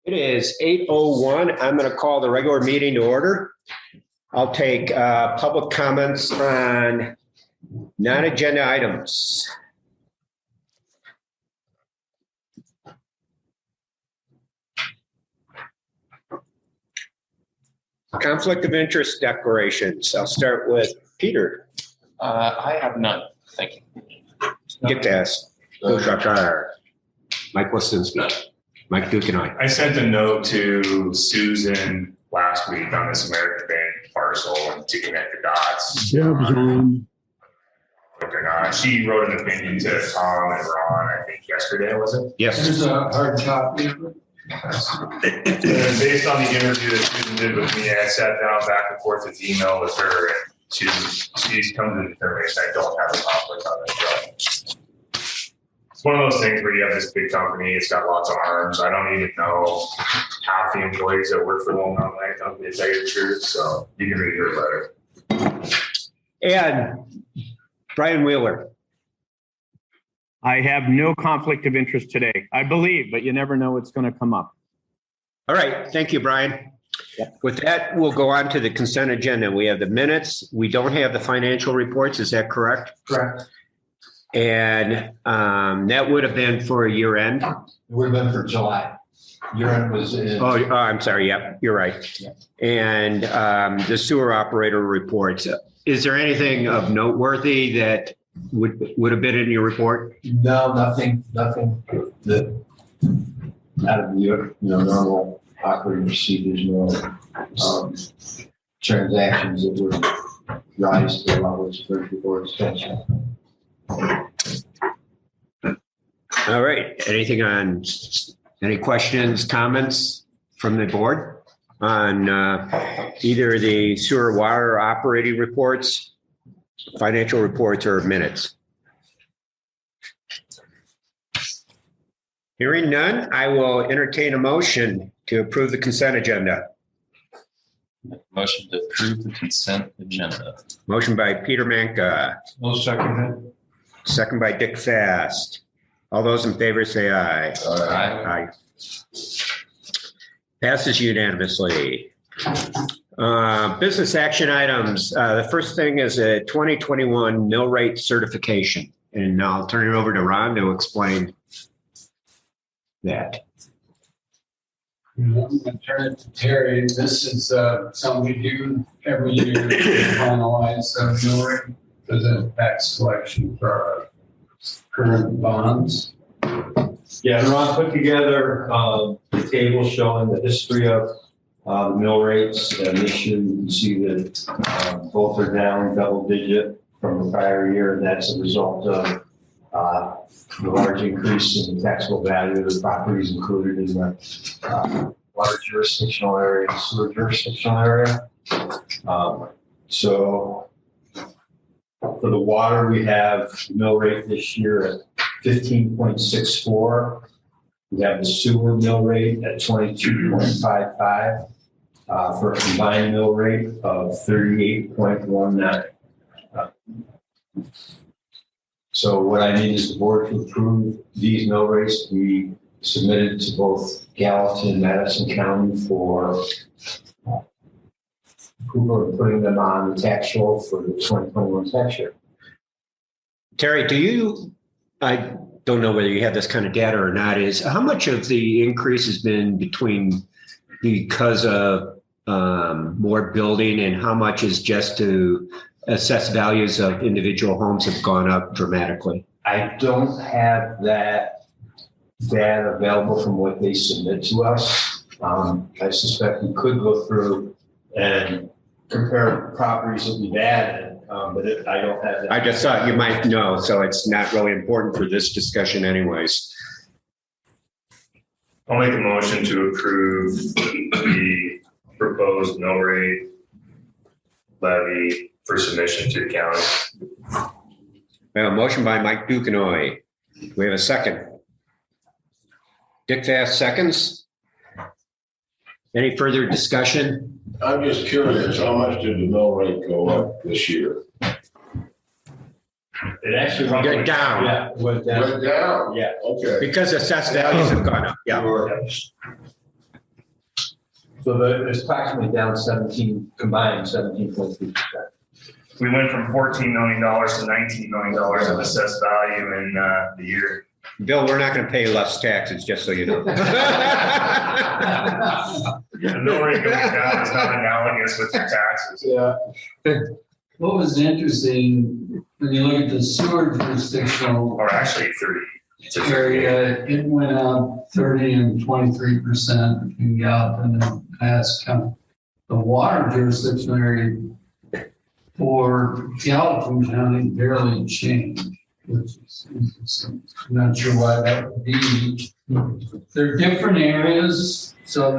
It is 8:01. I'm going to call the regular meeting to order. I'll take public comments on non-agenda items. Conflict of interest declarations. I'll start with Peter. I have none. Thank you. Get to ask. Bill Shropshire. Mike Wilcynski. Mike Ducennois. I sent a note to Susan last week on this American Bank parcel and to connect the dots. Yeah, She wrote an opinion to Tom and Ron, I think yesterday, was it? Yes. There's a hard copy of it. And based on the interview that Susan did with me, I sat down back and forth with email with her, and she's come to the determination I don't have a conflict on this project. It's one of those things where you have this big company, it's got lots of arms. I don't even know half the employees that work for Long Mountain Land Company, to tell you the truth. So you can read her letter. And Brian Wheeler. I have no conflict of interest today. I believe, but you never know what's going to come up. All right. Thank you, Brian. With that, we'll go on to the consent agenda. We have the minutes. We don't have the financial reports. Is that correct? Correct. And that would have been for a year end. It would have been for July. Year end was in. Oh, I'm sorry. Yep, you're right. Yep. And the sewer operator reports. Is there anything of noteworthy that would have been in your report? No, nothing that out of the normal operating procedures, no transactions that would rise to the levels for extension. All right. Any questions, comments from the board on either the sewer water operating reports, financial reports, or minutes? Hearing none, I will entertain a motion to approve the consent agenda. Motion to approve the consent agenda. Motion by Peter Manka. No second. Second by Dick Fast. All those in favor say aye. Aye. Aye. Passes unanimously. Business action items. The first thing is a 2021 mill rate certification. And I'll turn it over to Ron to explain that. I'm going to turn it to Terry. This is something we do every year to finalize the mill rate for the tax collection for our current bonds. Yeah, Ron put together the table showing the history of the mill rates. And this year you can see that both are down double digit from the prior year. And that's a result of the large increase in the taxable value of the properties included in the water jurisdictional area and sewer jurisdictional area. So for the water, we have the mill rate this year at 15.64. We have the sewer mill rate at 22.55 for a combined mill rate of 38.19. So what I need is the board to approve these mill rates. We submitted to both Gallatin and Madison County for approval of putting them on the tax roll for the 2021 tax year. Terry, I don't know whether you have this kind of data or not, is how much of the increase has been because of more building and how much is just to assess values of individual homes have gone up dramatically? I don't have that data available from what they submit to us. I suspect we could go through and compare properties that we've added, but I don't have that. I just thought you might know, so it's not really important for this discussion anyways. I'll make a motion to approve the proposed mill rate levy for submission to the county. We have a motion by Mike Ducennois. We have a second. Dick Fast seconds. Any further discussion? I'm just curious, how much did the mill rate go up this year? It actually went down. Yeah, it went down. Went down? Yeah. Okay. Because assessed values have gone up. Yeah. Sure. So it's approximately down 17.3%. We went from $14 million to $19 million of assessed value in the year. Bill, we're not going to pay less taxes, just so you know. The mill rate going down is not analogous with your taxes. Yeah. What was interesting, when you look at the sewer jurisdictional Or actually 30 to 38. area, it went up 30 and 23% between Gallatin and Madison County. The water jurisdictional area for Gallatin County barely changed, which is interesting. I'm not sure why that would be. They're different areas, so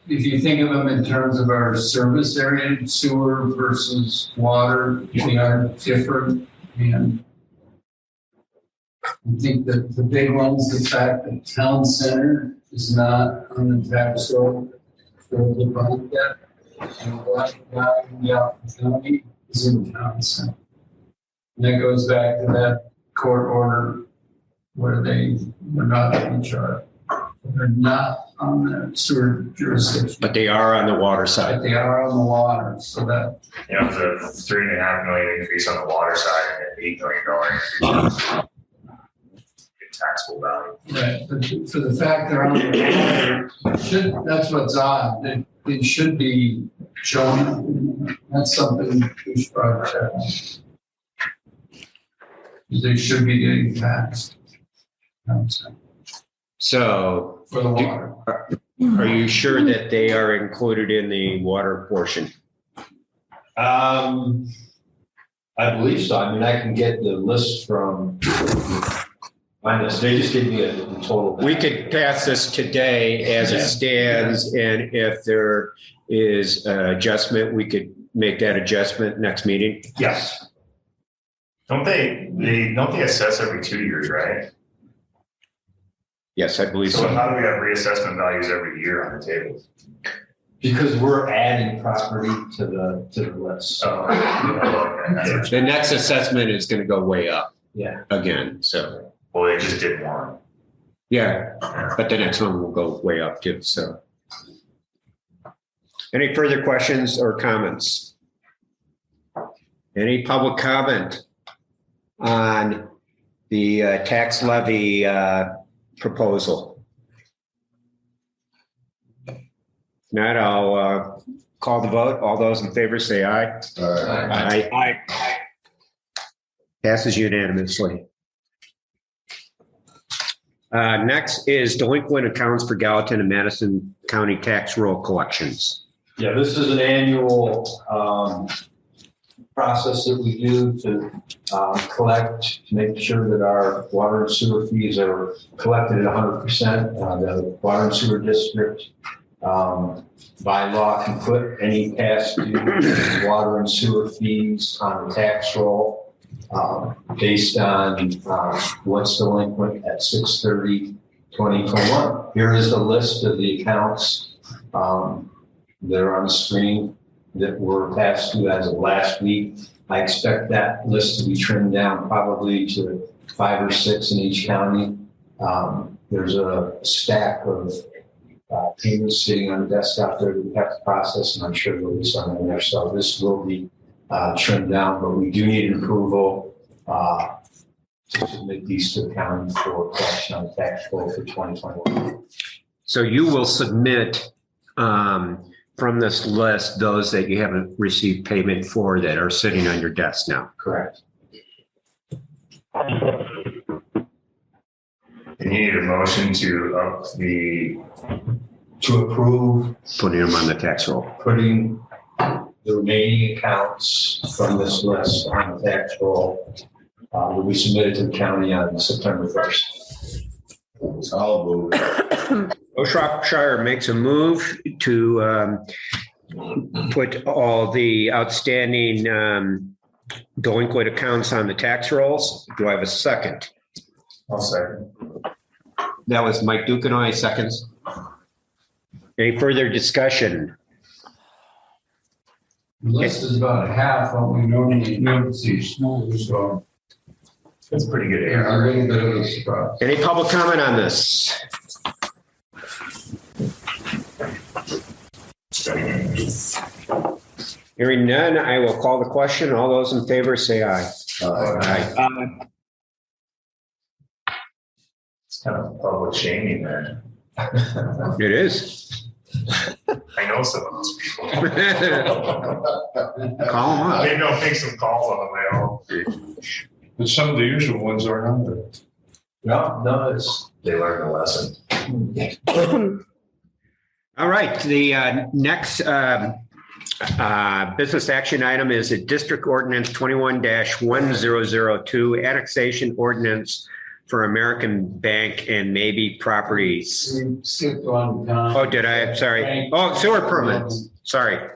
if you think of them in terms of our service area, sewer versus water, they are different. And I think that the big one's the fact that town center is not on the tax roll for the bond debt. And that guy in Gallatin County is in town center. And that goes back to that court order where they were not in charge. They're not on the sewer jurisdiction, But they are on the water but side. they are on the water, so that, You know, the $3.5 million increase on the water side and an $8 million increase in taxable value. right, but for the fact they're on the water, that's what's odd, they should be shown, that's something we should probably check on. They should be getting taxed. So For the water. are you sure that they are included in the water portion? I believe so. I mean, I can get the list from minus. They just gave me a total. We could pass this today as it stands, and if there is an adjustment, we could make that adjustment next meeting. Yes. Don't they assess every 2 years, right? Yes, I believe So so. how do we have reassessment values every year on the table? Because we're adding property to the list. Oh, okay. The next assessment is going to go way up Yeah. again, so, Well, they just did one. yeah, but the next one will go way up too, so. Any further questions or comments? Any public comment on the tax levy proposal? If not, I'll call the vote. All those in favor say aye. Aye. Aye. Passes unanimously. Next is delinquent accounts for Gallatin and Madison County tax roll collections. Yeah, this is an annual process that we do to collect, to make sure that our water and sewer fees are collected at 100%. The water and sewer district by law can put any past due water and sewer fees on the tax roll based on what's delinquent at 6/30/2021. Here is the list of the accounts that are on the screen that were past due as of last week. I expect that list to be trimmed down probably to 5 or 6 in each county. There's a stack of payments sitting on the desk out there that we have to process, and I'm sure there'll be some in there. So this will be trimmed down, but we do need an approval to submit these to the county for collection on the tax roll for 2021. So you will submit from this list those that you haven't received payment for that are sitting on your desk now. Correct. You need a motion to approve Putting them on the tax roll. putting the remaining accounts from this list on the tax roll will be submitted to the county on September 1st. I'll move. Bill Shropshire makes a move to put all the outstanding delinquent accounts on the tax rolls. Do I have a second? I'll second. That was Mike Ducennois, seconds. Any further discussion? the list is about half what we normally notice each month, so That's pretty good. a AR. little bit of a surprise. Any public comment on this? Hearing none, I will call the question. All those in favor say aye. Aye. It's kind of public shaming there. It is. I know some of those people. Call them up. Maybe I'll make some calls on the way home. But some of the usual ones are on there. No, they learned a lesson. All right, the next business action item is a District Ordinance 21-1002, annexation ordinance for American Bank and maybe properties. We skipped one time. Oh, did I? Sorry. Oh, sewer permits. Sorry.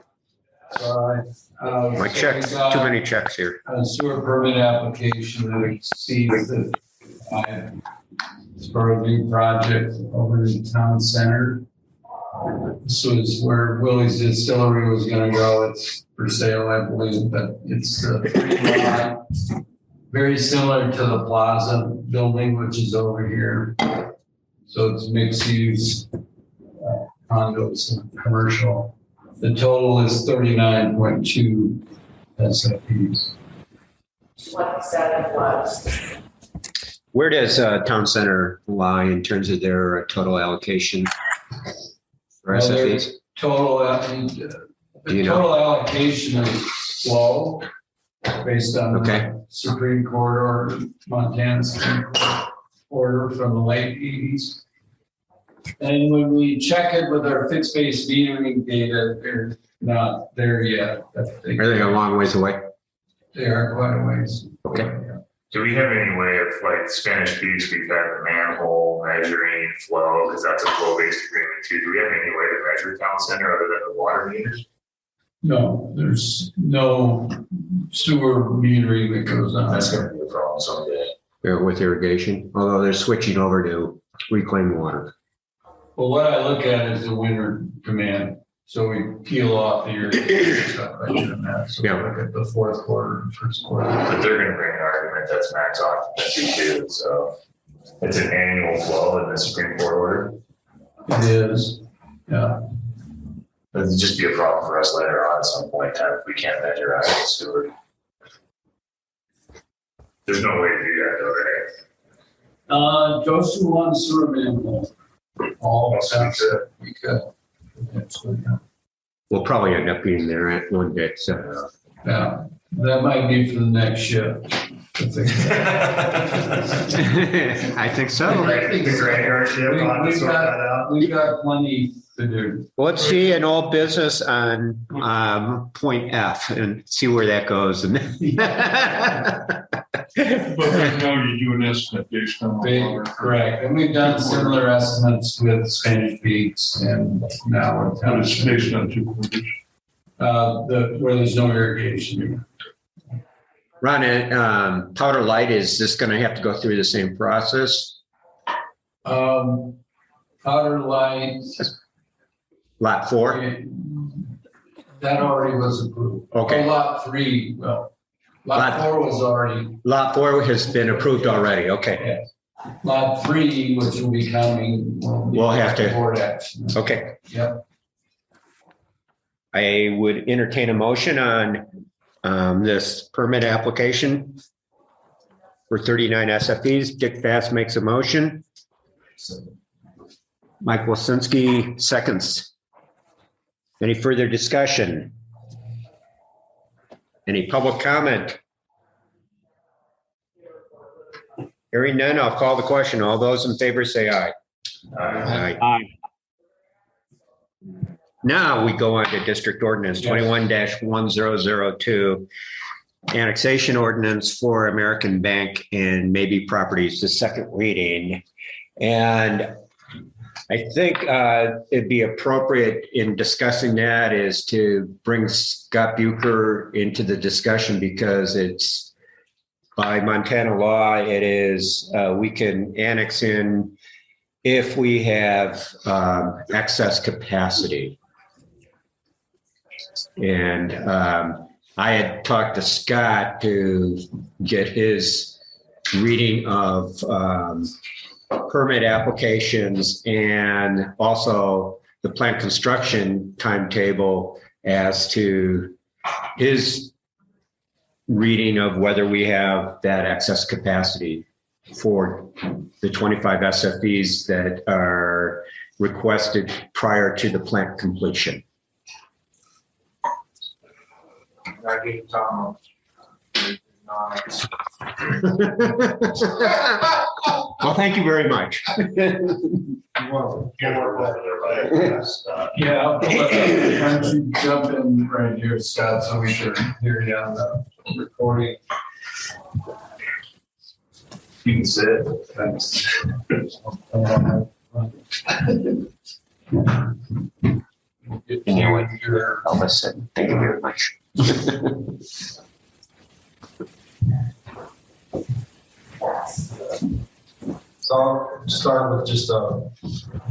My checks, too many checks here. A sewer permit application that exceeds the, it's for a new project over in town center. This was where Willie's Distillery was gonna go. It's for sale, I believe, but it's very similar to the Plaza building, which is over here. So it's mixed use condos and commercial. The total is 39.2 SFEs. What that was. Where does Town Center lie in terms of their total allocation for Well, their SFEs? total allocation is slow based on Okay. the Supreme Court order, Montana Supreme Court order from the late 80s. And when we check it with our fixed base metering data, they're not there yet. Are they a long ways away? They are quite a ways. Okay. Do we have any way of, like Spanish Beach, we've had the manhole measuring flow, because that's a flow-based agreement too. Do we have any way to measure town center other than the water meters? No, there's no sewer metering that goes on. That's gonna be a problem someday. With irrigation, although they're switching over to reclaimed water. Well, what I look at is the winter demand. So we peel off the irrigation stuff like that. So we look at the fourth quarter and first quarter. But they're gonna bring an argument that's max occupancy too, so it's an annual flow in the Supreme Court order. It is, yeah. It'll just be a problem for us later on at some point in time if we can't measure out of the sewer. There's no way to do that though, right? Goes to one sewer manhole. All Also, we could. we could. Absolutely, yeah. We'll probably end up being there at one day. So Yeah, that might be for the next shift. I think so. The graveyard shift, I'll have to sort that out. We've got plenty to do. Let's see an old business on point F and see where that goes. But right now you do an estimate based on. Correct, and we've done similar estimates with Spanish Peaks and now with But it's based on 2 quarters. where there's no irrigation. Ron, Powder Light, is this going to have to go through the same process? Powder Light. Lot 4? That already was approved. Okay. Oh, Lot 3, well, Lot 4 was already. Lot 4 has been approved already. Okay. Yeah. Lot 3, which will be coming. We'll have to- Board action. Okay. Yep. I would entertain a motion on this permit application for 39 SFEs. Dick Fast makes a motion. Mike Wilcynski seconds. Any further discussion? Any public comment? Hearing none, I'll call the question. All those in favor say aye. Aye. Aye. Now we go on to District Ordinance 21-1002, annexation ordinance for American Bank and maybe properties, the second reading. And I think it'd be appropriate in discussing that is to bring Scott Bucher into the discussion, because it's by Montana law, it is, we can annex in if we have excess capacity. And I had talked to Scott to get his reading of permit applications and also the plant construction timetable as to his reading of whether we have that excess capacity for the 25 SFEs that are requested prior to the plant completion. I gave Tom Well, thank you very much. Yeah, I'll pull up. Why don't you jump in right here, Scott, so we can hear you on the recording. You can sit. Thanks. I'll listen. Thank you very much. So I'll start with just a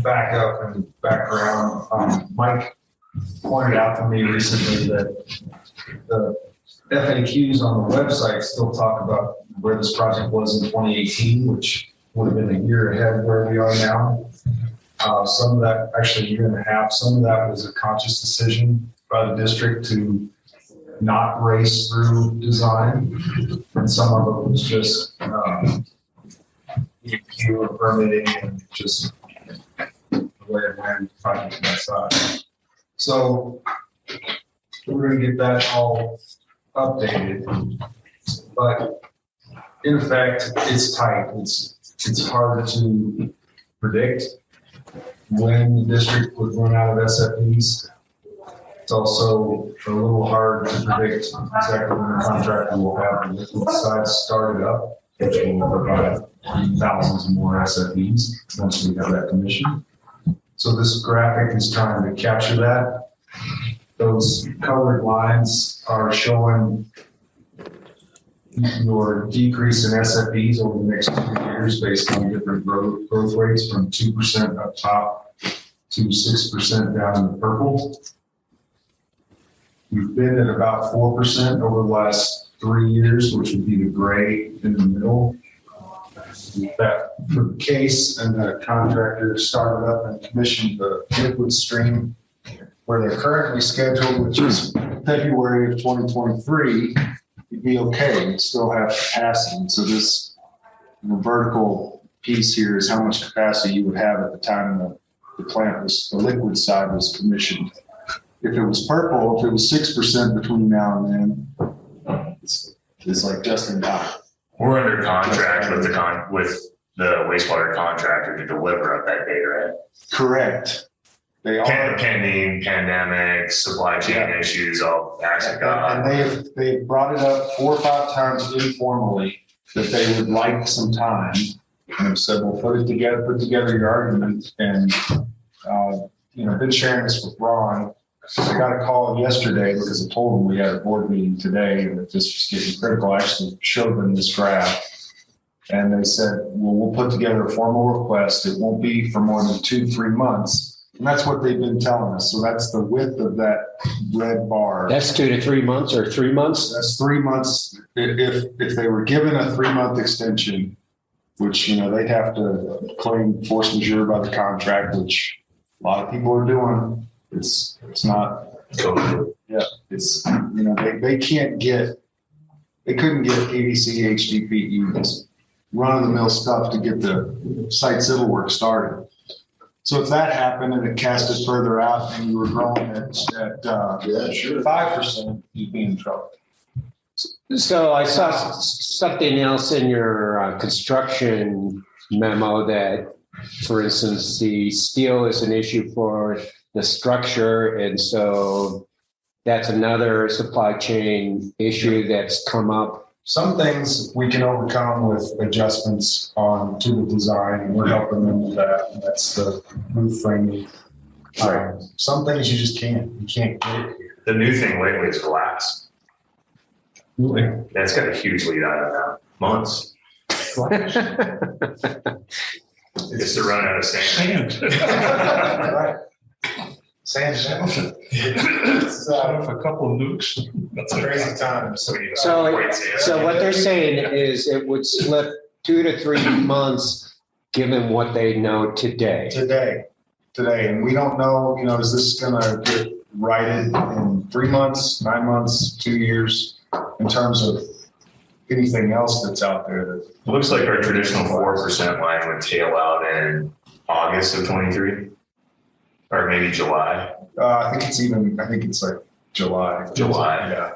backup and background. Mike pointed out to me recently that the FAQs on the website still talk about where this project was in 2018, which would have been a year ahead of where we are now. Some of that, actually a year and a half, some of that was a conscious decision by the district to not race through design. And some of it was just EQ and permitting and just the way it went, project that side. So we're going to get that all updated. But in effect, it's tight. It's hard to predict when the district would run out of SFEs. It's also a little hard to predict exactly when the contract will have the liquid side started up, which will provide thousands more SFEs once we have that commission. So this graphic is trying to capture that. Those colored lines are showing your decrease in SFEs over the next 2 years based on different growth rates from 2% up top to 6% down in the purple. We've been at about 4% over the last 3 years, which would be the gray in the middle. That for the case and the contractor started up and commissioned the liquid stream where they're currently scheduled, which is February of 2023, you'd be okay. You still have capacity. So this vertical piece here is how much capacity you would have at the time the plant was, the liquid side was commissioned. If it was purple, if it was 6% between now and then, it's like just in time. We're under contract with the wastewater contractor to deliver up that date, right? Correct. They are Pending pandemic, supply chain issues, all accident. and they've brought it up 4 or 5 times informally that they would like some time. And have said, well, put together your argument. And been sharing this with Ron. I got a call yesterday because I told them we had a board meeting today and that this was getting critical. I actually showed them this graph. And they said, well, we'll put together a formal request. It won't be for more than 2-3 months. And that's what they've been telling us. So that's the width of that red bar. That's 2 to 3 months or 3 months? That's 3 months. If they were given a 3-month extension, which, they'd have to claim force majeure by the contract, which a lot of people are doing. It's not, yeah, it's, they couldn't get PVC, HDPE, just run-of-the-mill stuff to get the site civil work started. So if that happened and it casted further out and you were growing at 5%, you'd be in trouble. So I saw something else in your construction memo that, for instance, the steel is an issue for the structure. And so that's another supply chain issue that's come up. Some things we can overcome with adjustments to the design, and we're helping them with that. And that's the roof framing. Some things you just can't. You can't get it here. The new thing lately is glass. That's got a huge lead item now. Months. It's to run out of sand. Right. Sand. It's a couple of nukes. That's a crazy time. So what they're saying is it would slip 2 to 3 months given what they know today. Today. And we don't know, is this going to get write it in 3 months, 9 months, 2 years, in terms of anything else that's out there that. It looks like our traditional 4% line would tail out in August of 23, or maybe July. I think it's like July. July. Yeah.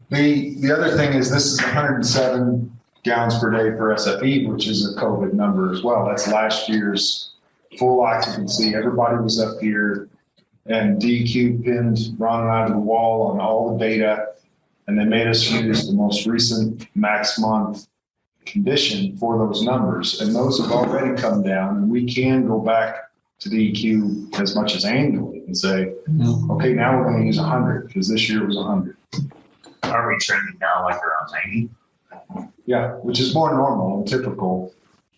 The other thing is this is 107 gallons per day for SFE, which is a COVID number as well. That's last year's full occupancy. Everybody was up here and DEQ pinned Ron and I to the wall on all the data. And they made us use the most recent max month condition for those numbers. And those have already come down, and we can go back to DEQ as much as annually and say, okay, now we're going to use 100 because this year was 100. Are we trending now like around 90? Yeah, which is more normal and typical.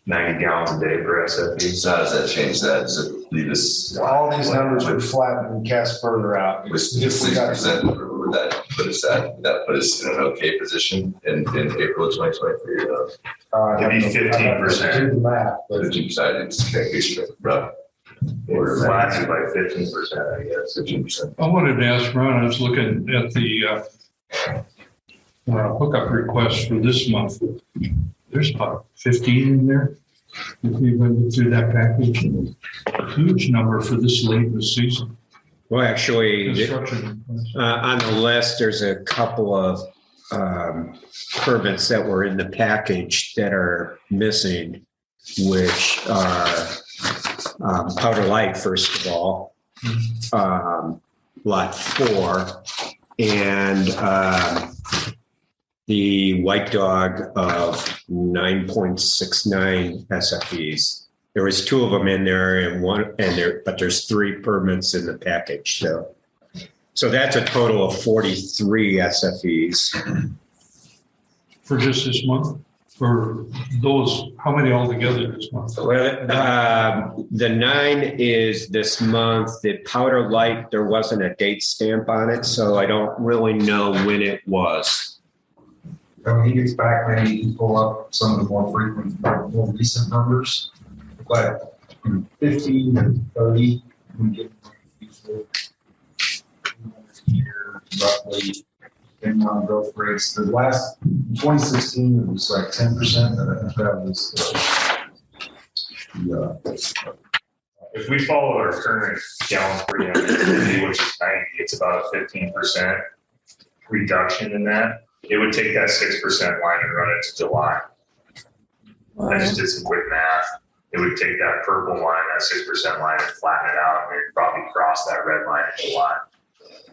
90 gallons a day per SFE. So how does that change that? Does it leave us? All these numbers would flatten and cast further out. With 6% number, would that put us in an okay position in April of 2023? It'd be 15%. Do the math, but 15%, it's kind of rough. Or flattened by 15%, I guess. 15%. I wanted to ask Ron, I was looking at the hookup request for this month. There's about 15 in there. If we went through that package, a huge number for this late in the season. Well, actually, Construction. on the list, there's a couple of permits that were in the package that are missing, which are Powder Light, first of all, Lot 4, and the White Dog of 9.69 SFEs. There was 2 of them in there, but there's 3 permits in the package. So that's a total of 43 SFEs For just this month? For those, how many altogether this month? Well, the 9 is this month. The Powder Light, there wasn't a date stamp on it, so I don't really know when it was. when he gets back, maybe he can pull up some of the more frequent, more recent numbers. But 15 to 30, we get year roughly, depending on growth rates. The last 2016, it was like 10%. I think that was If we follow our current gallons per unit, which is 90, it's about a 15% reduction in that. It would take that 6% line and run it to July. I just did some quick math. It would take that purple line, that 6% line, and flatten it out, and we'd probably cross that red line in July.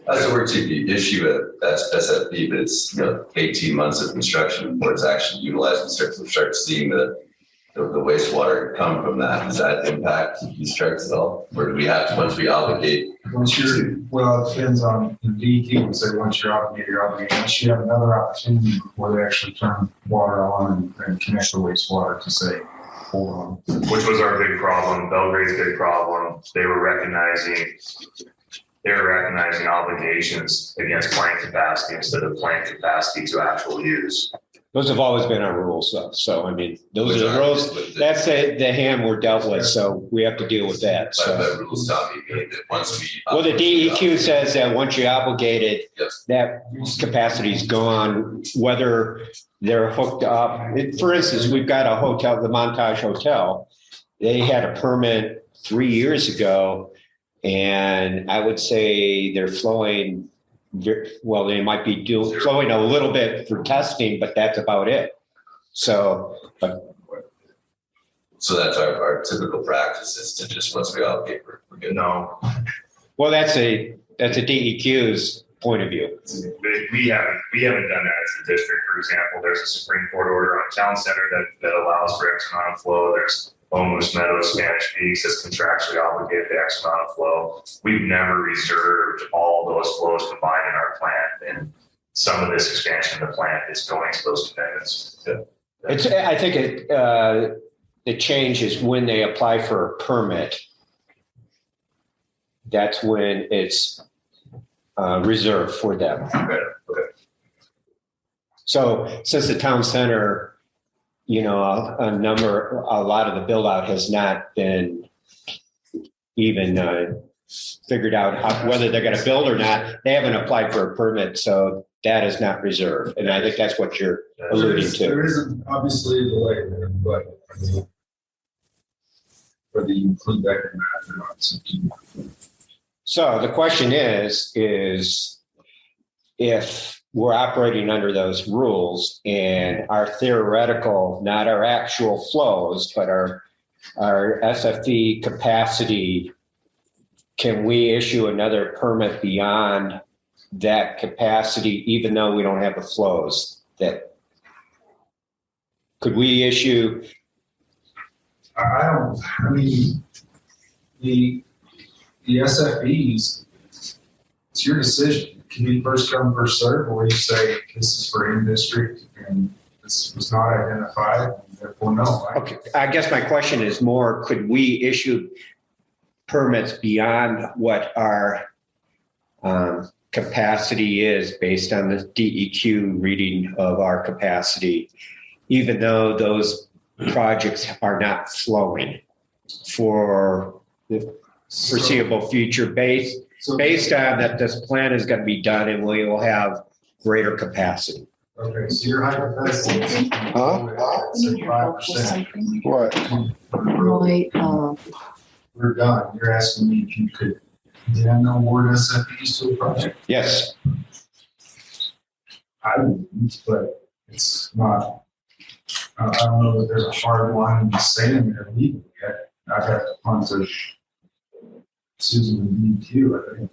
That's where you issue a SFP, but it's 18 months of construction before it's actually utilized and start seeing the wastewater come from that. Does that impact these trucks at all? Or do we have to, once we obligate? Well, it depends on the DEQ would say once you're obligated, you're obligated. Unless you have another opportunity before they actually turn water on and connect the wastewater to say, hold on. Which was our big problem, Belgrade's big problem. They were recognizing obligations against plant capacity instead of plant capacity to actual use. Those have always been our rules, though. So, I mean, those are the rules. That's the hand we're dealt with. So we have to deal with that. So that rules tell me that once we. Well, the DEQ says that once you're obligated, yes, that capacity is gone, whether they're hooked up. For instance, we've got a hotel, the Montage Hotel. They had a permit 3 years ago, and I would say they're flowing. Well, they might be flowing a little bit for testing, but that's about it. So that's our typical practice is to just once we obligate, we're good. No. Well, that's a DEQ's point of view. We haven't done that as a district. For example, there's a Supreme Court order on Town Center that allows for X amount of flow. There's Moose Meadows, Spanish Peaks that's contractually obligated to X amount of flow. We've never reserved all those flows combined in our plant, and some of this expansion of the plant is going to those commitments. I think the change is when they apply for a permit. That's when it's reserved for them. Okay. So since the town center, a lot of the build out has not been even figured out whether they're going to build or not. They haven't applied for a permit, so that is not reserved. And I think that's what you're alluding to. There isn't obviously a delay there, but whether you include that or not. So the question is if we're operating under those rules and our theoretical, not our actual flows, but our SFE capacity, can we issue another permit beyond that capacity, even though we don't have the flows? That could we issue? I mean, the SFEs, it's your decision. It can be first come, first serve, or you say this is for in district and this was not identified, and therefore no. Okay, I guess my question is more, could we issue permits beyond what our capacity is based on the DEQ reading of our capacity, even though those projects are not flowing for the foreseeable future based on that this plan is going to be done and we will have greater capacity. Okay, so your hypothetical is 5%. Right. We're done. You're asking me if you could then award SFEs to a project? Yes. I wouldn't, but it's not. I don't know that there's a hard line in the sand there legally yet. I'd have to punt to Susan and DQ, I think.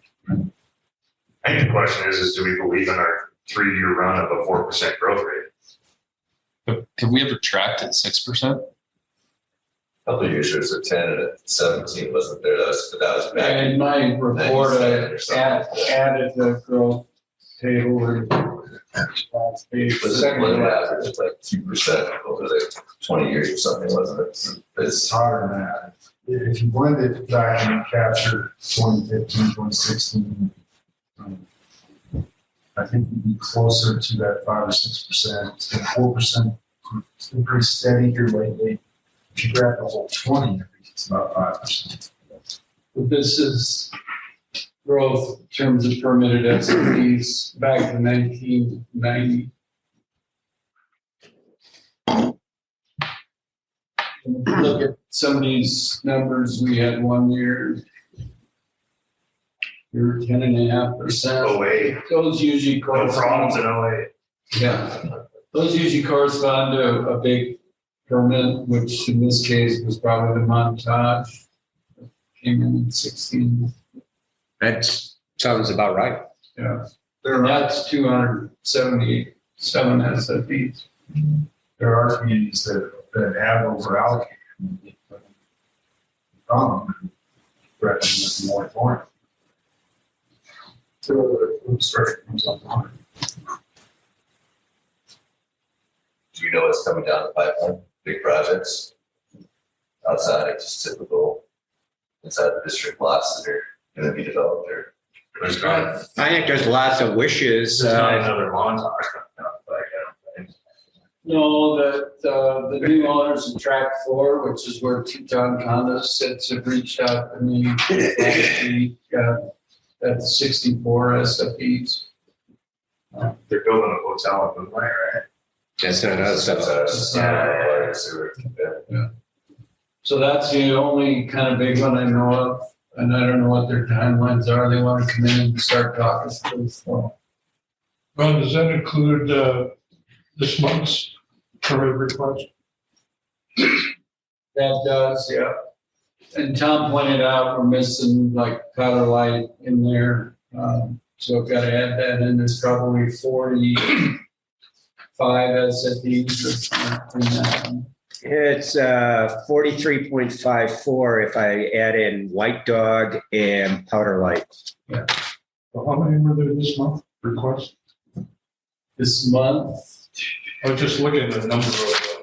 I think the question is do we believe in our 3-year run of a 4% growth rate? But have we ever tracked at 6%? Couple of years, it was at 10 and at 17 wasn't there. That was back. In my report, I added the growth table or last page. The second average was like 2% over the 20 years or something, wasn't it? It's higher than that. If you blend it back and capture 2015, 2016, I think we'd be closer to that 5 or 6%. 4%, it's been pretty steady here lately. If you grab the whole 20, I think it's about 5%. But this is growth in terms of permitted SFEs back to 1990. If you look at some of these numbers, we had 1 year, we were 10.5%. 08. Those usually No correspond. problems in 08. Yeah, those usually correspond to a big permit, which in this case was probably the montage. Came in 16. That sounds about right. Yeah, that's 277 SFEs. There are communities that have over allocated. Recommend more for it. So the structure comes up on it. Do you know what's coming down the pipeline? Big projects outside of just typical inside the district lots that are going to be developed there. I think there's lots of wishes. There's not another montage coming down the pike, I don't think. No, the new owners of Track 4, which is where Teton Condos sits, have reached out to me last week. That's 64 SFEs. They're building a hotel in Moonlight, right? That's not us. That's us. Yeah. Yeah. So that's the only kind of big one I know of. And I don't know what their timelines are. They want to come in and start talking to us. Well, does that include this month's permit request? That does, yeah. And Tom pointed out we're missing like powder light in there. So I've got to add that in. There's probably 45 SFEs in that one. It's 43.54 if I add in White Dog and Powder Light. Yeah. Well, how many were there this month request? This month, I was just looking at the number of.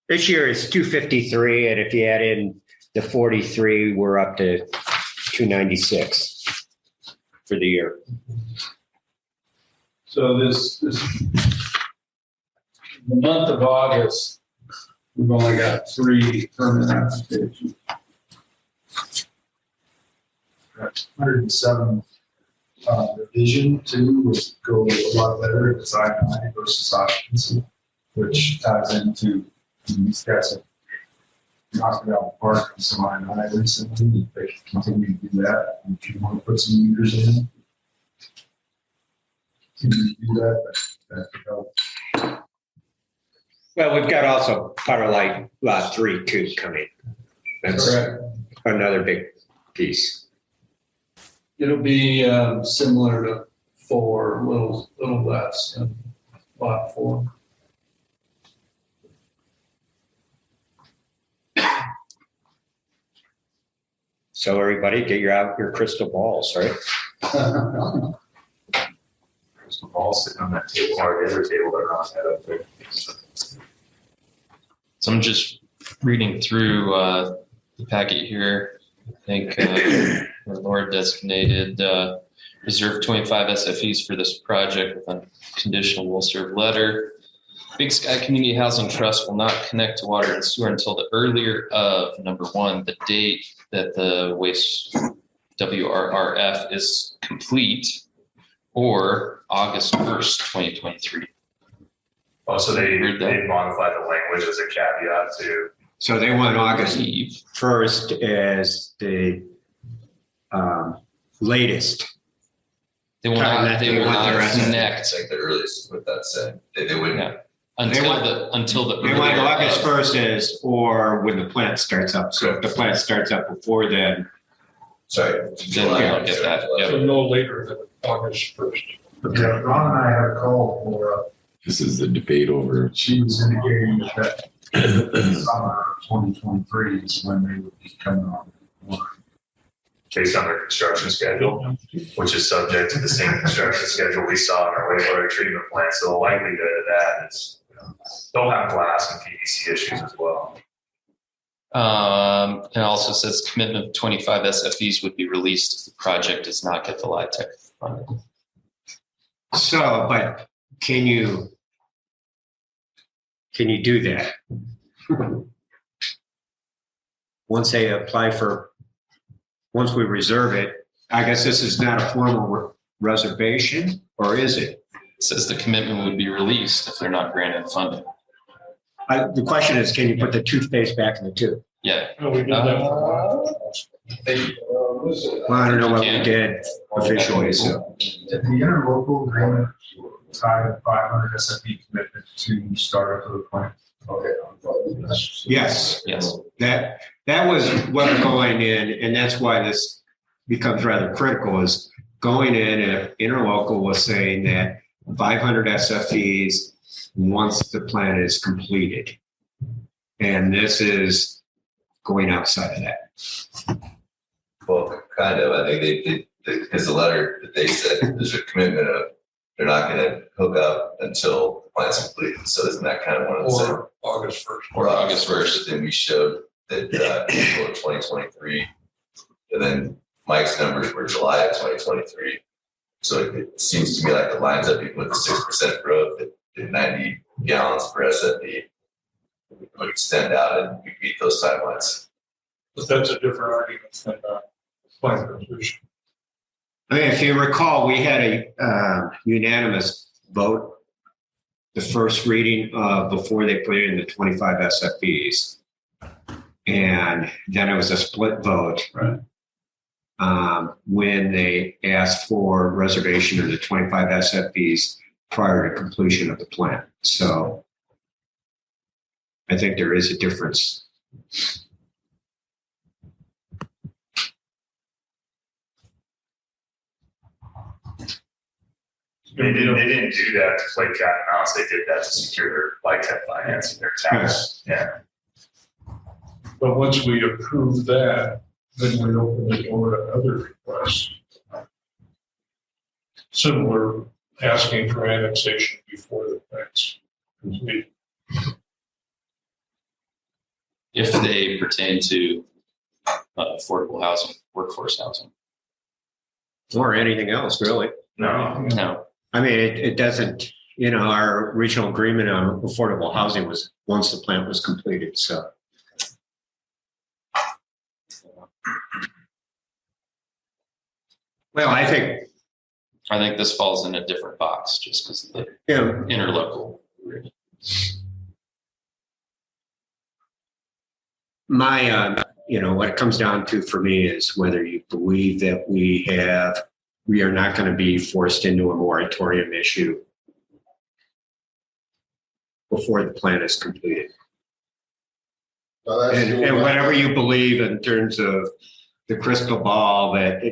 This year is 253, and if you add in the 43, we're up to 296 for the year. so the month of August, we've only got 3 permit applications. that 107 revision too would go a lot better if it's I versus occupancy, which ties into these guys have knocked it out of the park on some I recently. They can continue to do that. If you want to put some meters in, continue to do that could help. Well, we've got also Power Light Lot 3 too coming. That's Correct. another big piece. It'll be similar to 4, a little less than lot 4. So everybody get your crystal balls, right? Crystal ball sitting on that table or the other table that Ron had up there. So I'm just reading through the packet here. I think our Lord designated reserve 25 SFEs for this project with a conditional will serve letter. Big Sky Community Housing Trust will not connect to water and sewer until the earlier of number 1, the date that the waste WRRF is complete, or August 1st, 2023. Oh, so they modified the language as a caveat to. So they want August 1st as the latest. They will not connect. It's like the earliest with that said. They wouldn't. Yeah. Until the they want August 1st as or when the plant starts up. So if the plant starts up before then. Sorry. Then we don't get that. Yep. So no later than August 1st. Yeah, Ron and I had a call for. This is the debate over. She was indicating that summer of 2023 is when they would be coming on. Based on their construction schedule, which is subject to the same construction schedule we saw in our wastewater treatment plant. So the likelihood of that is they'll have glass and PVC issues as well. It also says commitment of 25 SFEs would be released if the project does not get the LIHTC funding. So, but can you do that? Once they apply once we reserve it, I guess this is not a formal reservation, or is it? It says the commitment would be released if they're not granted funding. The question is, can you put the toothpaste back in the tube? Yeah. No, we did that. Well, I don't know what we did officially, so. The interlocal agreement tied 500 SFE commitment to start up of the plant. Okay. Yes. Yes. That was what we're going in, and that's why this becomes rather critical, is going in, if interlocal was saying that 500 SFEs once the plan is completed. And this is going outside of that. Well, kind of. I think they did, because the letter that they said, there's a commitment of they're not going to hook up until the plant's completed. So isn't that kind of one of the Or August 1st. or August 1st? Then we showed that April of 2023, and then Mike's numbers were July of 2023. So it seems to me like it lines up even with the 6% growth at 90 gallons per SFE. We would extend out and we meet those timelines. But that's a different argument than plan completion. I mean, if you recall, we had a unanimous vote, the first reading before they put in the 25 SFEs. And then it was a split vote. Right. When they asked for reservation of the 25 SFEs prior to completion of the plant. So I think there is a difference. They didn't do that to play cat and mouse. They did that to secure their LIHTC financing, their tax. Yeah. But once we approve that, then we open the door to other requests. Similar, asking for annexation before the plant's complete. If they pertain to affordable housing, workforce housing. Or anything else, really. No. I mean, it doesn't, our original agreement on affordable housing was once the plant was completed, so. Well, I think, this falls in a different box just because of the yeah, interlocal. my, what it comes down to for me is whether you believe that we are not going to be forced into a moratorium issue before the plan is completed. And whatever you believe in terms of the crystal ball that,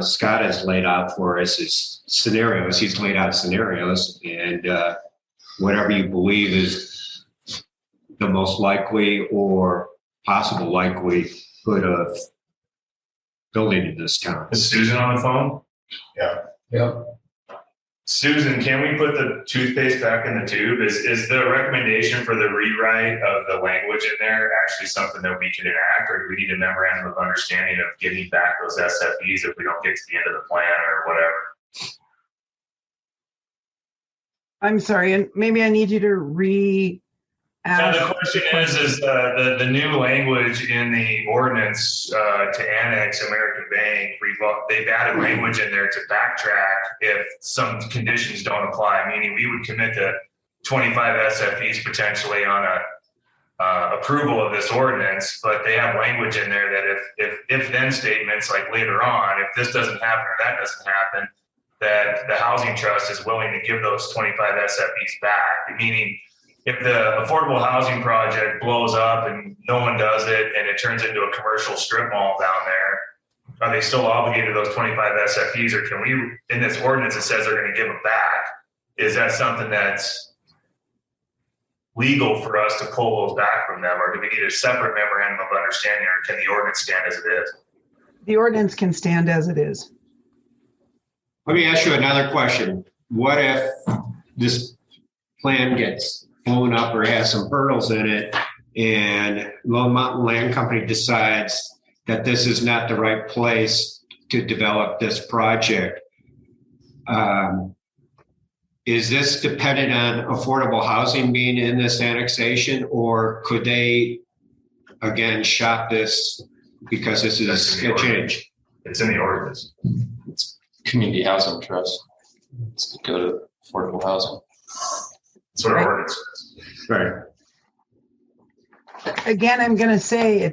Scott has laid out for us is scenarios. He's laid out scenarios, and whatever you believe is the most likely or possible likelihood of building in this town. Is Susan on the phone? Yep. Susan, can we put the toothpaste back in the tube? Is the recommendation for the rewrite of the language in there actually something that we can enact, or do we need a memorandum of understanding of giving back those SFEs if we don't get to the end of the plan or whatever? I'm sorry, and maybe I need you to So the question is the new language in the ordinance to annex American Bank, they've added language in there to backtrack if some conditions don't apply, meaning we would commit to 25 SFEs potentially on a approval of this ordinance, but they have language in there that if then statements like later on, if this doesn't happen or that doesn't happen, that the housing trust is willing to give those 25 SFEs back, meaning if the affordable housing project blows up and no one does it and it turns into a commercial strip mall down there, are they still obligated to those 25 SFEs, or can we, in this ordinance, it says they're going to give them back? Is that something that's legal for us to pull those back from them, or do we need a separate memorandum of understanding, or can the ordinance stand as it is? The ordinance can stand as it is. Let me ask you another question. What if this plan gets blown up or has some hurdles in it, and Lone Mountain Land Company decides that this is not the right place to develop this project? Is this dependent on affordable housing being in this annexation, or could they, again, shop this because this is a change? It's in the ordinance. It's community housing trust. It's go to affordable housing. That's what our ordinance says. Right. Again, I'm going to say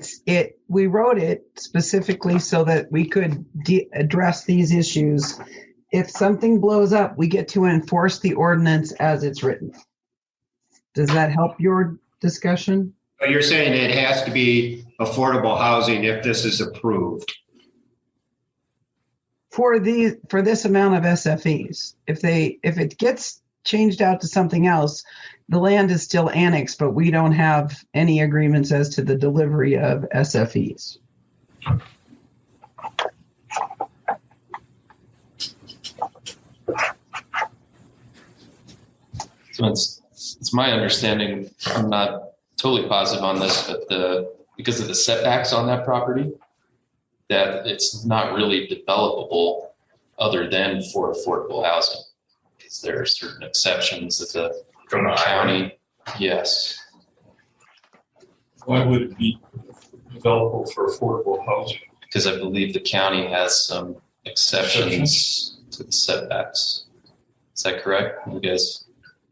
we wrote it specifically so that we could address these issues. If something blows up, we get to enforce the ordinance as it's written. Does that help your discussion? But you're saying it has to be affordable housing if this is approved. For this amount of SFEs, if it gets changed out to something else, the land is still annexed, but we don't have any agreements as to the delivery of SFEs. So it's my understanding, I'm not totally positive on this, but because of the setbacks on that property, that it's not really developable other than for affordable housing. Because there are certain exceptions that the county, yes. Why would it be developable for affordable housing? Because I believe the county has some exceptions to the setbacks. Is that correct? You guys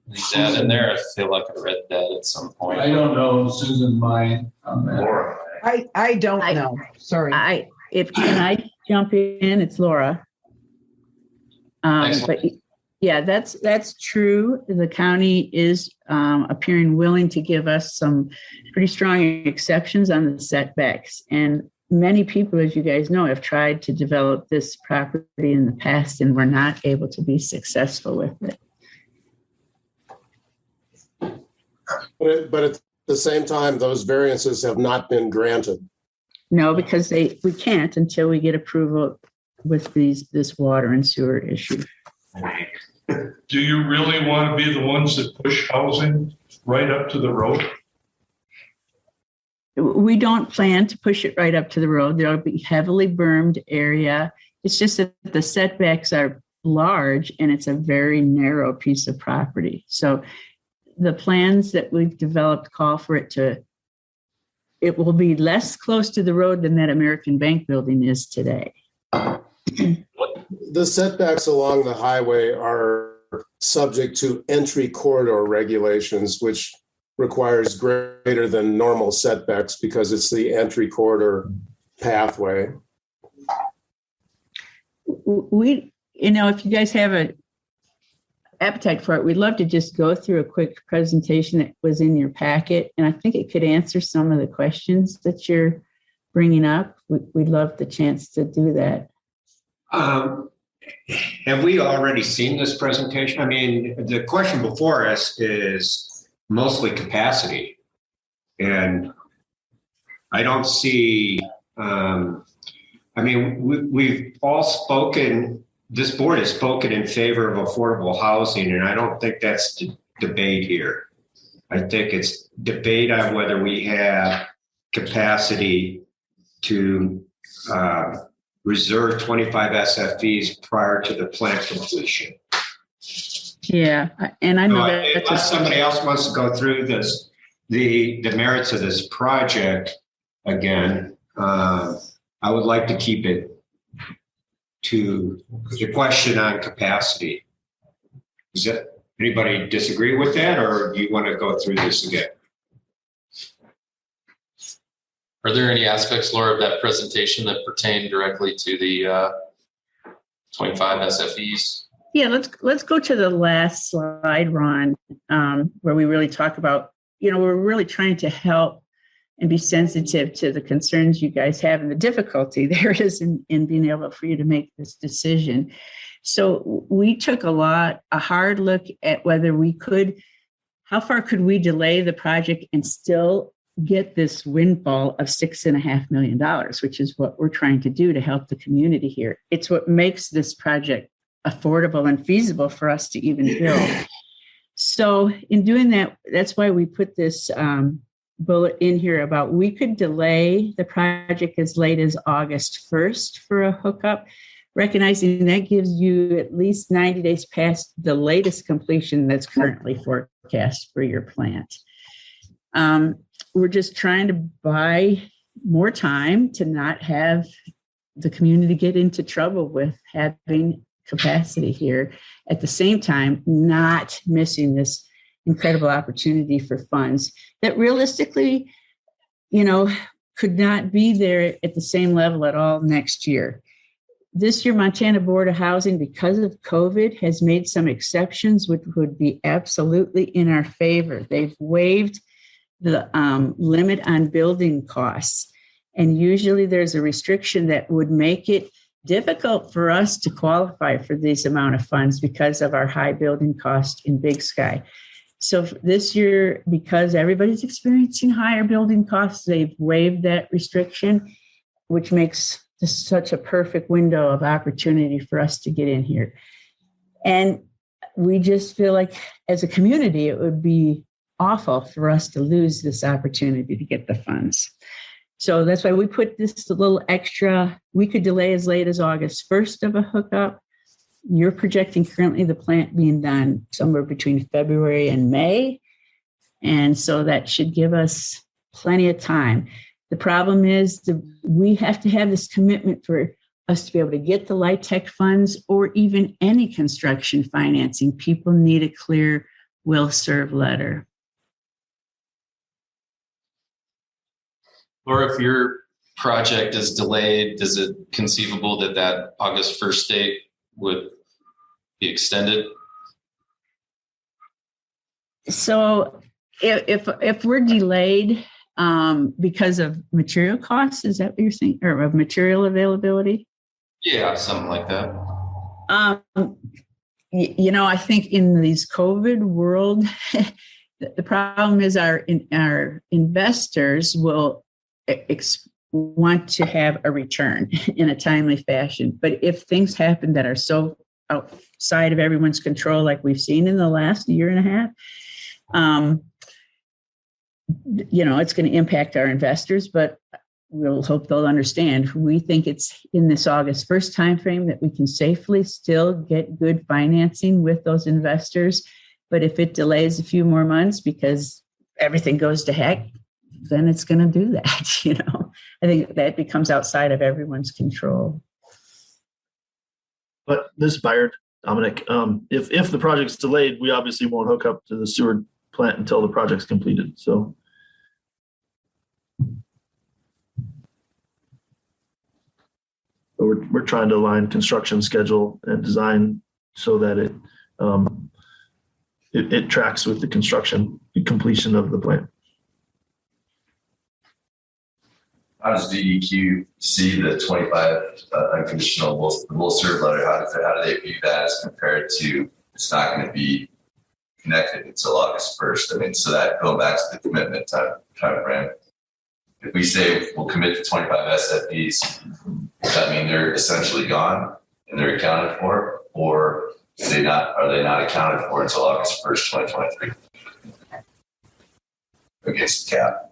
read that in there? I feel like I read that at some point. I don't know, Susan, mind on that. Laura. I don't know. Sorry. Can I jump in? It's Laura. But yeah, that's true. The county is appearing willing to give us some pretty strong exceptions on the setbacks. And many people, as you guys know, have tried to develop this property in the past and were not able to be successful with it. But at the same time, those variances have not been granted. No, because we can't until we get approval with this water and sewer issue. Do you really want to be the ones that push housing right up to the road? We don't plan to push it right up to the road. There'll be heavily bermed area. It's just that the setbacks are large and it's a very narrow piece of property. So the plans that we've developed call for it will be less close to the road than that American Bank building is today. What The setbacks along the highway are subject to entry corridor regulations, which requires greater than normal setbacks because it's the entry corridor pathway. We, if you guys have a appetite for it, we'd love to just go through a quick presentation that was in your packet. And I think it could answer some of the questions that you're bringing up. We'd love the chance to do that. Have we already seen this presentation? I mean, the question before us is mostly capacity. And I don't see, we've all spoken, this board has spoken in favor of affordable housing, and I don't think that's the debate here. I think it's debate on whether we have capacity to reserve 25 SFEs prior to the plant completion. Yeah, and I know that unless somebody else wants to go through this, the merits of this project again, I would like to keep it to the question on capacity. Does that, anybody disagree with that, or do you want to go through this again? Are there any aspects, Laura, of that presentation that pertain directly to the 25 SFEs? Yeah, let's go to the last slide, Ron, where we really talk about, we're really trying to help and be sensitive to the concerns you guys have and the difficulty there is in being able for you to make this decision. So we took a hard look at whether we could, how far could we delay the project and still get this windfall of $6.5 million, which is what we're trying to do to help the community here. It's what makes this project affordable and feasible for us to even build. So in doing that, that's why we put this bullet in here about we could delay the project as late as August 1st for a hookup, recognizing that gives you at least 90 days past the latest completion that's currently forecast for your plant. We're just trying to buy more time to not have the community get into trouble with having capacity here. At the same time, not missing this incredible opportunity for funds that realistically, could not be there at the same level at all next year. This year, Montana Board of Housing, because of COVID, has made some exceptions, which would be absolutely in our favor. They've waived the limit on building costs. And usually there's a restriction that would make it difficult for us to qualify for this amount of funds because of our high building cost in Big Sky. So this year, because everybody's experiencing higher building costs, they've waived that restriction, which makes this such a perfect window of opportunity for us to get in here. And we just feel like as a community, it would be awful for us to lose this opportunity to get the funds. So that's why we put this a little extra. We could delay as late as August 1st of a hookup. You're projecting currently the plant being done somewhere between February and May. And so that should give us plenty of time. The problem is we have to have this commitment for us to be able to get the LIHTC funds or even any construction financing. People need a clear will serve letter. Or if your project is delayed, is it conceivable that August 1st date would be extended? So if we're delayed because of material costs, is that what you're saying, or of material availability? Yeah, something like that. I think in these COVID world, the problem is our investors will want to have a return in a timely fashion. But if things happen that are so outside of everyone's control, like we've seen in the last year and a half, it's going to impact our investors, but we'll hope they'll understand. We think it's in this August 1st timeframe that we can safely still get good financing with those investors. But if it delays a few more months because everything goes to heck, then it's going to do that. I think that becomes outside of everyone's control. But this is Byard, Dominic. If the project's delayed, we obviously won't hook up to the sewer plant until the project's completed. So. We're trying to align construction schedule and design so that it tracks with the construction completion of the plant. How does DEQ see the 25 unconditional will serve letter? How do they view that as compared to it's not going to be connected until August 1st? I mean, so that going back to the commitment time frame. If we say we'll commit to 25 SFEs, does that mean they're essentially gone and they're accounted for, or are they not accounted for until August 1st, 2023? Against the cap.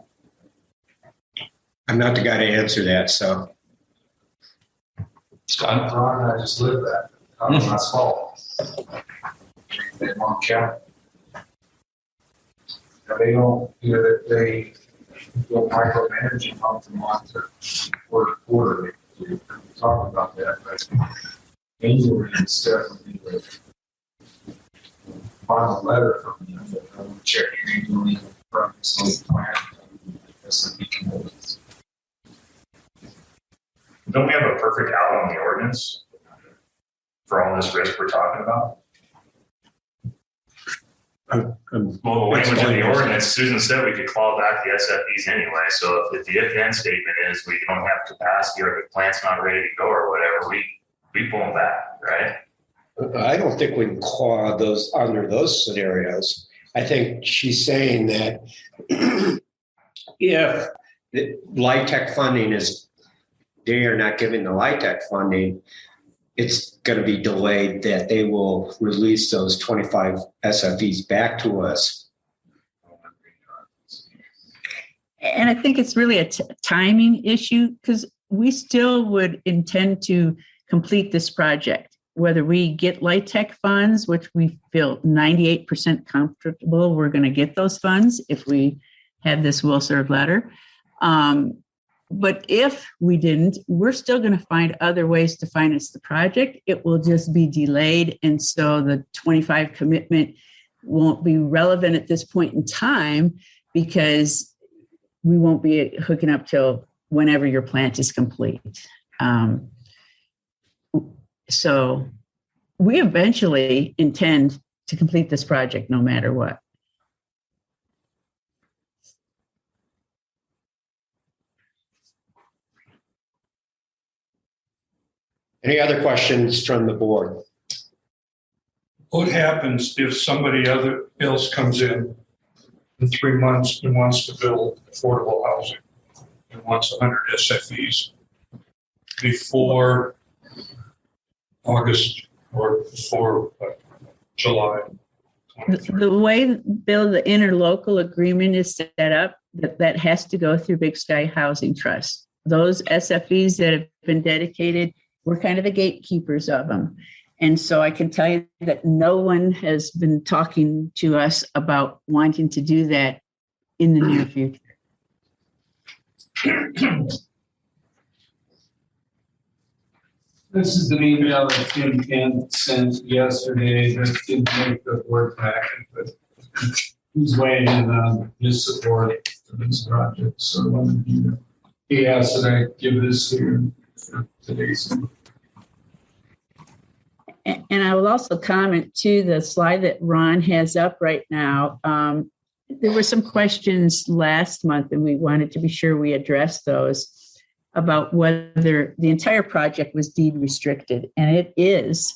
I'm not the guy to answer that, so. Scott? Ron, I just lived that. Last fall. They won't count. They don't, they will micromanage month to month or quarter. We talked about that, but angel is definitely the final letter from them. I'm checking annually from the plan. SFE commitments. Don't we have a perfect out on the ordinance for all this risk we're talking about? Well, the language in the ordinance, Susan said we could claw back the SFEs anyway. So if the if-then statement is we don't have capacity or the plant's not ready to go or whatever, we pull them back, right? I don't think we can claw those under those scenarios. I think she's saying that if the LIHTC funding is, they are not giving the LIHTC funding, it's going to be delayed, that they will release those 25 SFEs back to us. And I think it's really a timing issue, because we still would intend to complete this project, whether we get LIHTC funds, which we feel 98% comfortable we're going to get those funds if we have this will serve letter. But if we didn't, we're still going to find other ways to finance the project. It will just be delayed. And so the 25 commitment won't be relevant at this point in time, because we won't be hooking up till whenever your plant is complete. So we eventually intend to complete this project no matter what. Any other questions from the board? What happens if somebody else comes in 3 months and wants to build affordable housing and wants 100 SFEs before August or before July? The way, Bill, the interlocal agreement is set up, that has to go through Big Sky Housing Trust. Those SFEs that have been dedicated, we're kind of the gatekeepers of them. And so I can tell you that no one has been talking to us about wanting to do that in the near future. This is an email that Tim Kent sent yesterday that didn't make the board packet, but he's weighing in on his support for this project. So he asked that I give this here for today's. And I will also comment to the slide that Ron has up right now. There were some questions last month, and we wanted to be sure we addressed those, about whether the entire project was deed restricted. And it is,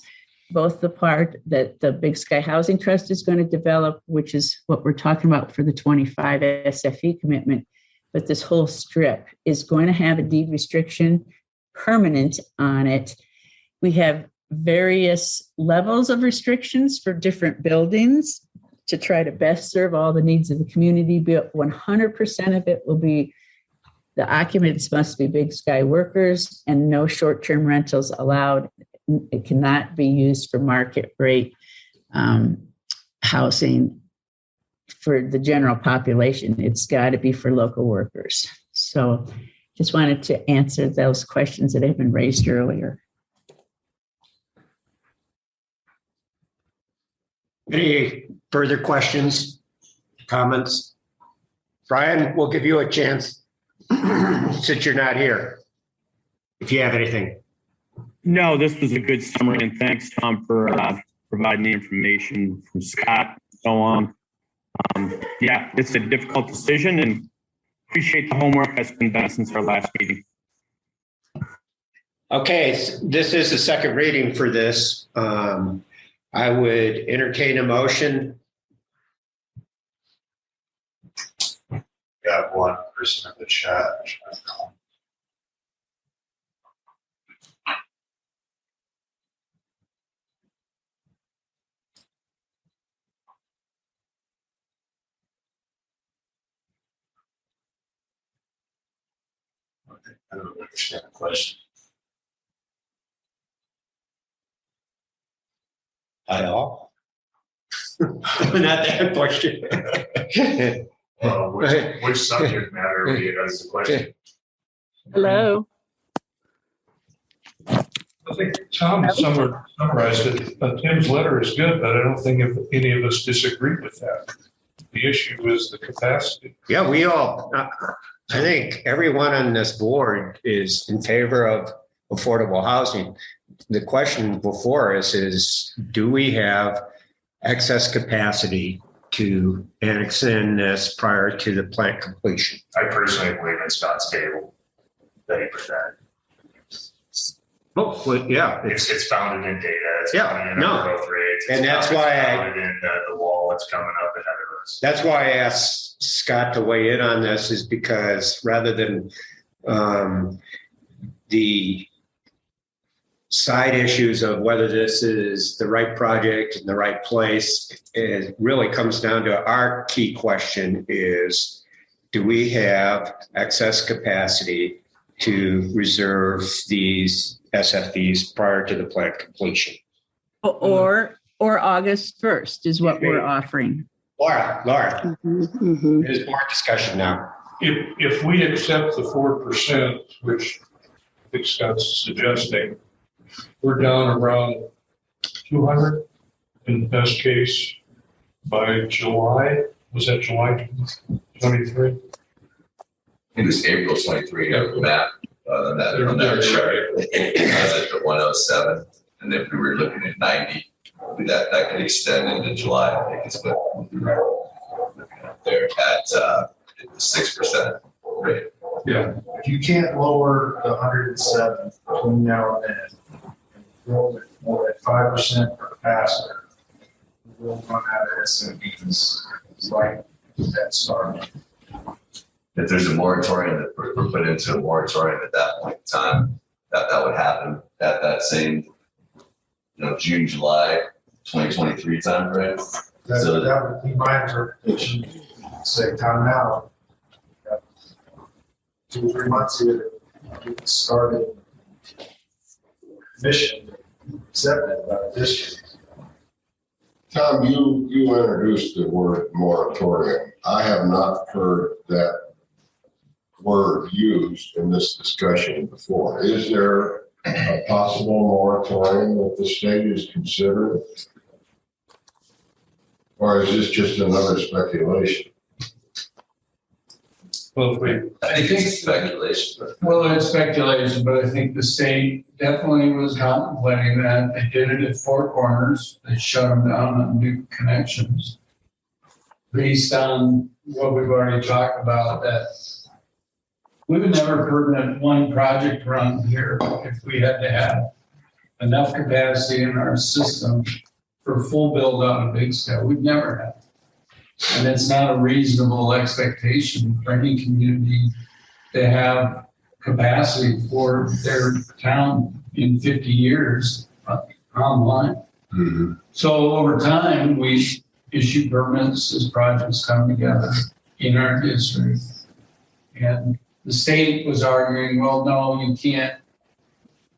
both the part that the Big Sky Housing Trust is going to develop, which is what we're talking about for the 25 SFE commitment, but this whole strip is going to have a deed restriction permanent on it. We have various levels of restrictions for different buildings to try to best serve all the needs of the community, but 100% of it will be, the occupants must be Big Sky workers, and no short-term rentals allowed. It cannot be used for market rate housing for the general population. It's got to be for local workers. So just wanted to answer those questions that have been raised earlier. Any further questions, comments? Brian, we'll give you a chance since you're not here. If you have anything. No, this was a good summary, and thanks, Tom, for providing the information from Scott and so on. Yeah, it's a difficult decision, and appreciate the homework that's been done since our last meeting. Okay, this is the second reading for this. I would entertain a motion. Got one person in the chat. I don't understand the question. At all? Not that question. Which subject matter are we as the question? Hello. I think Tom summarized it. Tim's letter is good, but I don't think if any of us disagree with that. The issue is the capacity. Yeah, we all, I think everyone on this board is in favor of affordable housing. The question before us is, do we have excess capacity to annex in this prior to the plant completion? I personally believe it's not stable. 30%. Oh, well, yeah. It's founded in data. It's Yeah, founded in no. our growth rates. And that's why it's founded in the wall that's coming up ahead of us. That's why I asked Scott to weigh in on this, is because rather than the side issues of whether this is the right project in the right place, it really comes down to our key question is, do we have excess capacity to reserve these SFEs prior to the plant completion? Or August 1st is what we're offering. Laura, Mm-hmm. there's more discussion now. If we accept the 4%, which I think Scott's suggesting, we're down around 200 in the best case by July. Was that July 23? I think it was April 23 of the map, on that chart. I was at the 107, and if we were looking at 90, that could extend into July. I think is what we were looking at there at the 6% rate. Yeah. If you can't lower the 107 between now and then, and grow it more at 5% per faster, we'll run out of SMBs right at that start. If there's a moratorium that we're put into a moratorium at that point in time, that would happen at that same, June, July 2023 time frame. That would be my interpretation. Say time out. 2 or 3 months here, we started mission accepted by the district. Tom, you introduced the word moratorium. I have not heard that word used in this discussion before. Is there a possible moratorium that the state is considering? Or is this just another speculation? Well, I think it's speculation. Well, it's speculation, but I think the state definitely was contemplating that. They did it at Four Corners. They shut them down on new connections. Based on what we've already talked about, that we would never permit one project run here if we had to have enough capacity in our system for full build out of big scale. We'd never have. And it's not a reasonable expectation for any community to have capacity for their town in 50 years online. Mm-hmm. So over time, we issue permits as projects come together in our district. And the state was arguing, well, no, you can't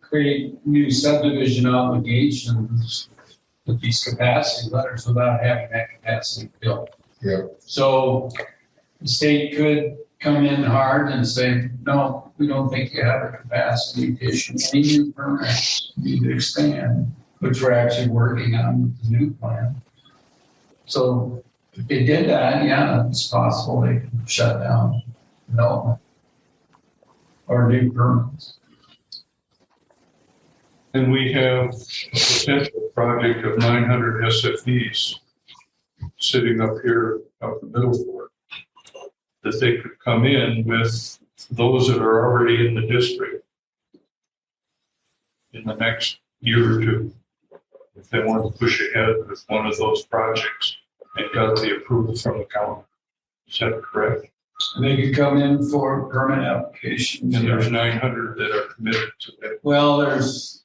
create new subdivision obligations with these capacity letters without having that capacity built. Yeah. So the state could come in hard and say, no, we don't think you have the capacity to issue any new permits. You need to expand, which we're actually working on with the new plan. So if they did that, yeah, it's possible they could shut down development or do permits. And we have a potential project of 900 SFEs sitting up here out the middle for it, that they could come in with those that are already in the district in the next year or two, if they want to push ahead with one of those projects and got the approval from the county. Is that correct? And they could come in for permit applications. And there's 900 that are committed to that. Well, there's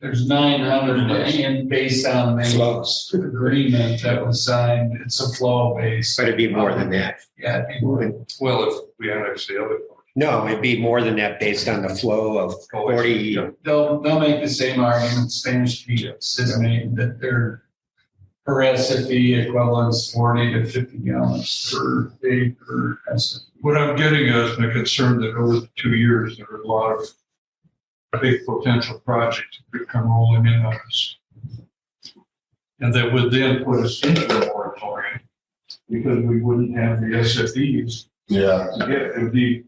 900 and based on the Flows. agreement that was signed, it's a flow base. But it'd be more than that. Yeah, it'd be more. Well, if we annex the other part. No, it'd be more than that based on the flow of 40. They'll make the same argument, Spanish Peaks, that they're per SFE equivalents 40 to 50 gallons per day per SFE. What I'm getting at is my concern that over the 2 years, there are a lot of big potential projects that could come rolling in on us. And that would then put us into a moratorium because we wouldn't have the SFEs. Yeah. It would be,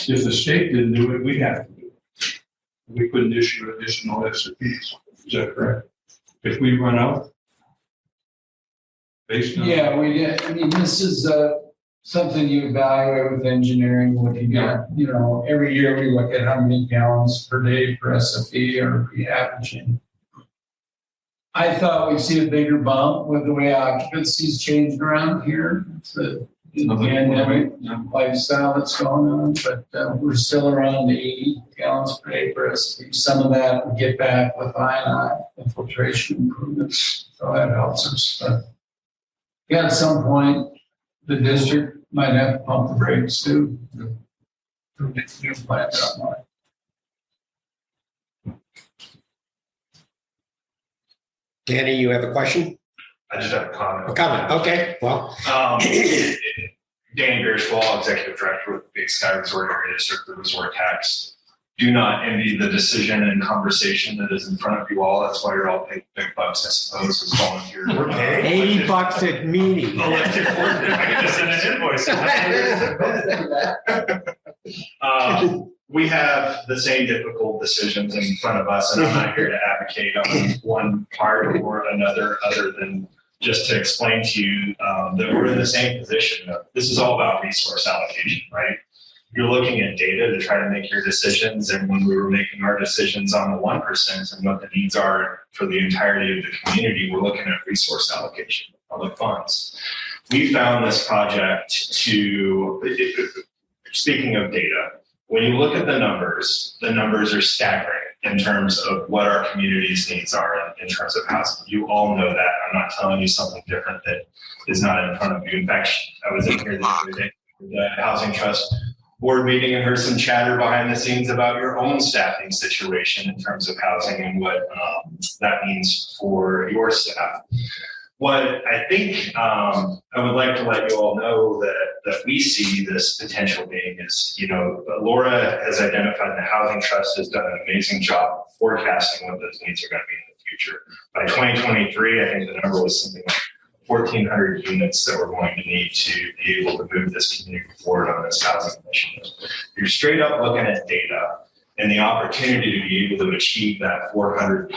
if the state didn't do it, we'd have to do it. We couldn't issue additional SFEs. Is that correct? If we run out? Based on. Yeah, I mean, this is something you evaluate with engineering, looking at, every year we look at how many gallons per day per SFE are we averaging. I thought we'd see a bigger bump with the way occupancy's changed around here. It's the pandemic lifestyle that's going on, but we're still around the 80 gallons per day per SFE. Some of that we get back with ion infiltration improvements, so that helps us. But yeah, at some point, the district might have to pump the brakes too. To get the new plant online. Danny, you have a question? I just have a comment. A comment, okay, well. Danny Gershwall, Executive Director with the Big Sky Resort Area District, the resort tax. Do not envy the decision and conversation that is in front of you all. That's why you're all paid big bucks, I suppose, as volunteers. Okay. $80 at meeting. Elected board, I can just send an invoice. We have the same difficult decisions in front of us, and I'm not here to advocate on one part or another, other than just to explain to you that we're in the same position. This is all about resource allocation, right? You're looking at data to try to make your decisions. And when we were making our decisions on the 1% and what the needs are for the entirety of the community, we're looking at resource allocation, public funds. We found this project speaking of data, when you look at the numbers are staggering in terms of what our community's needs are in terms of housing. You all know that. I'm not telling you something different that is not in front of you. In fact, I was in here the other day with the Housing Trust board meeting and heard some chatter behind the scenes about your own staffing situation in terms of housing and what that means for your staff. What I think I would like to let you all know that we see this potential being is, Laura has identified, the Housing Trust has done an amazing job of forecasting what those needs are going to be in the future. By 2023, I think the number was something like 1,400 units that we're going to need to be able to move this community forward on this housing initiative. You're straight up looking at data and the opportunity to be able to achieve that 1,400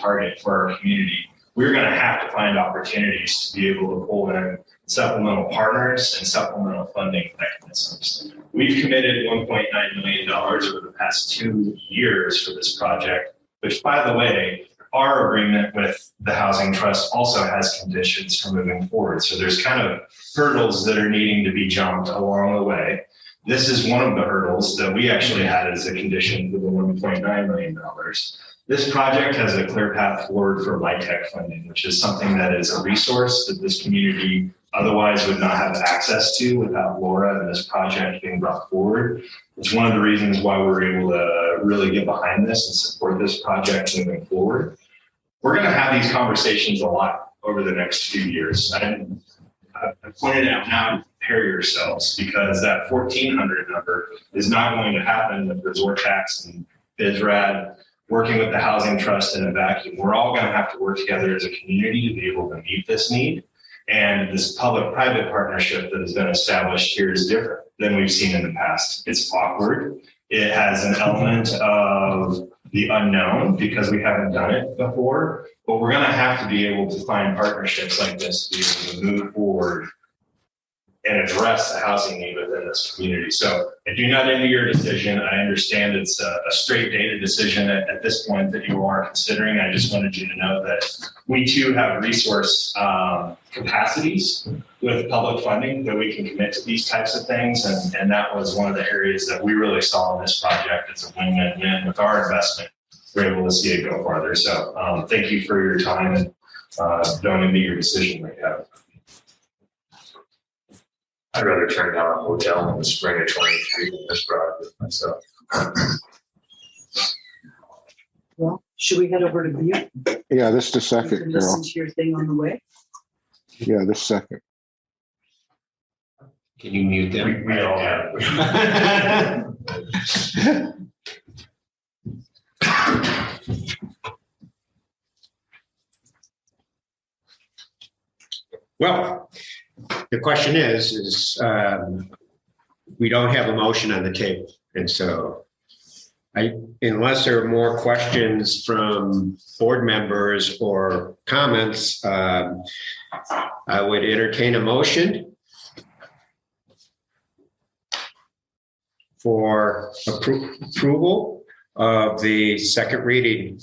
target for our community. We're going to have to find opportunities to be able to pull in supplemental partners and supplemental funding mechanisms. We've committed $1.9 million over the past 2 years for this project, which, by the way, our agreement with the Housing Trust also has conditions for moving forward. So there's kind of hurdles that are needing to be jumped along the way. This is one of the hurdles that we actually had as a condition for the $1.9 million. This project has a clear path forward for LIHTC funding, which is something that is a resource that this community otherwise would not have access to without Laura and this project being brought forward. It's one of the reasons why we're able to really get behind this and support this project moving forward. We're going to have these conversations a lot over the next few years. I pointed out now to prepare yourselves, because that 1,400 number is not going to happen with resort tax and BizRad. working with the housing trust in a vacuum. We're all going to have to work together as a community to be able to meet this need. And this public-private partnership that has been established here is different than we've seen in the past. It's awkward. It has an element of the unknown because we haven't done it before, but we're going to have to be able to find partnerships like this to be able to move forward and address the housing need within this community. So I do not envy your decision. I understand it's a straight data decision at this point that you are considering. I just wanted you to know that we too have resource capacities with public funding that we can commit to these types of things. And that was one of the areas that we really saw in this project. It's a win-win-win with our investment. We're able to see it go farther. So thank you for your time and don't envy your decision right now. I'd rather turn down a hotel in the spring of 23 than this project myself. Well, should we head over to view? Yeah, this is the You second, can listen Carol. to your thing on the way. Yeah, this second. Can you mute them? We all have. Well, the question is we don't have a motion on the table. And so unless there are more questions from board members or comments, I would entertain a motion for approval of the second reading.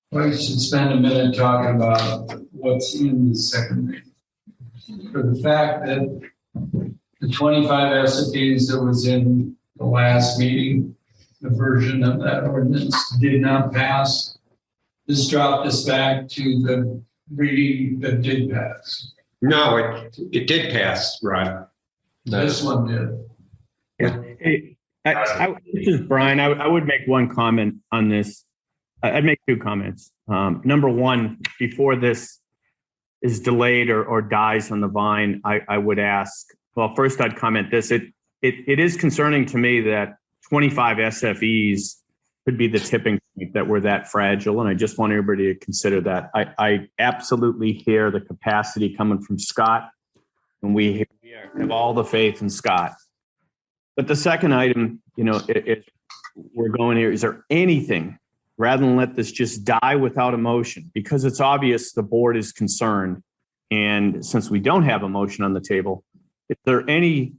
Well, you should spend a minute talking about what's in the second reading. For the fact that the 25 SFEs that was in the last meeting, the version of that ordinance did not pass. This dropped us back to the reading that did pass. No, it did pass, Rod. This one did. Hey, this is Brian. I would make one comment on this. I'd make two comments. Number one, before this is delayed or dies on the vine, I would ask, well, first I'd comment this. It is concerning to me that 25 SFEs could be the tipping point that we're that fragile. And I just want everybody to consider that. I absolutely hear the capacity coming from Scott, and we have all the faith in Scott. But the second item, we're going here, is there anything, rather than let this just die without a motion, because it's obvious the board is concerned. And since we don't have a motion on the table, is there any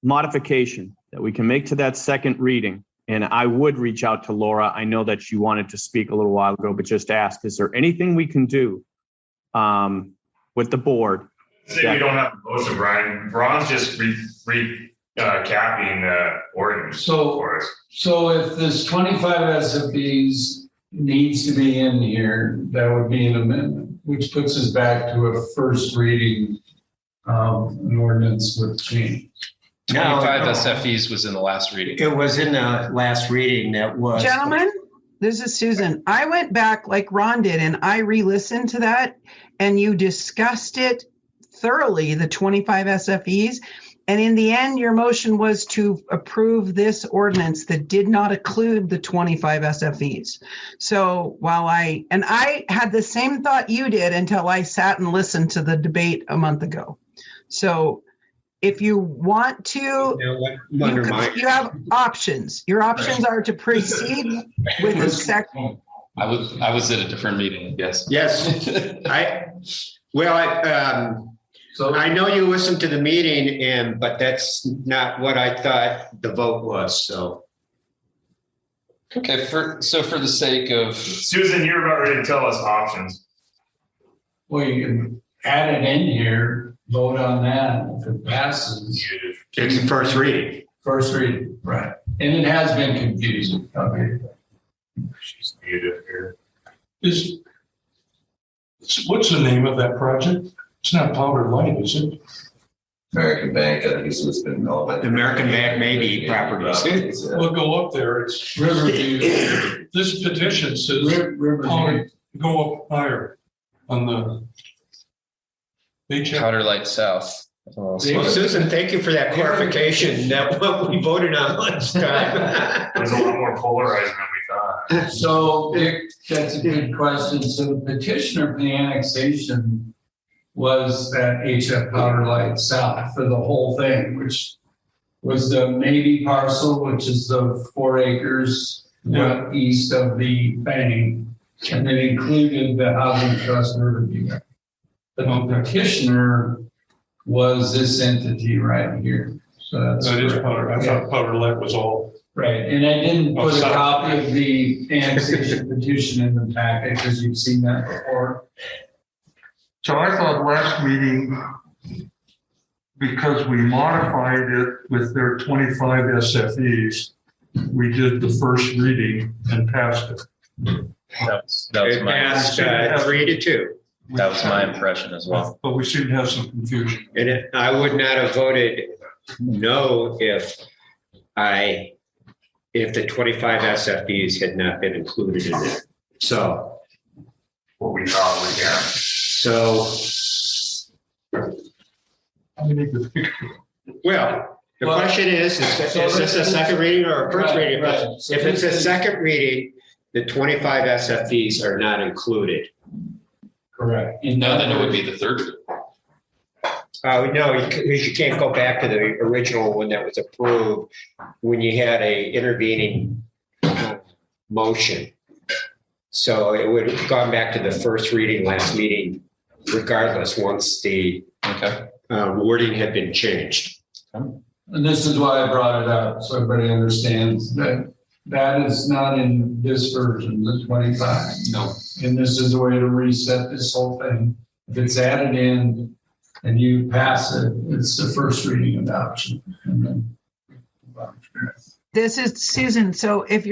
modification that we can make to that second reading? And I would reach out to Laura. I know that you wanted to speak a little while ago, but just ask, is there anything we can do with the board? Say we don't have a motion, Brian. Ron's just capping the ordinance for us. So if this 25 SFEs needs to be in here, that would be an amendment, which puts us back to a first reading an ordinance with change. 25 SFEs was in the last reading. It was in the last reading that was. Gentlemen, this is Susan. I went back like Ron did and I re-listened to that, and you discussed it thoroughly, the 25 SFEs. And in the end, your motion was to approve this ordinance that did not include the 25 SFEs. So while I had the same thought you did until I sat and listened to the debate a month ago. So if you want to, you have options. Your options are to proceed with the second. I was at a different meeting, yes. Yes. So I know you listened to the meeting, but that's not what I thought the vote was. So. Okay, for the sake of Susan, you're about ready to tell us options. Well, you can add it in here, vote on that. If it passes, it's the first reading. First reading, right? And it has been confusing. She's muted here. What's the name of that project? It's not Powder Light, is it? American Bank, I think it's been called. The American Bank maybe properties. We'll go up there. It's Riverview. This petition says go up higher on the Powder Light South. Well, Susan, thank you for that clarification. That what we voted on last time. It was a lot more polarizing than we thought. So Dick, that's a good question. So the petitioner for the annexation was that HF Powder Light South for the whole thing, which was the maybe parcel, which is the 4 acres east of the bank, and it included the housing trust Riverview. The petitioner was this entity right here. So that's That is Powder. I thought Powder Light was all. right. And I didn't put a Outside. copy of the annexation petition in the packet because you've seen that before. So I thought last meeting, because we modified it with their 25 SFEs, we did the first reading and passed it. That was It my, passed 3-2. that was my impression as well. But we seem to have some confusion. And I would not have voted no if the 25 SFEs had not been included in there. So What we thought was, yeah. So, well, the question is this a second reading or a first reading? Right. If it's a second reading, the 25 SFEs are not included. Correct. No, then it would be the third. No, because you can't go back to the original one that was approved when you had a intervening motion. So it would have gone back to the first reading last meeting, regardless, once the wording had been changed. And this is why I brought it up, so everybody understands that that is not in this version, the 25. No. And this is a way to reset this whole thing. If it's added in and you pass it, it's the first reading adoption. And then, This is Susan. So if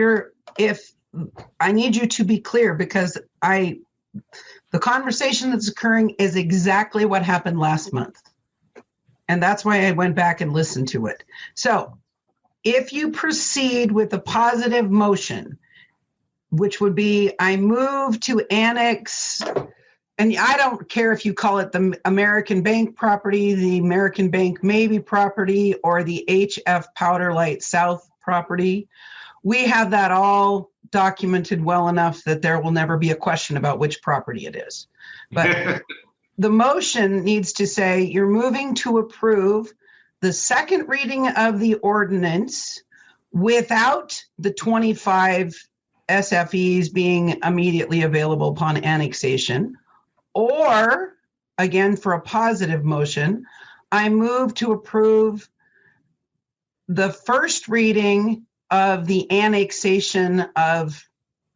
I need you to be clear, because the conversation that's occurring is exactly what happened last month. And that's why I went back and listened to it. So if you proceed with a positive motion, which would be, I move to annex, and I don't care if you call it the American Bank property, the American Bank maybe property, or the HF Powder Light South property. We have that all documented well enough that there will never be a question about which property it is. But the motion needs to say you're moving to approve the second reading of the ordinance without the 25 SFEs being immediately available upon annexation. Or, again, for a positive motion, I move to approve the first reading of the annexation of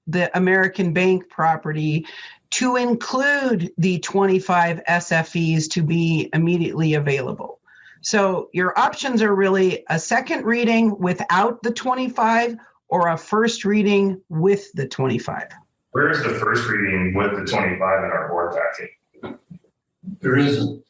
the American Bank property to include the 25 SFEs to be immediately available. So your options are really a second reading without the 25 or a first reading with the 25. Where's the first reading with the 25 in our board packet? there isn't.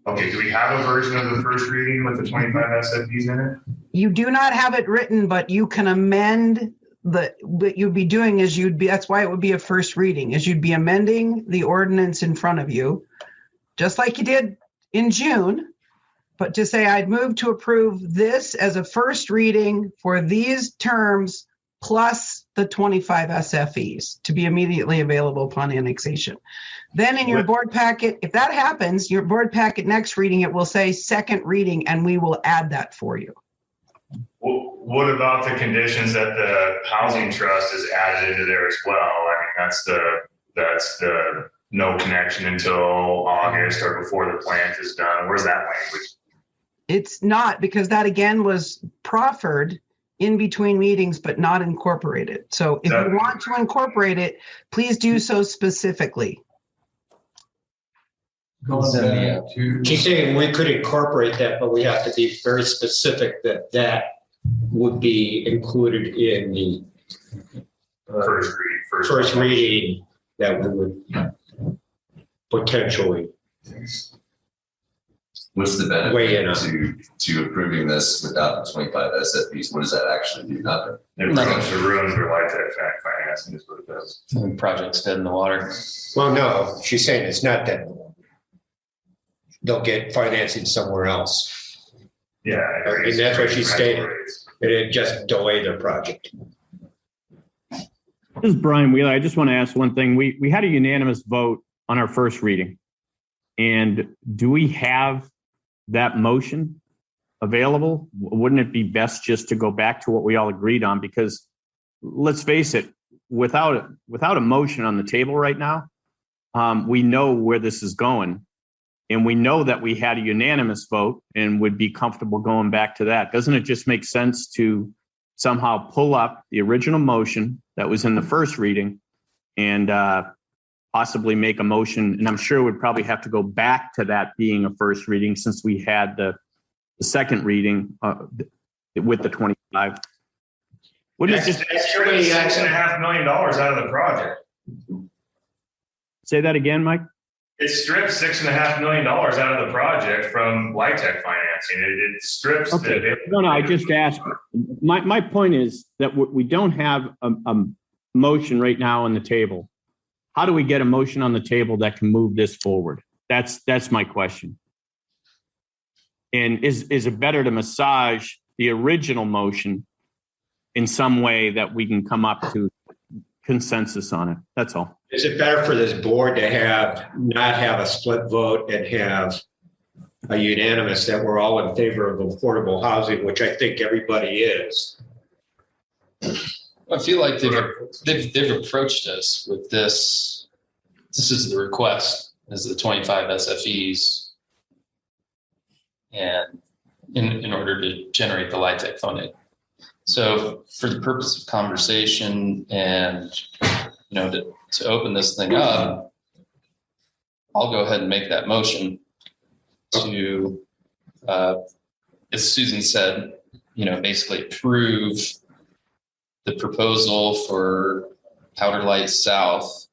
Okay, do we have a version of the first reading with the 25 SFEs in it? You do not have it written, but you can amend what you'd be doing is that's why it would be a first reading, is you'd be amending the ordinance in front of you, just like you did in June, but to say I'd move to approve this as a first reading for these terms plus the 25 SFEs to be immediately available upon annexation. Then in your board packet, if that happens, your board packet next reading, it will say second reading, and we will add that for you. What about the conditions that the housing trust is added into there as well? I mean, that's the no connection until August or before the plant is done. Where's that language? It's not, because that again was proffered in between meetings, but not incorporated. So if you want to incorporate it, please do so specifically. She's saying we could incorporate that, but we have to be very specific that would be included in the first reading that we would potentially. What's the weigh in benefit to approving this without the 25 SFPs? What does that actually do? Nothing. It ruins their lifetime financing is what it does. The project's dead in the water. Well, no, she's saying it's not dead in the water. they'll get financing somewhere else. Yeah. And that's what she stated. It'd just delay their project. This is Brian Wheeler. I just want to ask one thing. We had a unanimous vote on our first reading. And do we have that motion available? Wouldn't it be best just to go back to what we all agreed on? Because let's face it, without a motion on the table right now, we know where this is going. And we know that we had a unanimous vote and would be comfortable going back to that. Doesn't it just make sense to somehow pull up the original motion that was in the first reading and possibly make a motion? And I'm sure we'd probably have to go back to that being a first reading since we had the second reading with the 25. Wouldn't it just $6.5 million out of the project? say that again, Mike? It strips $6.5 million out of the project from LIHTC financing. It strips. Okay. No, I just asked. My point is that we don't have a motion right now on the table. How do we get a motion on the table that can move this forward? That's my question. And is it better to massage the original motion in some way that we can come up to consensus on it? That's all. Is it better for this board to not have a split vote and have a unanimous that we're all in favor of affordable housing, which I think everybody is? I feel like they've approached us with this. This is the request, is the 25 SFEs, and in order to generate the LIHTC funding. So for the purpose of conversation and to open this thing up, I'll go ahead and make that motion to, as Susan said, basically approve the proposal for Powder Light South,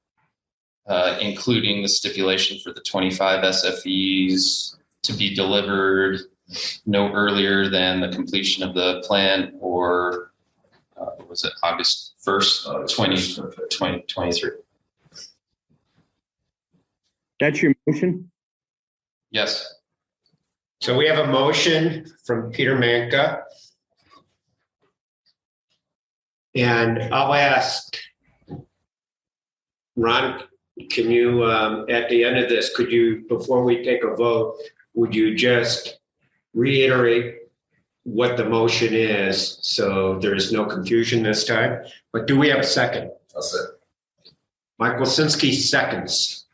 including the stipulation for the 25 SFEs to be delivered no earlier than the completion of the plan, or was it August 1st, 2023? That's your motion? Yes. So we have a motion from Peter Manka. And I'll ask Ron, can you, at the end of this, could you, before we take a vote, would you just reiterate what the motion is so there's no confusion this time? But do we have a second? I'll say. Mike Wilcynski seconds.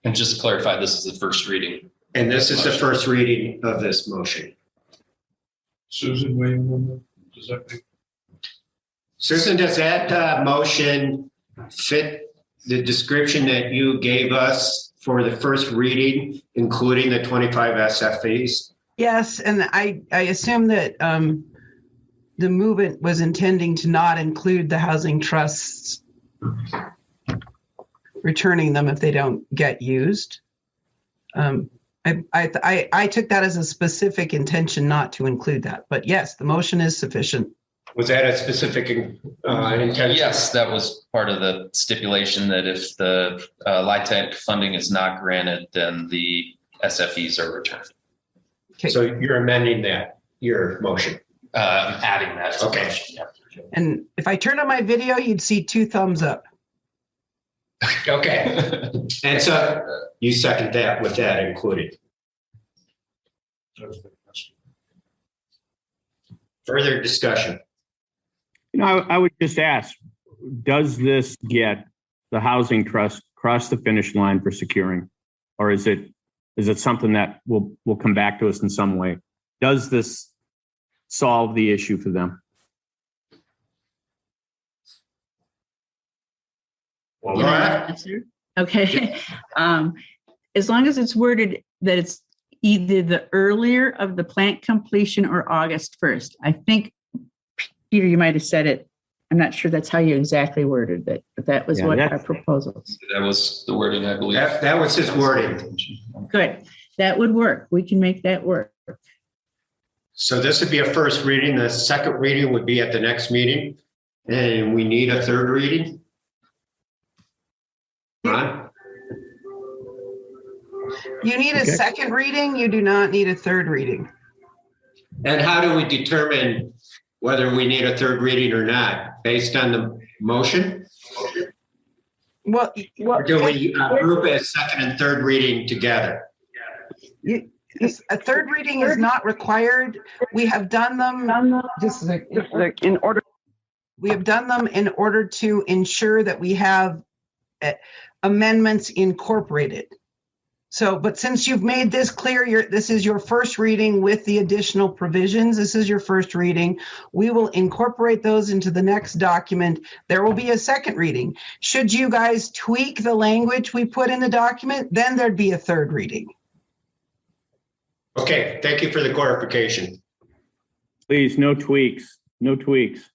And just to clarify, this is the first reading. And this is the first reading of this motion. Susan, wait a minute. Does that make? Susan, does that motion fit the description that you gave us for the first reading, including the 25 SFEs? Yes, and I assume that the movement was intending to not include the housing trusts returning them if they don't get used. I took that as a specific intention not to include that, but yes, the motion is sufficient. Was that a specific intention? Yes, that was part of the stipulation that if the LIHTC funding is not granted, then the SFEs are returned. Okay. So you're amending your motion? Adding that to the motion, yeah. And if I turn on my video, you'd see 2 thumbs up. Okay. And so you second that with that included. Further discussion? I would just ask, does this get the housing trust across the finish line for securing? Or is it something that will come back to us in some way? Does this solve the issue for them? Well, You want to answer? Okay. As long as it's worded that it's either the earlier of the plant completion or August 1st. I think, Peter, you might have said it. I'm not sure that's how you exactly worded it, but that was what our proposal is. That was the wording, I believe. That was his wording. Good. That would work. We can make that work. So this would be a first reading. The second reading would be at the next meeting. And we need a third reading? Ron? You need a Okay. second reading. You do not need a third reading. And how do we determine whether we need a third reading or not? Based on the motion? Well, Or do we group a second and third reading together? A third reading is not required. We have done them just in order. We have done them in order to ensure that we have amendments incorporated. So, but since you've made this clear, this is your first reading with the additional provisions. This is your first reading. We will incorporate those into the next document. There will be a second reading. Should you guys tweak the language we put in the document, then there'd be a third reading. Okay, thank you for the clarification. Please, no tweaks, no tweaks.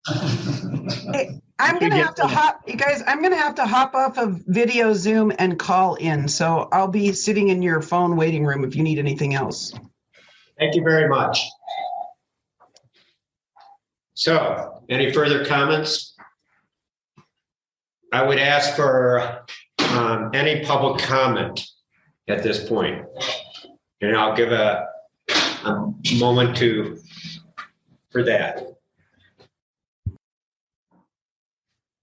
Hey, I'm going to have to hop, you guys, I'm going to have to hop off of video Zoom and call in. So I'll be sitting in your phone waiting room if you need anything else. Thank you very much. So, any further comments? I would ask for any public comment at this point. And I'll give a moment for that.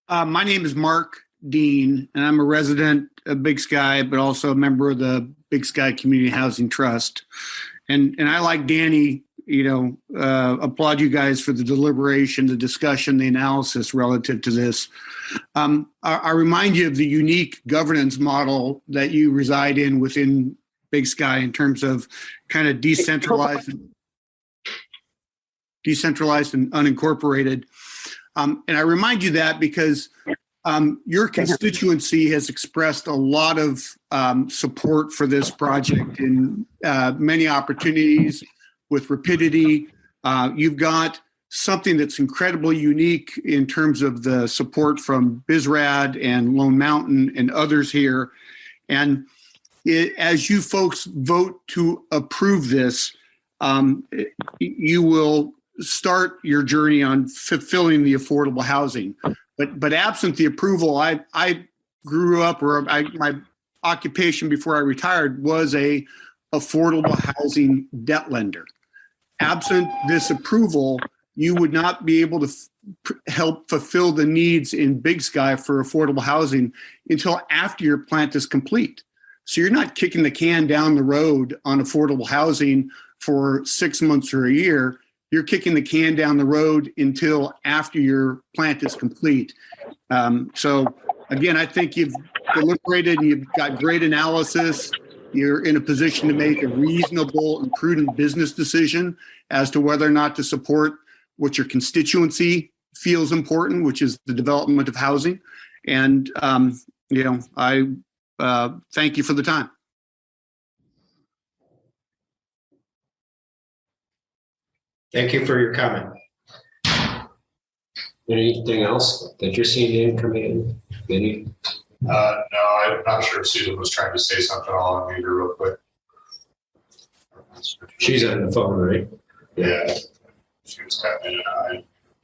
My name is Mark Dean, and I'm a resident of Big Sky, but also a member of the Big Sky Community Housing Trust. And I, like Danny, applaud you guys for the deliberation, the discussion, the analysis relative to this. I remind you of the unique governance model that you reside in within Big Sky in terms of kind of decentralized and unincorporated. And I remind you that because your constituency has expressed a lot of support for this project in many opportunities with rapidity. You've got something that's incredibly unique in terms of the support from BizRad and Lone Mountain and others here. And as you folks vote to approve this, you will start your journey on fulfilling the affordable housing. But absent the approval, I grew up, my occupation before I retired was a affordable housing debt lender. Absent this approval, you would not be able to help fulfill the needs in Big Sky for affordable housing until after your plant is complete. So you're not kicking the can down the road on affordable housing for 6 months or a year. You're kicking the can down the road until after your plant is complete. So again, I think you've deliberated and you've got great analysis. You're in a position to make a reasonable and prudent business decision as to whether or not to support what your constituency feels important, which is the development of housing. And, I thank you for the time. Thank you for your comment. Anything else that you're seeing incoming? No, I'm not sure if Susan was trying to say something. I'll unmute her real quick. She's on the phone, right? Yeah. She was kind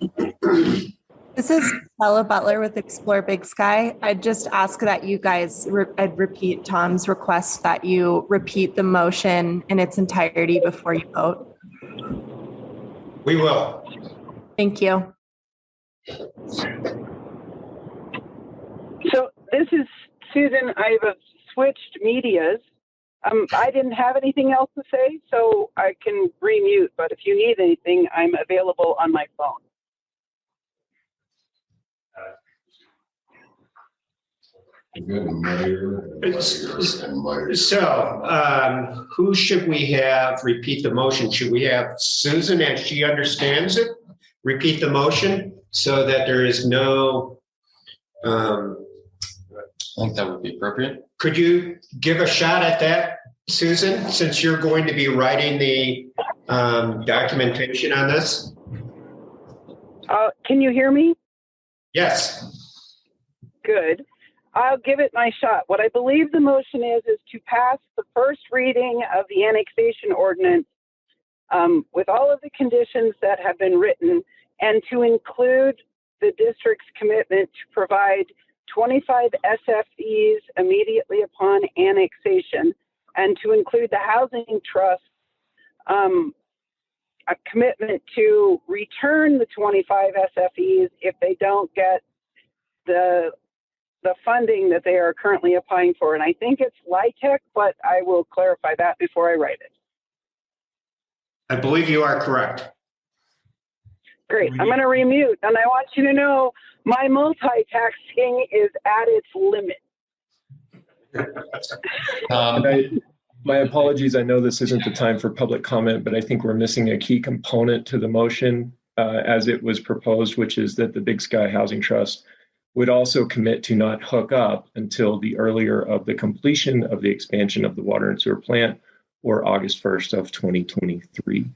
of This is Stella Butler with Explore Big Sky. I'd just ask that you guys, I'd repeat Tom's request that you repeat the motion in its entirety before you vote. We will. Thank you. So this is Susan. I've switched medias. I didn't have anything else to say, so I can remute. But if you need anything, I'm available on my phone. So, who should we have repeat the motion? Should we have Susan, as she understands it, repeat the motion so that there is no? I think that would be appropriate. Could you give a shot at that, Susan, since you're going to be writing the documentation on this? Can you hear me? Yes. Good. I'll give it my shot. What I believe the motion is to pass the first reading of the annexation ordinance with all of the conditions that have been written, and to include the district's commitment to provide 25 SFEs immediately upon annexation and to include the housing trust, a commitment to return the 25 SFEs if they don't get the funding that they are currently applying for. And I think it's LITEC, but I will clarify that before I write it. I believe you are correct. Great. I'm going to remute, and I want you to know my multitasking is at its limit. My apologies. I know this isn't the time for public comment, but I think we're missing a key component to the motion as it was proposed, which is that the Big Sky Housing Trust would also commit to not hook up until the earlier of the completion of the expansion of the water and sewer plant, or August 1st of 2023.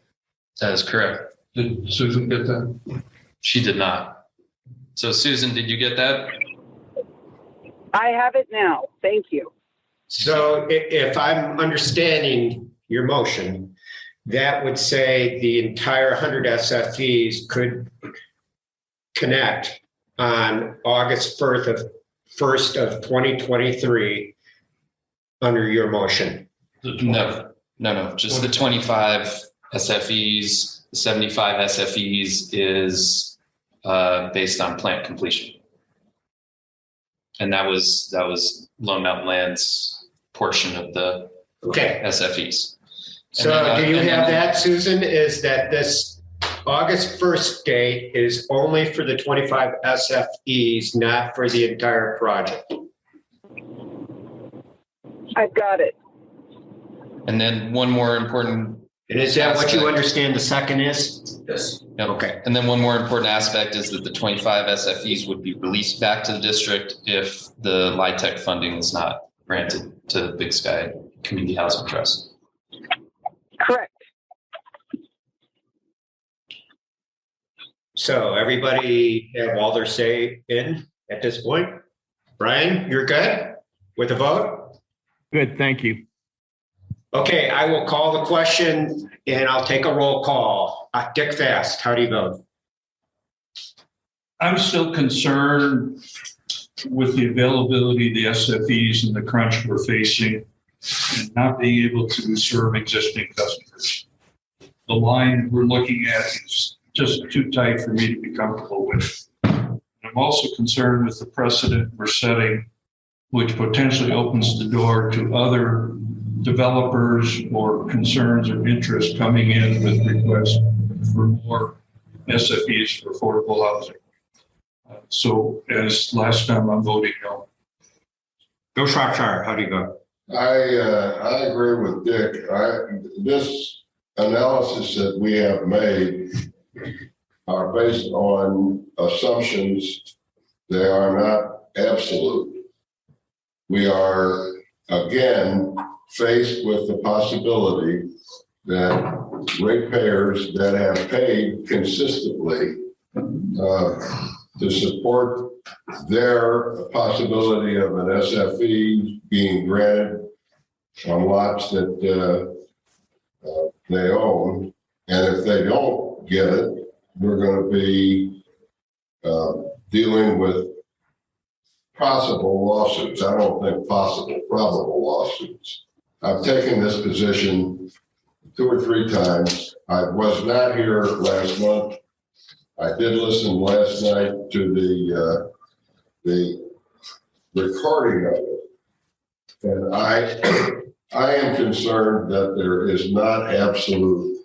That is correct. Did Susan get that? She did not. So Susan, did you get that? I have it now. Thank you. So if I'm understanding your motion, that would say the entire 100 SFEs could connect on August 1st of 2023 under your motion. No. Just the 25 SFEs, the 75 SFEs is based on plant completion. And that was Lone Mountain Land's portion of the SFEs. So do you have that, Susan? Is that this August 1st date is only for the 25 SFEs, not for the entire project? I've got it. And then one more important. And is that what you understand the second is? Yes. Yep. Okay. And then one more important aspect is that the 25 SFEs would be released back to the district if the LITEC funding is not granted to the Big Sky Community Housing Trust. Correct. So everybody have all their say in at this point? Brian, you're good with the vote? Good, thank you. Okay, I will call the question and I'll take a roll call. Dick Fast, how do you vote? I'm still concerned with the availability of the SFEs and the crunch we're facing and not being able to serve existing customers. The line we're looking at is just too tight for me to be comfortable with. I'm also concerned with the precedent we're setting, which potentially opens the door to other developers or concerns or interest coming in with requests for more SFEs for affordable housing. So as last time, I'm voting no. Bill Shropshire, how do you vote? I agree with Dick. This analysis that we have made are based on assumptions. They are not absolute. We are, again, faced with the possibility that ratepayers that have paid consistently to support their possibility of an SFE being granted on lots that they own. And if they don't get it, we're going to be dealing with possible lawsuits. I don't think possible, probable lawsuits. I've taken this position 2 or 3 times. I was not here last month. I did listen last night to the recording of it. And I am concerned that there is not absolute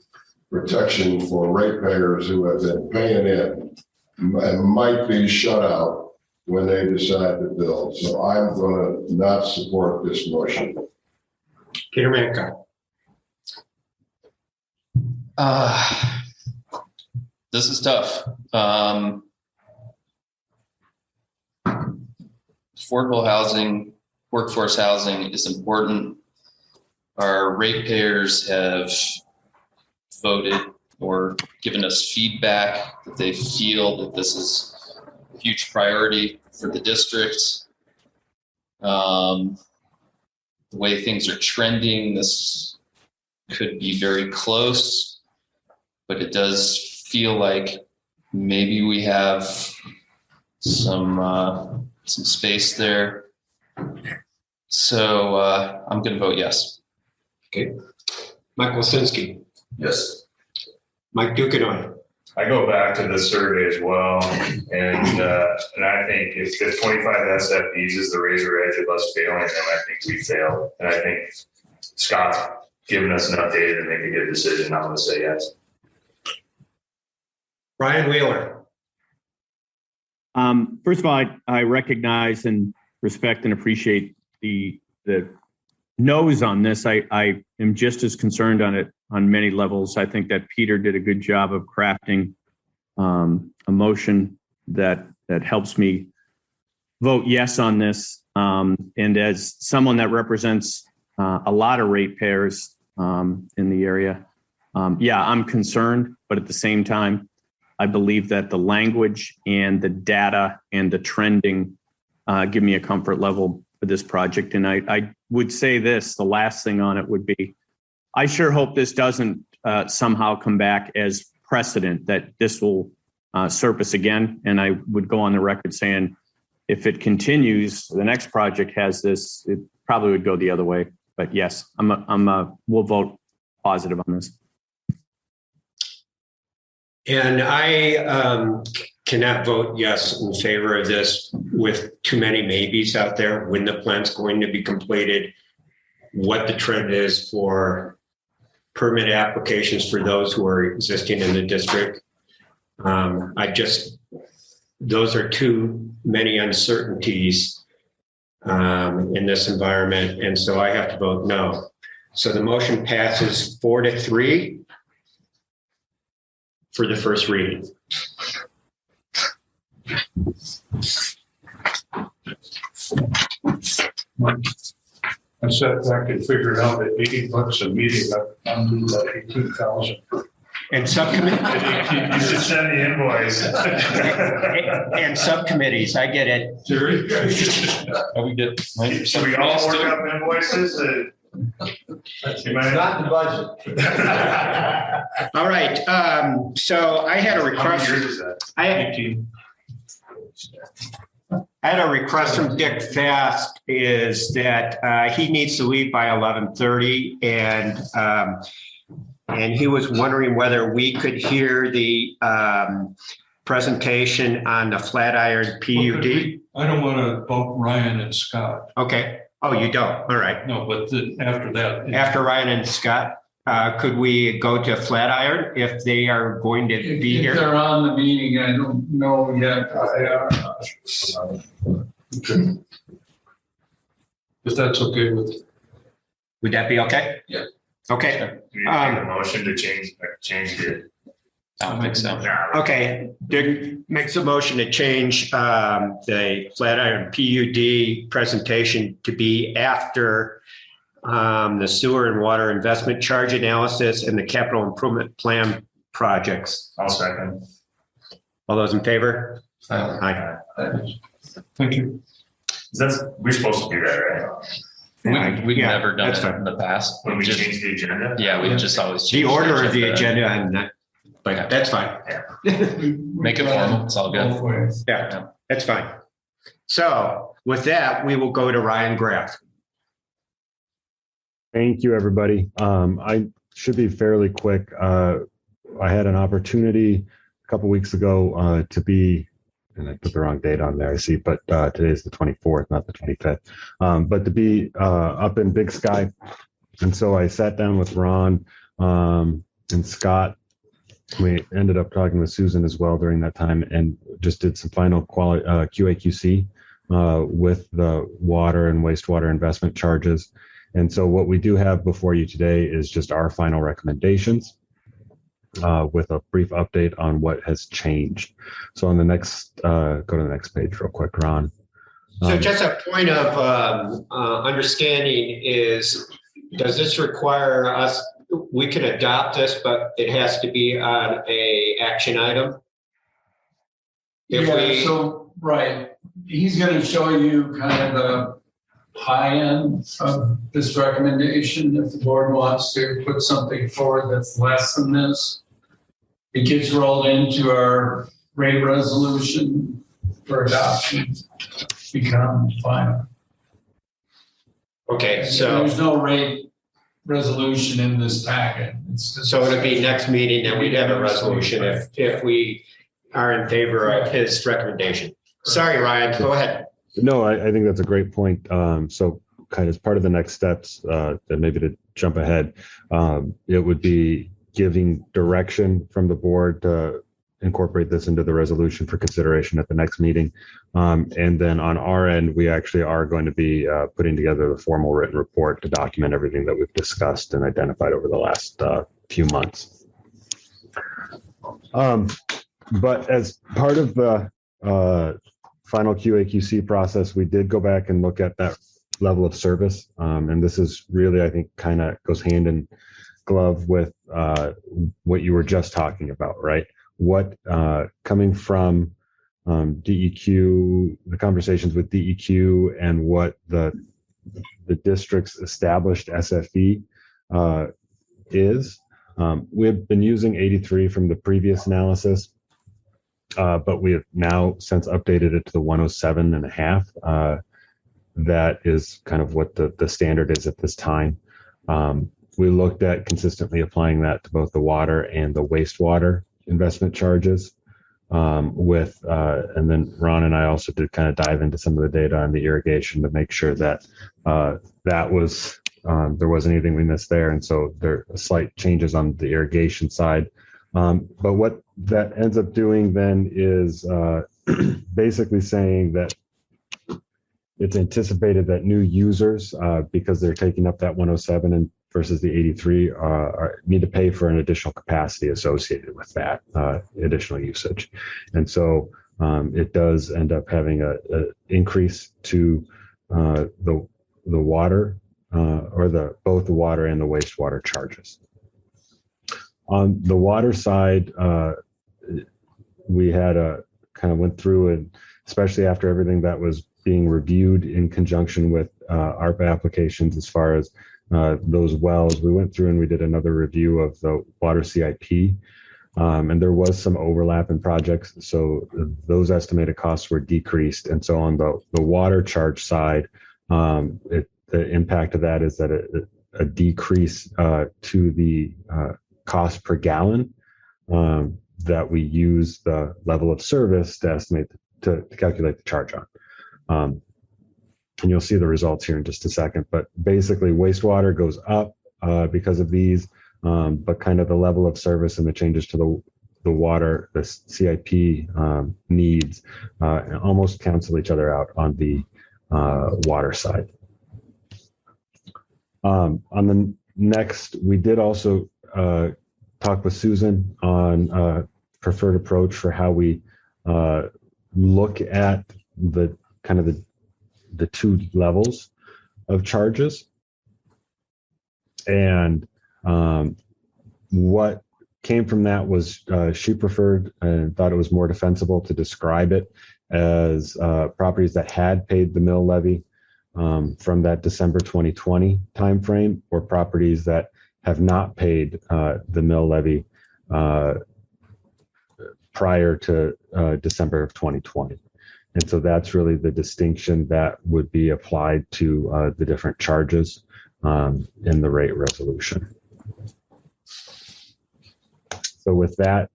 protection for ratepayers who have been paying in and might be shut out when they decide to build. So I'm going to not support this motion. Peter Manka. This is tough. Affordable housing, workforce housing is important. Our ratepayers have voted or given us feedback that they feel that this is a huge priority for the district. The way things are trending, this could be very close, but it does feel like maybe we have some space there. So I'm going to vote yes. Okay. Mike Wilcynski. Yes. Mike Ducennois. I go back to the survey as well, and I think if 25 SFEs is the razor edge of us failing, then I think we failed. And I think Scott's given us enough data to make a good decision. I'm going to say yes. Ryan Wheeler. First of all, I recognize and respect and appreciate the no's on this. I am just as concerned on it on many levels. I think that Peter did a good job of crafting a motion that helps me vote yes on this. And as someone that represents a lot of ratepayers in the area, I'm concerned, but at the same time, I believe that the language and the data and the trending give me a comfort level for this project. And I would say this, the last thing on it would be, I sure hope this doesn't somehow come back as precedent, that this will surface again. And I would go on the record saying, if it continues, the next project has this, it probably would go the other way. But yes, we'll vote positive on this. And I cannot vote yes in favor of this with too many maybes out there, when the plant's going to be completed, what the trend is for permit applications for those who are existing in the district. Those are too many uncertainties in this environment. And so I have to vote no. So the motion passes 4-3 for the first reading. I sat back and figured out at $80 a meeting, I'm like 18,000. And subcommittee. You should send the invoice. And subcommittees, I get it. We get 90%. Should we all work up invoices? Not the budget. All right. So I had a request. How many years is that? I had a request from Dick Fast, is that he needs to leave by 11:30, and he was wondering whether we could hear the presentation on the Flatiron PUD. I don't want to bump Ryan and Scott. Okay. Oh, you don't? All right. No, but after that. After Ryan and Scott, could we go to Flatiron if they are going to be here? If they're on the meeting, I don't know yet. If that's okay with you. Would that be okay? Yeah. Okay. Do you make a motion to change it? I don't think so. Okay. Dick makes a motion to change the Flatiron PUD presentation to be after the sewer and water investment charge analysis and the capital improvement plan projects. I'll second. All those in favor? Aye. Thank you. We're supposed to do that, right? We've Yeah, never done that's it fine. in the past. When we change the agenda? Yeah, we just always The change order of the agenda, and that, but Yeah. that's fine. Make it formal. It's all good. Both ways. Yeah, that's fine. So with that, we will go to Ryan Graff. Thank you, everybody. I should be fairly quick. I had an opportunity a couple weeks ago to be, and I put the wrong date on there, I see, but today is the 24th, not the 25th, but to be up in Big Sky. And so I sat down with Ron and Scott. We ended up talking with Susan as well during that time, and just did some final quality QA/QC with the water and wastewater investment charges. And so what we do have before you today is just our final recommendations with a brief update on what has changed. So on the next, go to the next page real quick, Ron. So just a point of understanding is, does this require us, we can adopt this, but it has to be on a action item? Right. He's going to show you kind of the high end of this recommendation. If the board wants to put something forward that's less than this, it gets rolled into our rate resolution for adoption, become final. Okay, so there's no rate resolution in this packet. So it'd be next meeting, and we'd have a resolution if we are in favor of his recommendation. Sorry, Ryan, go ahead. No, I think that's a great point. So kind of as part of the next steps, and maybe to jump ahead, it would be giving direction from the board to incorporate this into the resolution for consideration at the next meeting. And then on our end, we actually are going to be putting together the formal written report to document everything that we've discussed and identified over the last few months. But as part of the final QA/QC process, we did go back and look at that level of service. And this is really, I think, kind of goes hand in glove with what you were just talking about, right? What coming from DEQ, the conversations with DEQ, and what the district's established SFE is. We've been using 83 from the previous analysis, but we have now since updated it to the 107.5. That is kind of what the standard is at this time. We looked at consistently applying that to both the water and the wastewater investment charges and then Ron and I also did kind of dive into some of the data on the irrigation to make sure that that was there wasn't anything we missed there. And so there are slight changes on the irrigation side. But what that ends up doing then is basically saying that it's anticipated that new users, because they're taking up that 107 and versus the 83, need to pay for an additional capacity associated with that additional usage. And so it does end up having a increase to the water or both the water and the wastewater charges. On the water side, we had kind of went through and especially after everything that was being reviewed in conjunction with ARPA applications as far as those wells, we went through and we did another review of the water CIP. And there was some overlap in projects. So those estimated costs were decreased. And so on the water charge side, the impact of that is that a decrease to the cost per gallon that we use the level of service to estimate to calculate the charge on. And you'll see the results here in just a second, but basically wastewater goes up because of these, but kind of the level of service and the changes to the water, the CIP needs almost cancel each other out on the water side. On the next, we did also talk with Susan on preferred approach for how we look at the kind of the two levels of charges. And what came from that was she preferred and thought it was more defensible to describe it as properties that had paid the mill levy from that December 2020 timeframe, or properties that have not paid the mill levy prior to December of 2020. And so that's really the distinction that would be applied to the different charges in the rate resolution. So with that,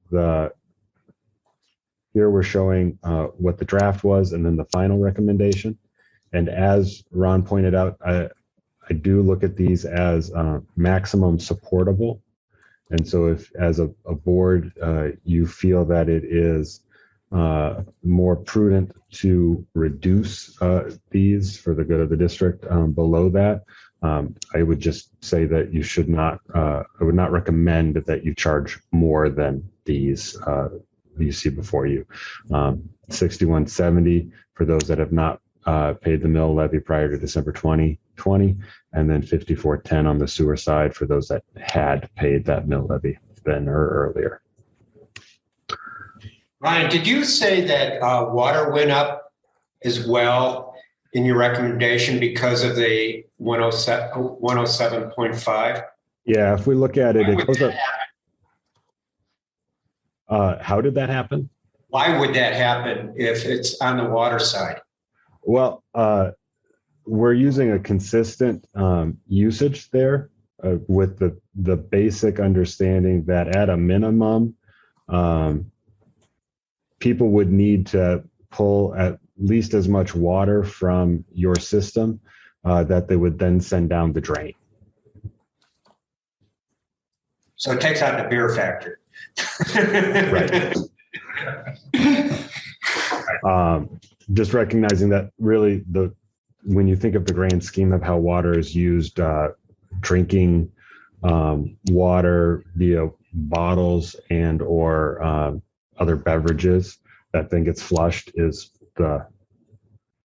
here we're showing what the draft was and then the final recommendation. And as Ron pointed out, I do look at these as maximum supportable. And so if as a board, you feel that it is more prudent to reduce these for the good of the district below that, I would just say that you should not, I would not recommend that you charge more than these you see before you. 6170 for those that have not paid the mill levy prior to December 2020, and then 5410 on the sewer side for those that had paid that mill levy then or earlier. Ryan, did you say that water went up as well in your recommendation because of the 107.5? Yeah, if we look at it, it goes up. How did that happen? Why would that happen if it's on the water side? Well, we're using a consistent usage there with the basic understanding that at a minimum, people would need to pull at least as much water from your system that they would then send down the drain. So it takes out the beer factor. Right. Just recognizing that really when you think of the grand scheme of how water is used, drinking water via bottles and or other beverages that then gets flushed is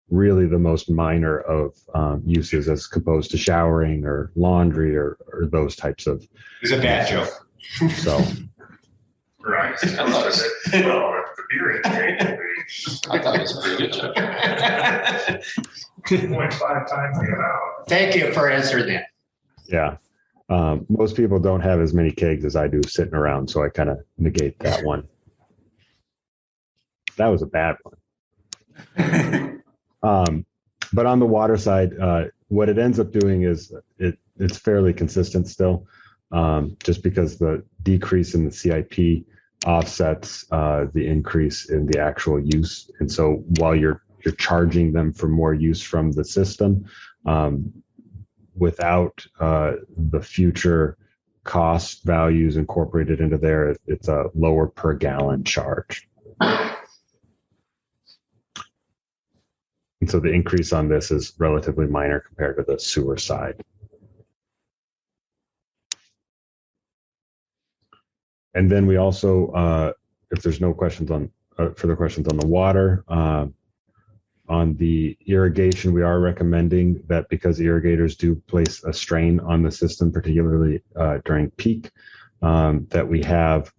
really the most minor of uses as opposed to showering or laundry or those types of. It's a bad joke. So. Right. Well, the beer intake. I thought it was a pretty good joke. 2.5 times the amount. Thank you for answering that. Yeah. Most people don't have as many kegs as I do sitting around, so I kind of negate that one. That was a bad one. But on the water side, what it ends up doing is it's fairly consistent still, just because the decrease in the CIP offsets the increase in the actual use. And so while you're charging them for more use from the system, without the future cost values incorporated into there, it's a lower per gallon charge. And so the increase on this is relatively minor compared to the sewer side. And then we also, if there's no questions on further questions on the water, on the irrigation, we are recommending that because irrigators do place a strain on the system, particularly during peak, that we have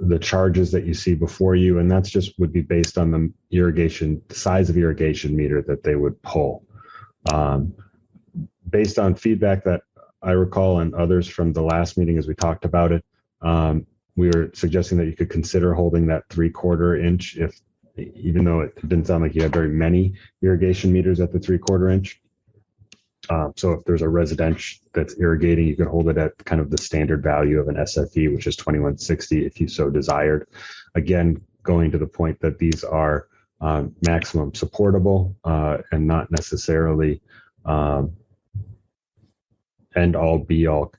the charges that you see before you, and that's just would be based on the size of irrigation meter that they would pull. Based on feedback that I recall and others from the last meeting as we talked about it, we were suggesting that you could consider holding that 3/4 inch even though it didn't sound like you had very many irrigation meters at the 3/4 inch. So if there's a residential that's irrigating, you could hold it at kind of the standard value of an SFE, which is 2160 if you so desired. Again, going to the point that these are maximum supportable and not necessarily end all be all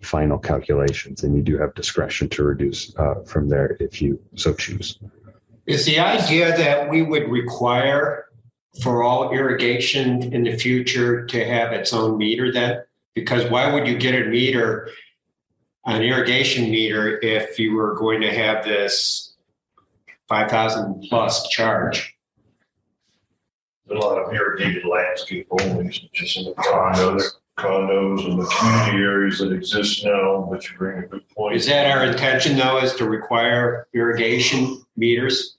final calculations. And you do have discretion to reduce from there if you so choose. Is the idea that we would require for all irrigation in the future to have its own meter then? Because why would you get an irrigation meter, if you were going to have this 5,000 plus charge? A lot of irrigated landscape only, just in the condos and the community areas that exist now, but you bring a good point. Is that our intention though, is to require irrigation meters?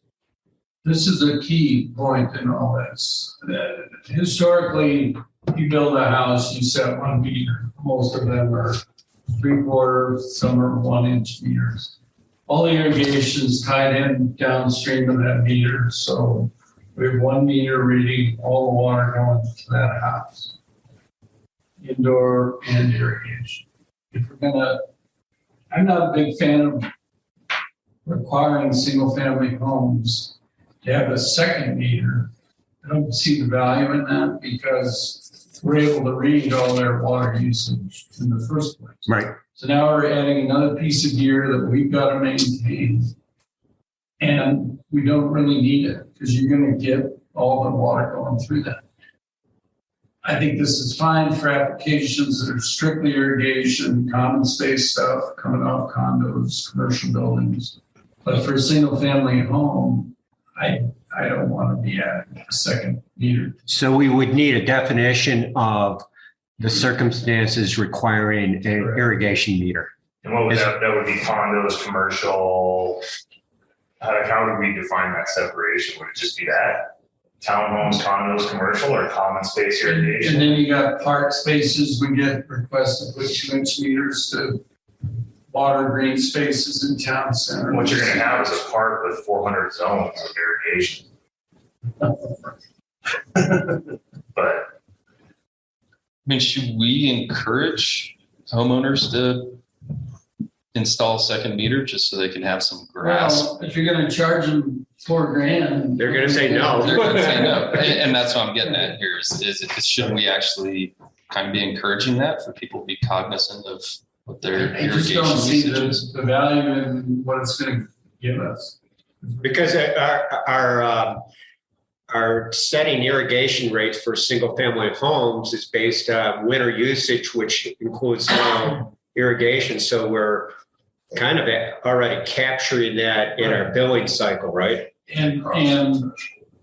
This is a key point in all this. Historically, you build a house, you set one meter. Most of them are 3/4, some are 1 inch meters. All the irrigation is tied in downstream of that meter. So we have 1 meter reading all the water going to that house, indoor and irrigation. If we're I'm not a big fan of requiring single family homes to have a second meter. I don't see the value in that because we're able to read all their water usage in the first place. Right. So now we're adding another piece of gear that we've got to maintain. And we don't really need it because you're going to get all the water going through that. I think this is fine for applications that are strictly irrigation, common space stuff, coming off condos, commercial buildings. But for a single family home, I don't want to be adding a second meter. So we would need a definition of the circumstances requiring an irrigation meter. And what would that would be condos, commercial. How do we define that separation? Would it just be that? Townhomes, condos, commercial, or common space irrigation? And then you got park spaces. We get requests to put 2-inch meters to water green spaces in town center. What you're going to have is a park with 400 zones of irrigation. But mean, should we encourage homeowners to install a second meter just so they can have some grasp? Well, if you're gonna charge them $4,000. They're gonna say no. They're going to say no. And that's what I'm getting at here is shouldn't we actually kind of be encouraging that for people to be cognizant of what their I just irrigation don't see usage is? the value in what it's gonna give us. Because our setting irrigation rates for single-family homes is based on winter usage, which includes no irrigation. So we're kind of already capturing that in our billing cycle, right? And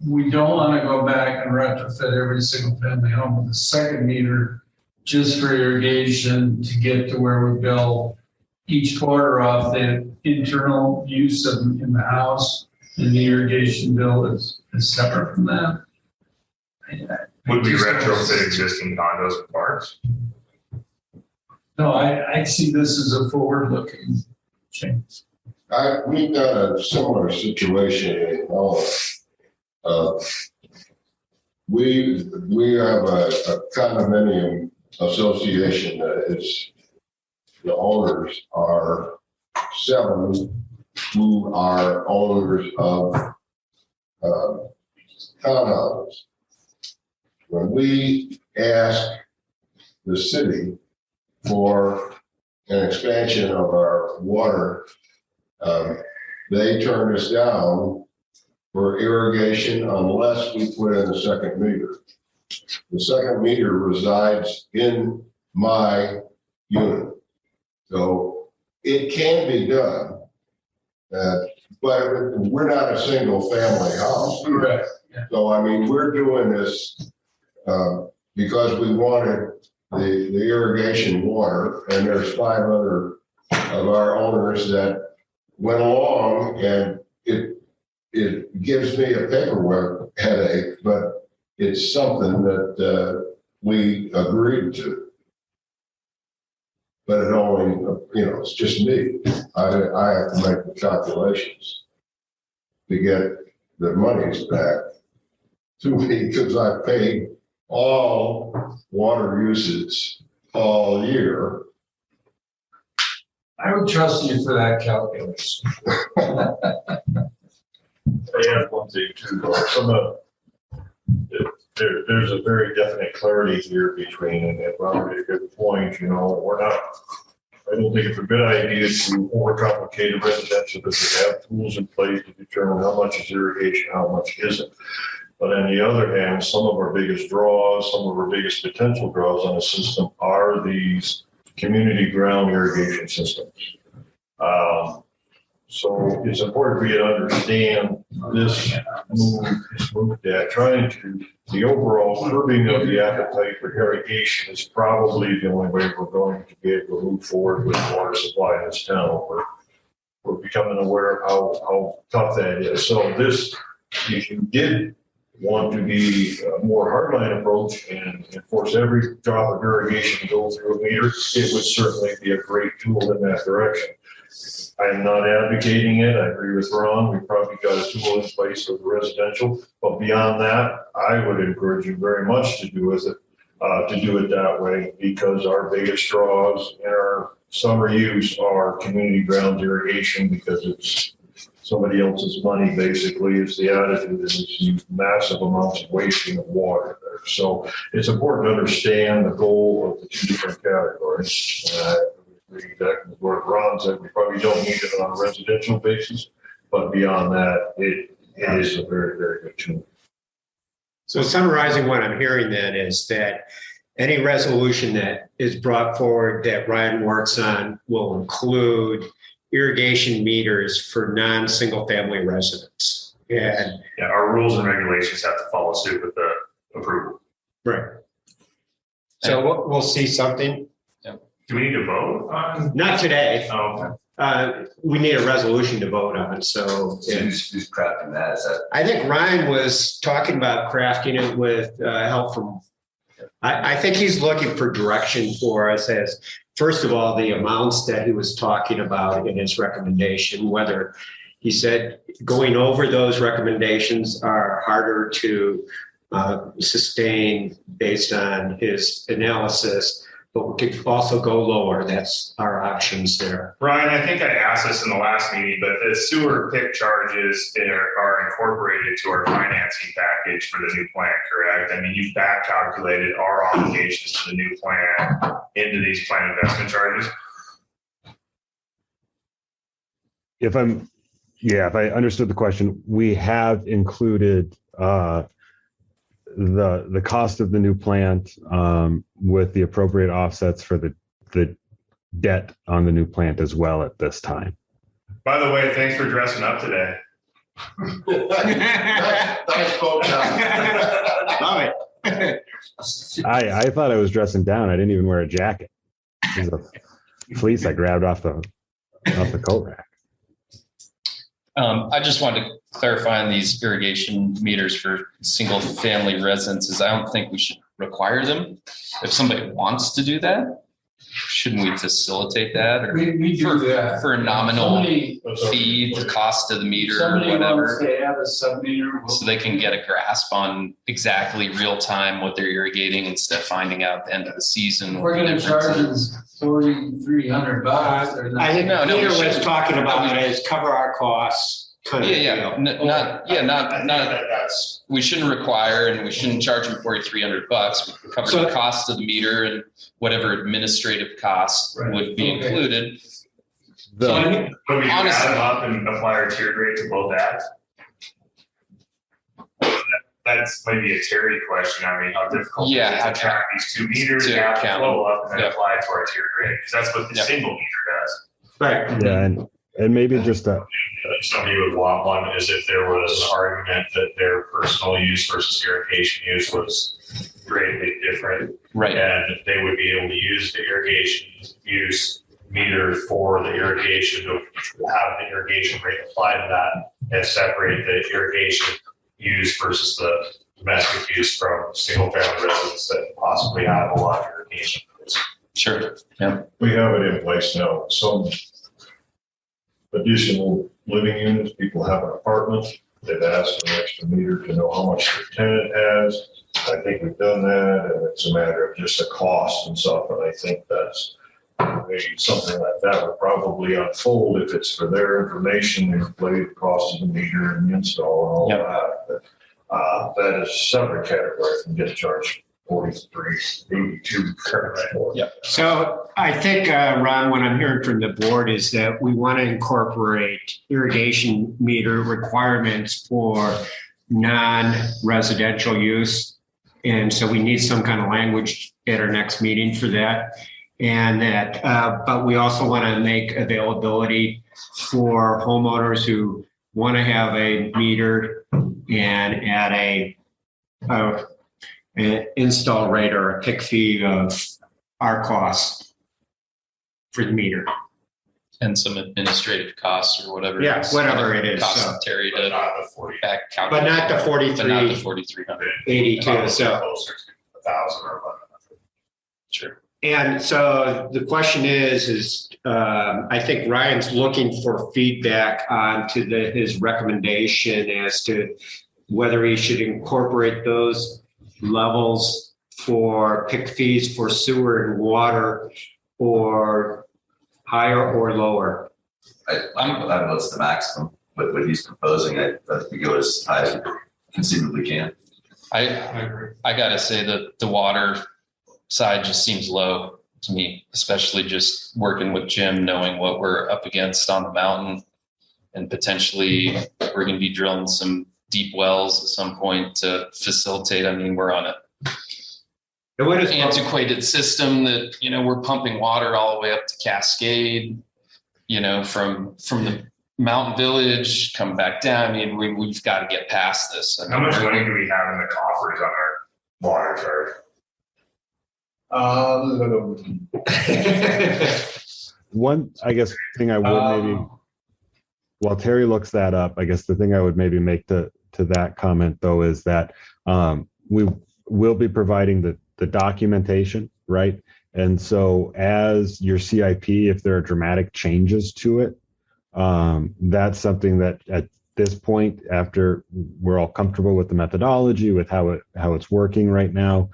we don't wanna go back and retrofit every single family home with a second meter just for irrigation to get to where we bill each quarter off the internal use in the house, and the irrigation bill is separate from that. Would we retrofit existing condos and parks? No, I see this as a forward-looking change. We've got a similar situation in Illinois. We have a condominium association that is, the owners are 7 who are owners of townhouses. When we ask the city for an expansion of our water, they turn us down for irrigation unless we put in a second meter. The second meter resides in my unit. So it can be done, but we're not a single family house. Correct. So, I mean, we're doing this because we wanted the irrigation water, and there's 5 other of our owners that went along, and it gives me a paperwork headache, but it's something that we agreed to. But it only, it's just me. I have to make the calculations to get the monies back to me because I paid all water usage all year. I would trust you for that calculation. I add one thing too, though. There's a very definite clarity here between, and Robert made a good point, I don't think it's a good idea to overcomplicate a residential because we have tools in place to determine how much is irrigation, how much isn't. But on the other hand, some of our biggest draws, some of our biggest potential draws on the system are these community ground irrigation systems. So it's important for you to understand this move is moved at trying to, the overall curbing of the appetite for irrigation is probably the only way we're going to be able to move forward with water supply in this town. We're becoming aware of how tough that is. So this, if you did want to be a more hardline approach and enforce every drop of irrigation to go through a meter, it would certainly be a great tool in that direction. I am not advocating it. I agree with Ron. We probably got a tool in place for the residential, but beyond that, I would encourage you very much to do it that way, because our biggest draws in our summer use are community ground irrigation, because it's somebody else's money, basically, is the attitude, and it's massive amounts of wasting of water there. So it's important to understand the goal of the 2 different categories. Exactly what Ron said, we probably don't need it on a residential basis, but beyond that, it is a very, very good tool. So summarizing what I'm hearing then is that any resolution that is brought forward that Ryan works on will include irrigation meters for non-single family residents. And our rules and regulations have to follow suit with the approval. Right. So we'll see something. Do we need to vote on? Not today. Oh, okay. We need a resolution to vote on. So who's crafting that? Is that? I think Ryan was talking about crafting it with help from. I think he's looking for direction for us as, first of all, the amounts that he was talking about in his recommendation, whether he said going over those recommendations are harder to sustain based on his analysis, but we could also go lower. That's our options there. Ryan, I think I asked this in the last meeting, but the sewer PIC charges are incorporated to our financing package for the new plan, correct? I mean, you've back calculated our obligations to the new plan into these plan investment charges. If I understood the question, we have included the cost of the new plant with the appropriate offsets for the debt on the new plant as well at this time. By the way, thanks for dressing up today. Nice boat job. Love it. I thought I was dressing down. I didn't even wear a jacket. It was a fleece I grabbed off the coat rack. I just wanted to clarify on these irrigation meters for single family residences. I don't think we should require them. If somebody wants to do that, shouldn't we facilitate that? Or We do that. For a nominal fee, the cost of the meter or Somebody whatever. wants to have a sub-meter. So they can get a grasp on exactly real time what they're irrigating instead of finding out at the end of the season. We're going to charge them $4,300. I think No, Peter we was shouldn't. talking about it as cover our costs. Kind of Yeah. We shouldn't require and we shouldn't charge them $4,300. We cover So- the cost of the meter and whatever administrative costs would be included. Would we add Honestly- them up and apply our tiered rate to both ads? That's maybe a Terry question. I mean, how difficult is it to track these two meters, to add the count flow up, and then them. apply it to our tiered rate? Because that's what the single meter does. Right. Yeah, and maybe just Somebody would want one is if there was an argument that their personal use versus irrigation use was greatly different. Right. And they would be able to use the irrigation use meter for the irrigation to have the irrigation rate applied to that and separate the irrigation use versus the domestic use from single family residents that possibly have a lot of irrigation. Sure. Yeah. We have it in place now. Some additional living units, people have an apartment, they've asked for an extra meter to know how much their tenant has. I think we've done that, and it's a matter of just the cost and stuff, and I think that's maybe something like that would probably unfold if it's for their information, they play the cost of the meter and the install and all that. But that is a separate category from getting charged $43.82 currently. Yeah. So I think, Ron, what I'm hearing from the board is that we want to incorporate irrigation meter requirements for non-residential use. And so we need some kind of language at our next meeting for that. And that, but we also want to make availability for homeowners who want to have a meter and at an install rate or a PIC fee of our costs for the meter. And some administrative costs or whatever. Yeah, whatever it is. Cost So. Terry to back count. But not the 43. But not the 4,300. 82. So closer to 1,000 or 1,100. Sure. And so the question is I think Ryan's looking for feedback on to his recommendation as to whether he should incorporate those levels for PIC fees for sewer and water or higher or lower. What's the maximum? What he's proposing, I think we go as high as we conceivably can. I gotta say that the water side just seems low to me, especially just working with Jim, knowing what we're up against on the mountain, and potentially we're going to be drilling some deep wells at some point to facilitate. I mean, we're on an antiquated system that, we're pumping water all the way up to Cascade, from the mountain village, come back down. I mean, we've got to get past this. How much money do we have in the coffers on our water charge? One, I guess, thing I would maybe, while Terry looks that up, I guess the thing I would maybe make to that comment, though, is that we will be providing the documentation, right? And so as your CIP, if there are dramatic changes to it, that's something that this point, after we're all comfortable with the methodology, with how it's working right now,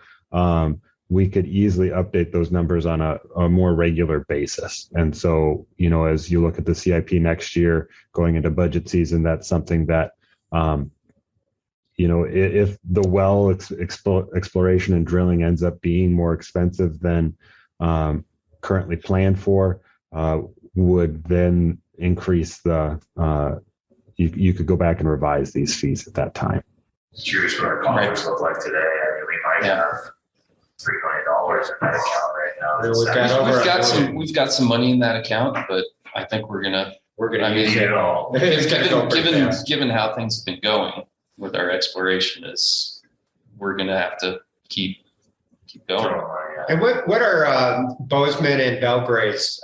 we could easily update those numbers on a more regular basis. And so, as you look at the CIP next year, going into budget season, that's something that, if the well exploration and drilling ends up being more expensive than currently planned for, would then increase the, you could go back and revise these fees at that time. Curious what our coffers look like today. I mean, we might have $3 million in that account right now. We've got some money in that account, but I think we're gonna use it all. Given how things have been going with our exploration, we're gonna have to keep going. And what are Bozeman and Belgrade's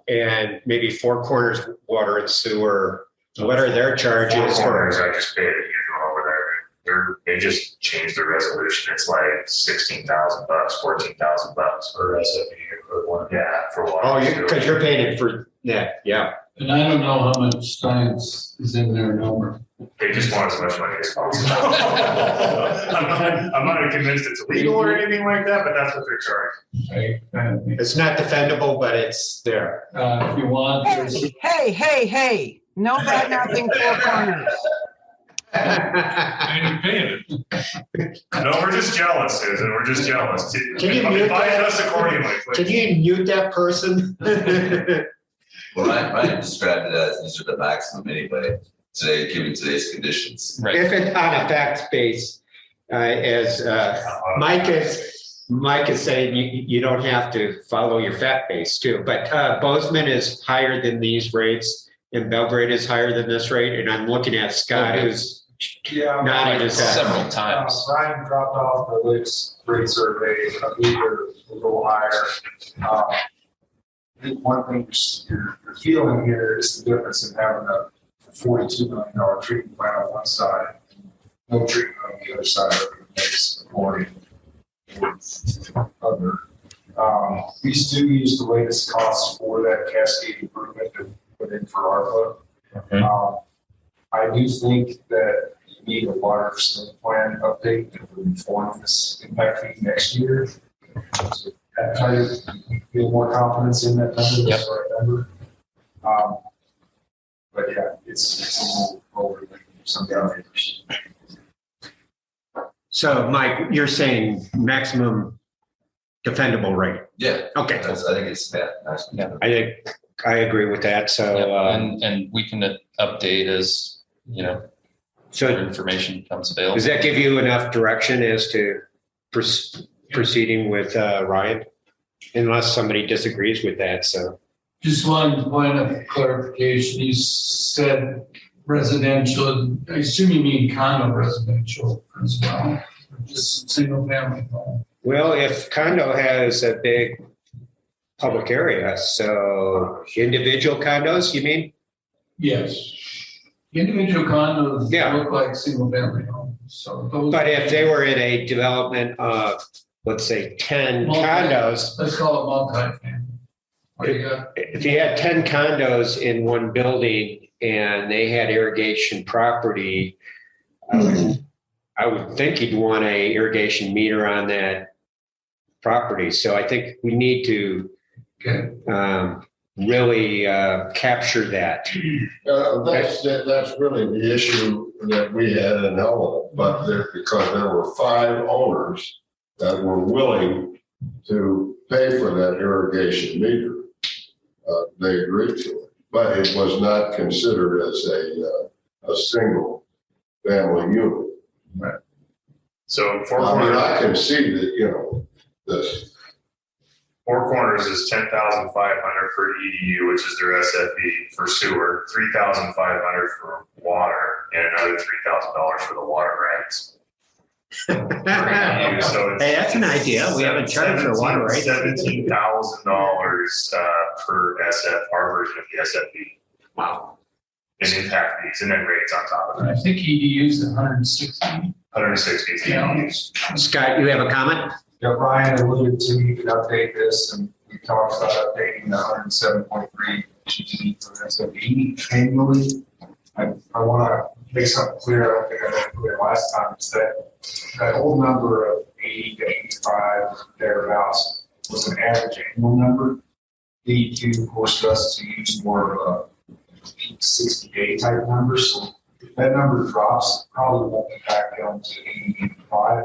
and maybe Four Corners Water and Sewer? What are their charges? Four Corners, I just paid a huge one over there. They just changed the resolution. It's like $16,000, $14,000 per SFE for one. Yeah, for water. Oh, because you're paying it for yeah. And I don't know how much science is in their number. They just want as much money as possible. I'm not convinced it's illegal or anything like that, but that's what they're charging. It's not defendable, but it's there. If you want, Hey! No bad nothing Four Corners. And you're paying it. No, we're just jealous, Susan. We're just jealous. Can you mute that? Us accordingly, please. Can you mute that person? Well, Ryan described it as these are the maximum anyway, today, given today's conditions. Right. If it's on a fact base, as Mike is saying, you don't have to follow your fact base too. But Bozeman is higher than these rates, and Belgrade is higher than this rate. And I'm looking at Scott, who's nodding his head several times. Ryan dropped off the latest rate survey. We were a little higher. I think one thing you're feeling here is the difference in having a $42 million treatment plant on one side, and no treatment on the other side of the mix, according to other. We do use the latest costs for that cascade improvement to put in for ARPA. I do think that you need a water facility plan update that would inform this impact fee next year. So try to feel more confidence in that number. That's the right number. But yeah, it's a little over than some others. So, Mike, you're saying maximum defendable rate? Yeah. Okay. I think it's maximum. I agree with that. So, and we can update as so information becomes available. Does that give you enough direction as to proceeding with Ryan, unless somebody disagrees with that? So, just one point of clarification. You said residential. I assume you mean condo residential as well, or just single family home. Well, if condo has a big public area, so individual condos, you mean? Yes. Individual condos look like single family homes. So but if they were in a development of, let's say, 10 condos. Let's call it multi-family. If you had 10 condos in one building and they had irrigation property, I would think you'd want a irrigation meter on that property. So I think we need to really capture that. That's really the issue that we had in Helena, but because there were 5 owners that were willing to pay for that irrigation meter. They agreed to it, but it was not considered as a single family unit. Right. So I can see that, this. Four Corners is $10,500 for EDU, which is their SFE for sewer, $3,500 for water, and another $3,000 for the water rights. So hey, that's an idea. We haven't charged for water rights. $17,000 per SF, our version of the SFE. Wow. And impact fees, and then rates on top of that. I think EDU is 160. 160 EDUs. Scott, you have a comment? Yeah, Brian alluded to you can update this, and we talked about updating the 107.3 GTD for SFE annually. I want to make something clear. I don't think I made it clear last time. Is that whole number of 80 to 85 thereabouts was an average annual number. DEQ forced us to use more of a 60-day type number. So if that number drops, it probably won't be back down to 80, 85.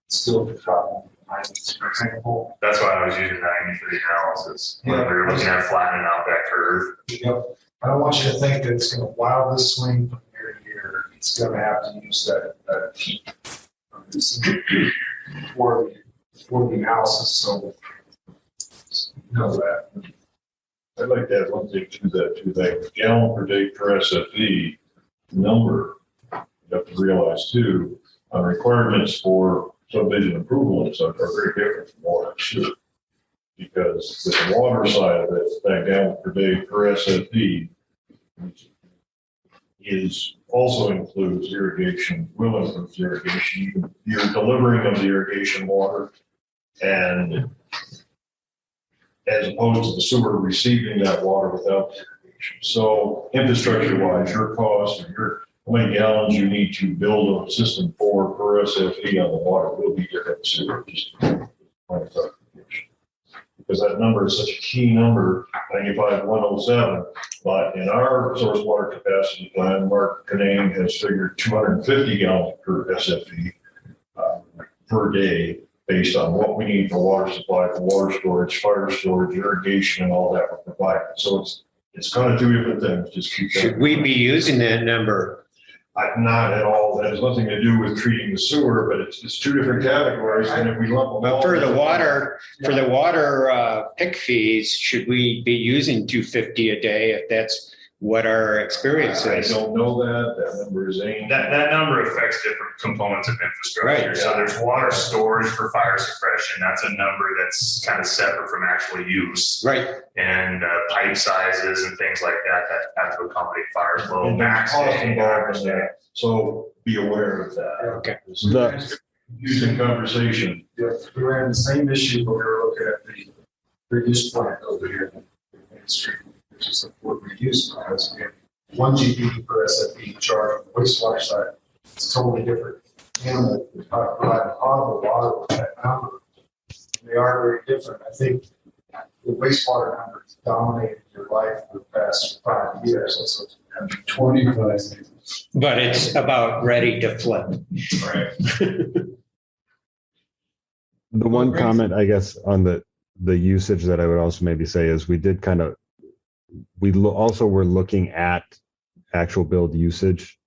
Still drop 90s, for example. That's why I was using 90 for the analysis. When we were looking at flattening out that curve. Yep. I don't want you to think that it's going to wildly swing from year to year. It's going to have to use that peak for the analysis. So know that. I'd like to add one thing to that gallon per day per SFE number. You have to realize too, requirements for subdivision approval and such are very different from water and sewer. Because the water side of it, that gallon per day per SFE also includes irrigation, will include irrigation. You're delivering of the irrigation water, and as opposed to the sewer receiving that water without irrigation. So infrastructure-wise, your cost or how many gallons you need to build a system for per SFE on the water will be different than sewer. Because that number is such a key number, 95,107. But in our source water capacity plan, Mark Canane has figured 250 gallons per SFE per day, based on what we need for water supply, for water storage, fire storage, irrigation, and all that we're providing. So it's kind of two different things. Just keep that. Should we be using that number? Not at all. That has nothing to do with treating the sewer, but it's two different categories. And if we lump them all For the water pick fees, should we be using 250 a day if that's what our experience is? I don't know that. That number is aimed. That number affects different components of infrastructure. Right. So there's water storage for fire suppression. That's a number that's kind of separate from actual use. Right. And pipe sizes and things like that have to accommodate fire flow. And Max cost day, involved in that. So be aware of that. Okay. Using conversation. Yeah, we ran the same issue when we were looking at the previous plant over here in Main Street, which is what we use plants. We have 1 GBP per SFE charge on the wastewater side. It's totally different animal. We talk about potable water with that number. They are very different. I think the wastewater number has dominated your life for the past 5 years. That's 25 years. But it's about ready to flip. Right. The one comment, I guess, on the usage that I would also maybe say is we did kind of, also were looking at actual build usage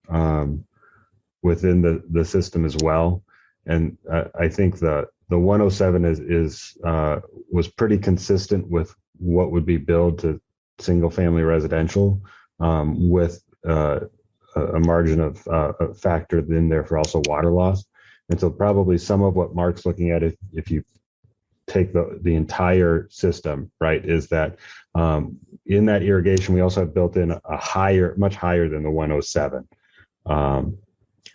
within the system as well. And I think the 107 was pretty consistent with what would be billed to single family residential with a margin of factored in there for also water loss. And so probably some of what Mark's looking at, if you take the entire system, right, is that in that irrigation, we also have built in a much higher than the 107,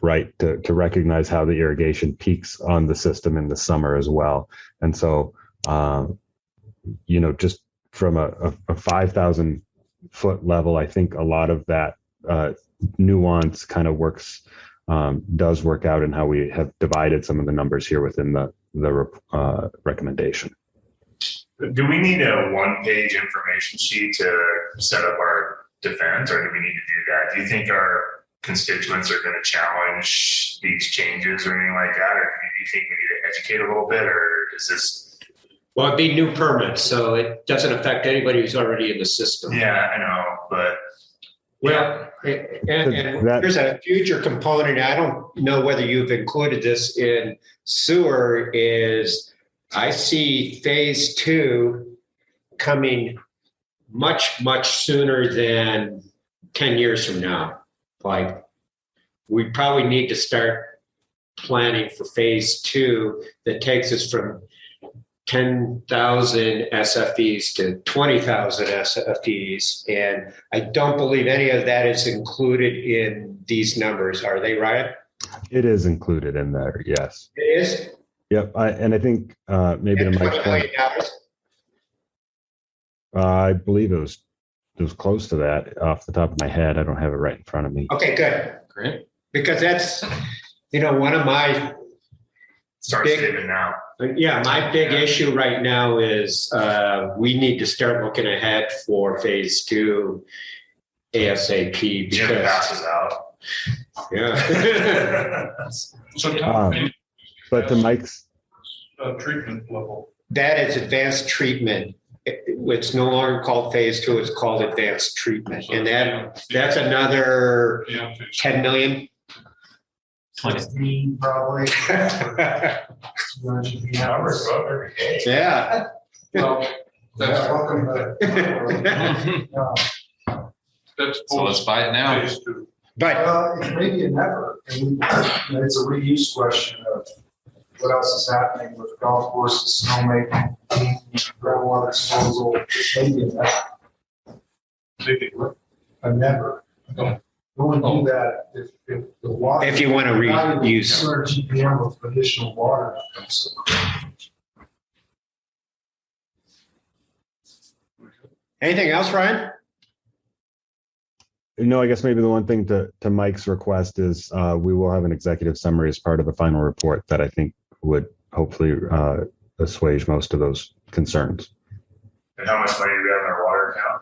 right, to recognize how the irrigation peaks on the system in the summer as well. And so, just from a 5,000 foot level, I think a lot of that nuance kind of does work out in how we have divided some of the numbers here within the recommendation. Do we need a one-page information sheet to set up our defense, or do we need to do that? Do you think our constituents are going to challenge these changes or anything like that, or do you think we need to educate a little bit, or is this? Well, it'd be new permits, so it doesn't affect anybody who's already in the system. Yeah, I know, but. Well, and here's a future component. I don't know whether you've included this in sewer. Is I see phase 2 coming much sooner than 10 years from now. Like, we probably need to start planning for phase 2 that takes us from 10,000 SFEs to 20,000 SFEs. And I don't believe any of that is included in these numbers. Are they right? It is included in there, yes. It is? Yep. And I think maybe to Mike's point, I believe it was it was close to that off the top of my head. I don't have it right in front of me. Okay, good. Great. Because that's, one of my Start big, saving now. yeah, my big issue right now is we need to start looking ahead for phase 2 ASAP Jim because passes out. yeah. So Tom, But to Mike's, treatment level. That is advanced treatment. It's no longer called phase 2, it's called advanced treatment. And that's another 10 million. 20 probably. Numbers go up every day. Yeah. Well, that's welcome So let's buy it now. But it's maybe a never. And it's a reuse question of what else is happening with golf courses, snowmaking, groundwater disposal. Maybe a never. We wouldn't do that if the water. If you want to reuse. 200 GPM of additional water. Anything else, Ryan? no, I guess maybe the one thing to Mike's request is we will have an executive summary as part of the final report that I think would hopefully assuage most of those concerns. And how much money do we have in our water account?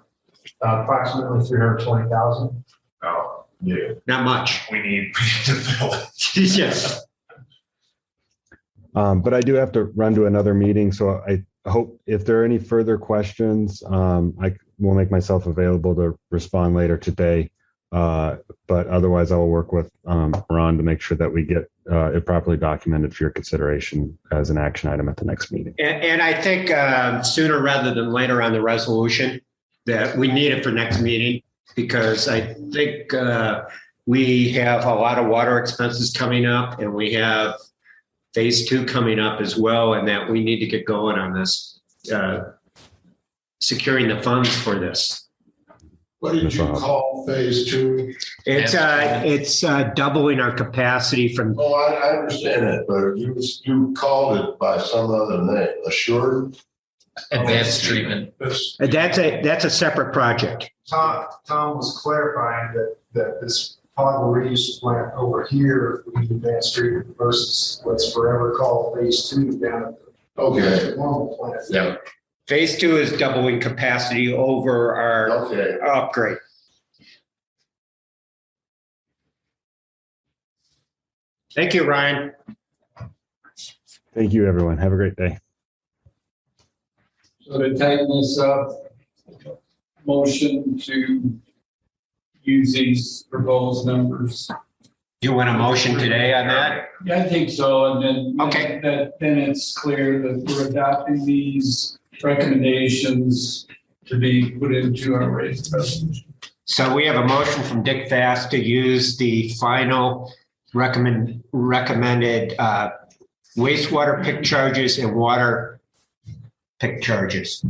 Approximately 320,000. Oh, Yeah. Not much. we need to fill it. Yes. But I do have to run to another meeting, so I hope if there are any further questions, I will make myself available to respond later today. But otherwise, I will work with Ron to make sure that we get it properly documented for your consideration as an action item at the next meeting. And I think sooner rather than later on the resolution that we need it for next meeting, because I think we have a lot of water expenses coming up and we have phase 2 coming up as well, and that we need to get going on this, securing the funds for this. What did you call phase 2? It's doubling our capacity from. Oh, I understand that, but you called it by some other name, Assured? Advanced treatment. That's a separate project. Tom was clarifying that this potable reuse plant over here would be advanced treatment versus what's forever called phase 2 down at the normal plant. Yeah. Phase 2 is doubling capacity over our upgrade. Thank you, Ryan. Thank you, everyone. Have a great day. So to tighten this up, motion to use these proposed numbers. You want a motion today on that? Yeah, I think so. And then, okay, then it's clear that we're adopting these recommendations to be put into our raised resolution. So we have a motion from Dick Fast to use the final recommended wastewater pick charges and water pick charges.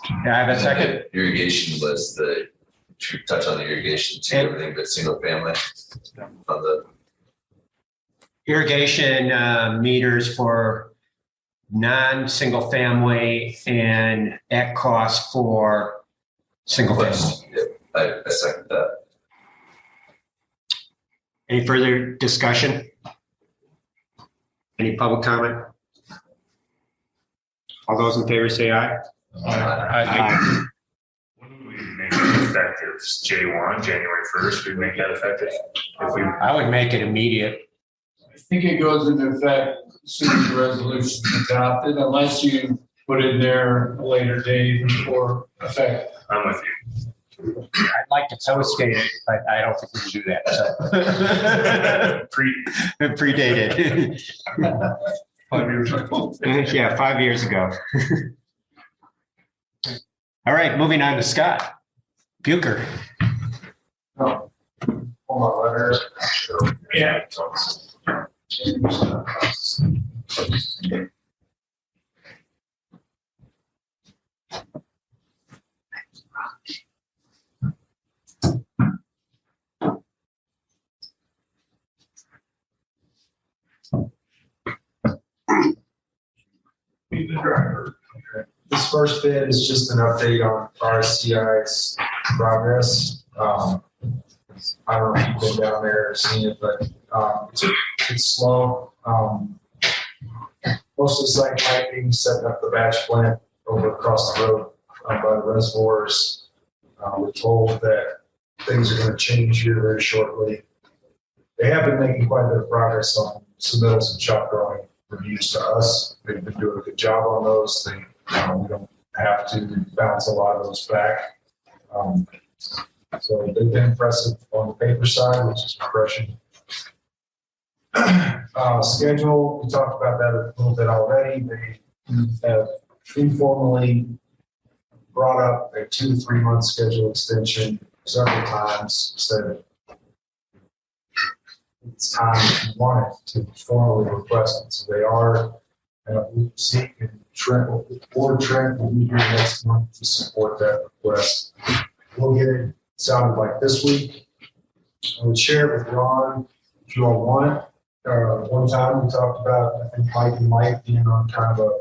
Can I have a second? Irrigation was touch on the irrigation too, everything but single family on the irrigation meters for non-single family and at cost for single family. Yep, I second that. Any further discussion? Any public comment? All those in favor say aye. Aye. Effective J1, January 1st, we make that effective. I would make it immediate. I think it goes into effect as soon as the resolution is adopted, unless you put in there a later date before effect. I'm with you. I'd like to so state it, but I don't think we can do that. So. Predated. 5 years ago. Yeah, 5 years ago. All right, moving on to Scott Bucher. Oh, hold on, letter. Yeah. Be the driver. This first bit is just an update on RCI's progress. I don't know if you've been down there or seen it, but it's slow. Mostly site piping, setting up the batch plant over across the road by the reservoirs. We're told that things are going to change here very shortly. They have been making quite a bit of progress on submittals and shop drawing reviews to us. They've been doing a good job on those. We don't have to bounce a lot of those back. So they've been impressive on the paper side, which is refreshing. Schedule, we talked about that a little bit already. They have informally brought up a 2 to 3 month schedule extension several times, said it's time if you want it to formally request it. So they are, Zeke and Trent will be here next month to support that request. We'll get it sounded like this week. I would share it with Ron if you all want it. One time we talked about, I think Mike and Mike being on kind of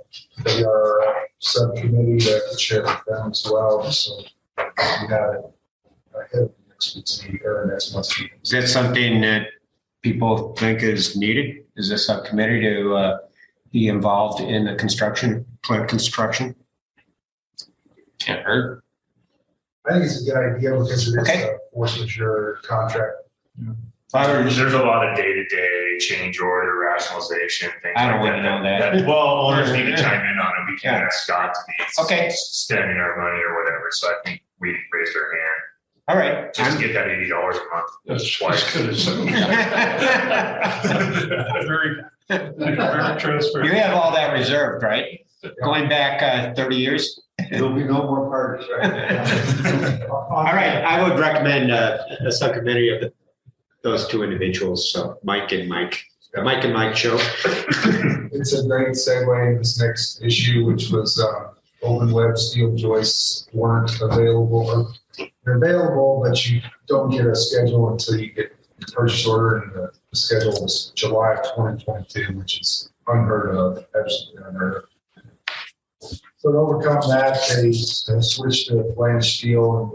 a subcommittee that could share with them as well. So we have it ahead of next week's meeting or next month's meeting. Is that something that people think is needed? Is a subcommittee to be involved in the plant construction? Can't hurt. I think it's a good idea because it is a force majeure contract. There's a lot of day-to-day change order rationalization things. I don't want to know that. Well, owners need to chime in on it. We can't ask Scott to be spending our money or whatever. So I think we raised our hand. All right. Just get that $80 a month. That's twice. Very transparent. You have all that reserved, right? Going back 30 years? There'll be no more parties, right? All right. I would recommend a subcommittee of those two individuals. So Mike and Mike show. It's a great segue in this next issue, which was open web steel joists weren't available. They're available, but you don't get a schedule until you get the purchase order, and the schedule was July of 2022, which is unheard of, absolutely unheard of. So to overcome that, they switched to flange steel, and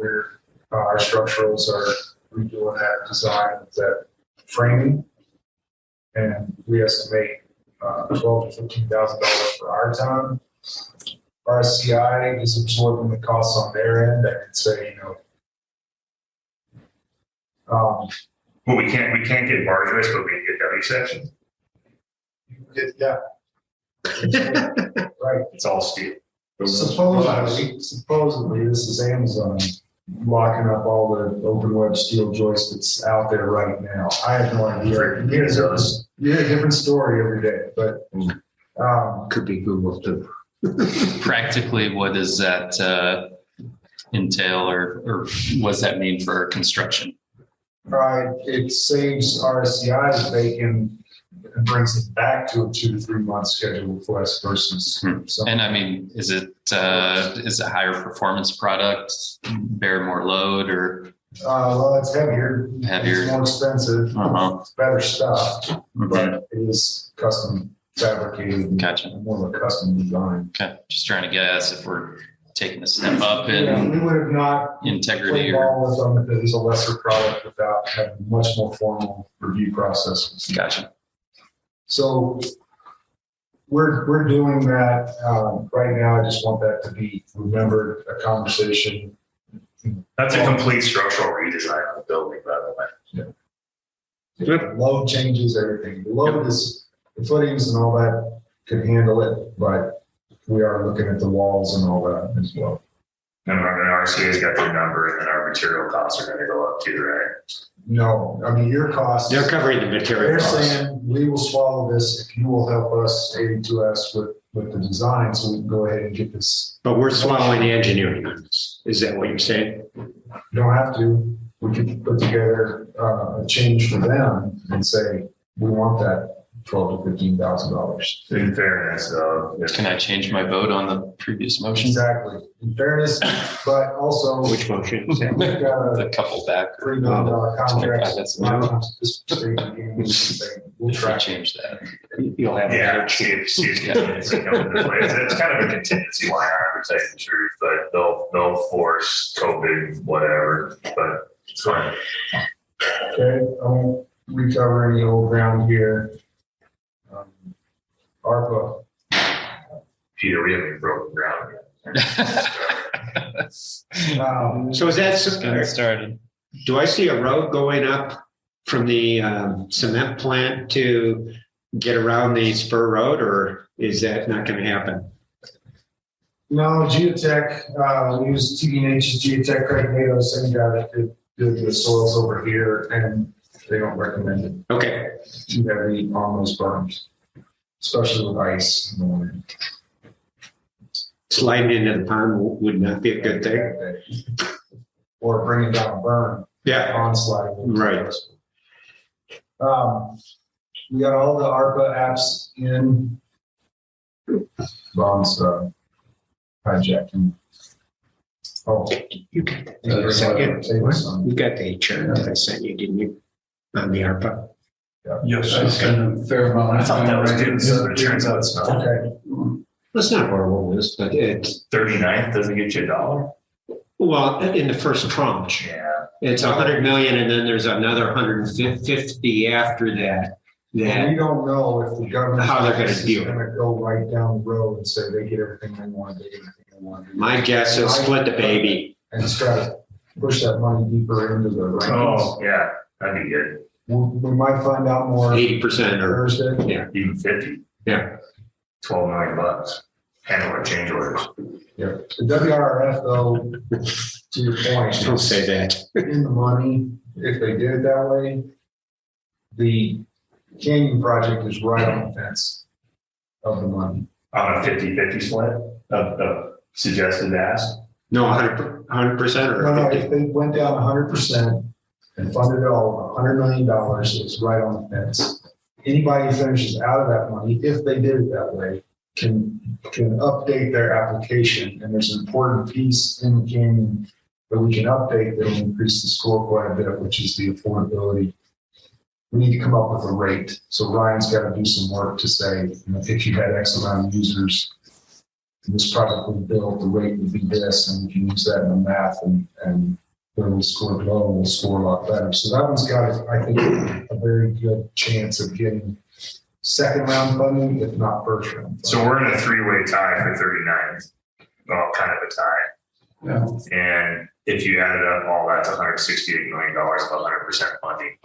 our structurals are redoing that design with that framing, and we estimate $12,000 to $15,000 for our time. RCI is absorbing the costs on their end. I could say, well, we can't get barge race, but we can get W section. Right. It's all steel. Supposedly, this is Amazon locking up all the open web steel joists that's out there right now. I have no idea. You hear a different story every day, but could be Google too. Practically, what does that entail, or what does that mean for construction? Right. It saves RCI's bacon and brings it back to a 2 to 3 month schedule request versus. And I mean, is it higher performance product, bear more load, or? Well, it's heavier. Heavier. It's more expensive. It's better stuff, but it is custom fabricated. Gotcha. More of a custom design. Okay. Just trying to guess if we're taking a step up in we would have not integrity or with them if it was a lesser product without having much more formal review processes. Gotcha. So we're doing that right now. I just want that to be remembered, a conversation. That's a complete structural redesign of the building, by the way. Yeah. Load changes everything. The load is the footings and all that could handle it, but we are looking at the walls and all that as well. And our RCA's got their number, and then our material costs are going to go up too, right? No, I mean, your costs. They're covering the material They're costs. saying we will swallow this if you will help us, A2S, with the design so we can go ahead and get this. But we're swallowing the engineering on this. Is that what you're saying? You don't have to. We could put together a change for them and say, we want that $12,000 to $15,000. In fairness, can I change my vote on the previous motion? Exactly. In fairness, but also which motion? We've got a couple back. $3 million contract. That's We'll try to change that. you'll have Yeah, another see chance. if it's coming this way. It's kind of a contingency line item, to tell you the truth, but they'll force COVID, whatever, but it's fine. Okay, I won't recover any old ground here. ARPA. Peter, we haven't broken ground yet. So is that Just getting started. Do I see a road going up from the cement plant to get around the spur road, or is that not going to happen? No, geotech, we use TDNH's geotech criteria, the same guy that did the soils over here, and they don't recommend it. Okay. Too heavy on those berms, especially with ice in the winter. Sliding into the pond would not be a good thing. Or bringing down a berm. Yeah. On sliding. Right. We got all the ARPA apps in. Ron's hijacking. Oh, you got the chart that I sent you, didn't you? On the ARPA. Yes. I spent a fair amount. I thought that was good, but it turns out it's not. Okay. That's not horrible, but it's 39th doesn't get you $1. Well, in the first tranche. Yeah. It's 100 million, and then there's another 150 after that. We don't know if the government how they're going to deal. Going to go right down the road and say they get everything they want, they get everything they want. My guess is split the baby and try to push that money deeper into the rankings. Oh, yeah, that'd be good. We might find out more. 80% or Thursday. Yeah, even 50. Yeah, $12 million. Handle our change orders. Yeah, the WRF though, to your point, don't say that. In the money, if they did it that way, the canyon project is right on the fence of the money. On a 50-50 split of suggested ask? No, 100% or No, 50? if they went down 100% and funded it all, $100 million, it's right on the fence. Anybody who finishes out of that money, if they did it that way, can update their application. And there's an important piece in the canyon that we can update that will increase the score quite a bit, which is the affordability. We need to come up with a rate. So Ryan's got to do some work to say, if you had X amount of users, this project would build, the rate would be this, and we can use that in the math, and where we score low, we'll score a lot better. So that one's got, I think, a very good chance of getting second round funding, if not first round funding. So we're in a three-way tie for 39th. Well, kind of a tie. Yeah. And if you added up all that's $168 million of 100% funding.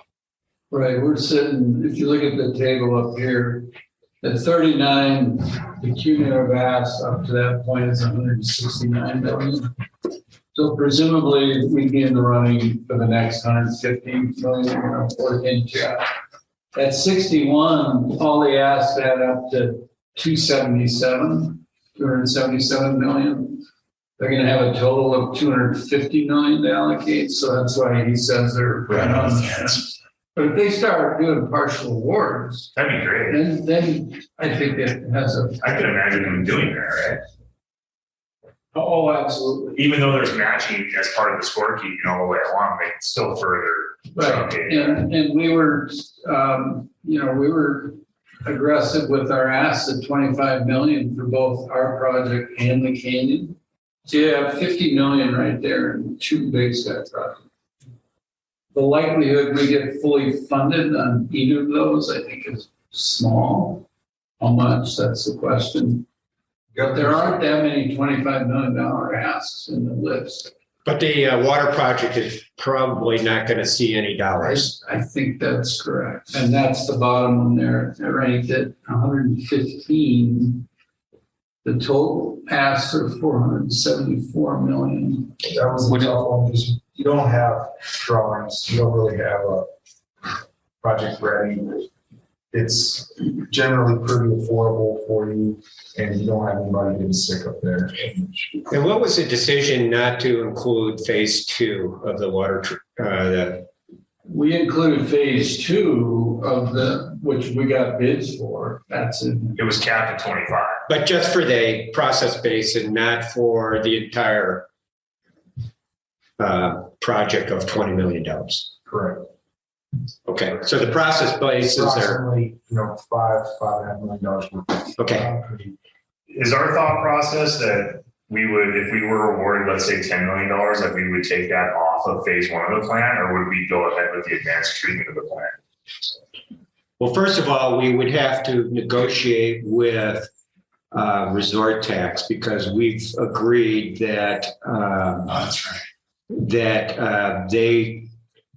Right, we're sitting, if you look at the table up here, at 39, the cumulative ask up to that point is 169 million. So presumably we'd be in the running for the next 150 million or into. At 61, all the asks add up to 277 million. They're going to have a total of 250 million to allocate. So that's why he says they're right on the fence. But if they start doing partial awards, that'd be great. Then I think it has a. I could imagine them doing that, right? Oh, absolutely. Even though there's matching as part of the scorekeeping all the way along, they can still further. Right. And we were, we were aggressive with our ask at 25 million for both our project and the canyon. So you have 50 million right there in two big set projects. The likelihood we get fully funded on either of those, I think, is small. How much? That's the question. But there aren't that many $25 million asks in the list. But the water project is probably not going to see any dollars. I think that's correct. And that's the bottom one there. I ranked at 115. The total asks are 474 million. That was a tough one because you don't have drawings. You don't really have a project ready. It's generally pretty affordable for you, and you don't have anybody getting sick up there. And what was the decision not to include phase 2 of the water? We included phase 2 of which we got bids for. That's it. It was capped at 25. But just for the process base and not for the entire project of $20 million. Correct. Okay, so the process basis there. Approximately, $5.5 million worth. Okay. Is our thought process that we would, if we were awarded, let's say $10 million, that we would take that off of phase one of the plan, or would we go ahead with the advanced treatment of the plan? Well, first of all, we would have to negotiate with resort tax because we've agreed that That's right. that they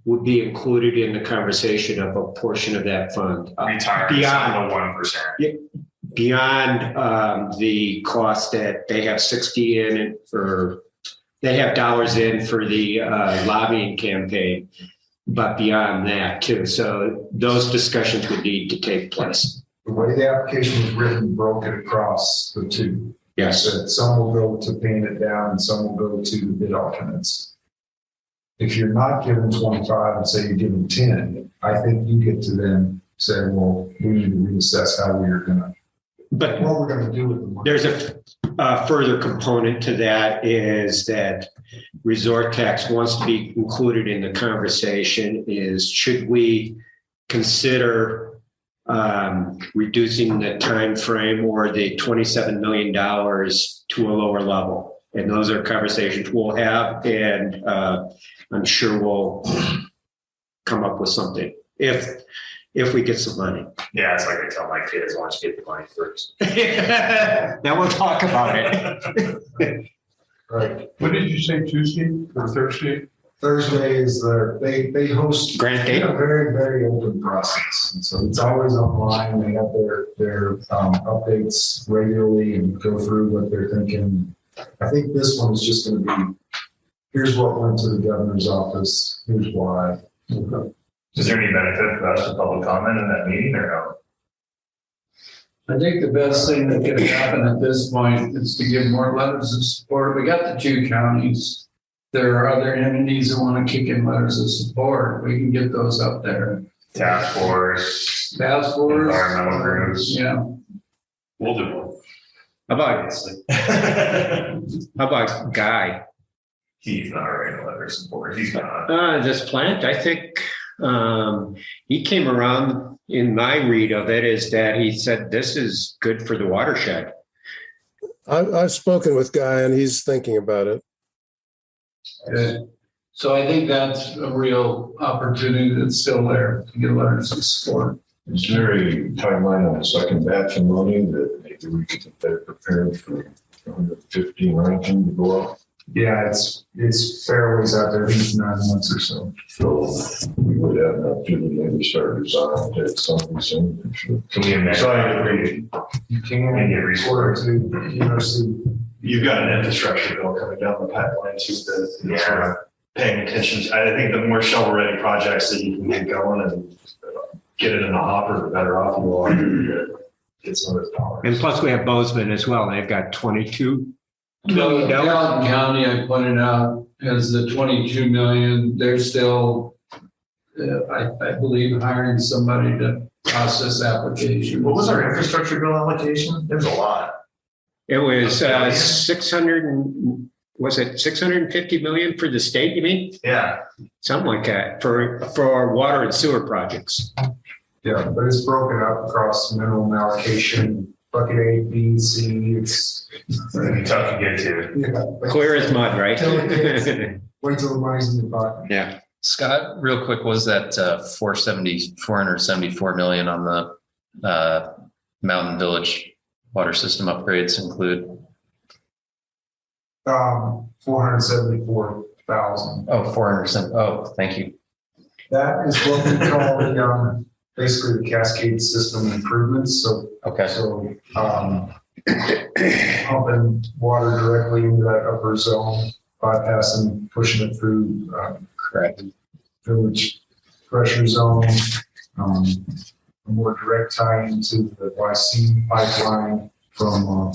would be included in the conversation of a portion of that fund. Beyond the 1%. Beyond the cost that they have 60 in it for, they have dollars in for the lobbying campaign, but beyond that too. So those discussions would need to take place. The way the application was written broke it across the two. Yes. So some will go to paying it down and some will go to the bid alternates. If you're not given 25 and say you're given 10, I think you get to then say, well, we need to reassess how we are going to, but what we're going to do with the money. There's a further component to that is that resort tax wants to be included in the conversation is should we consider reducing the time frame or the $27 million to a lower level. And those are conversations we'll have, and I'm sure we'll come up with something if we get some money. Yeah, it's like I tell my kids, why don't you get the money first? Now we'll talk about it. Right. What did you say, Tuesday or Thursday? Thursday is they host grant date, a very, very open process. And so it's always online. They have their updates regularly and go through what they're thinking. I think this one is just going to be, here's what went to the governor's office. Here's why. Okay. Is there any benefit for us to public comment in that meeting or no? I think the best thing that could happen at this point is to give more letters of support. We got the two counties. There are other entities that want to kick in letters of support. We can get those up there. Task force. Environmental groups. Yeah. We'll do one. How about Guy? He's not writing a letter of support. He's not. This plant, I think he came around in my read of it is that he said this is good for the watershed. I've spoken with Guy and he's thinking about it. Good. So I think that's a real opportunity that's still there to get letters of support. Is there a timeline on the second batch of money that maybe we could get that prepared for 115 ranking to go up? Yeah, it's fair ways out there, 8 to 9 months or so. So we would have an opportunity to start design at some point. Can we amend? You can get report to PRC. You've got an infrastructure bill coming down the pipeline too that sort of paying attention. I think the more shovel-ready projects that you can get going and get it in the hopper, the better off you are to get some of those dollars. And plus we have Bozeman as well. They've got $22 million. Gallatin County, I pointed out, has the 22 million. They're still, I believe, hiring somebody to process applications. What was our infrastructure bill allocation? There's a lot. It was 650 million for the state, you mean? Yeah. Something like that for our water and sewer projects. Yeah, but it's broken up across minimum allocation, bucket A, B, C. It's gonna be tough to get to. Yeah, clear as mud, right? Wait till the money's in the pocket. Yeah. Scott, real quick, was that 474 million on the Mountain Village water system upgrades include? 474,000. Oh, 470. Oh, thank you. That is what we call the basically the cascade system improvements. So okay. So pumping water directly into that upper zone, bypassing, pushing it through correct village pressure zone. A more direct tie into the VI.C pipeline from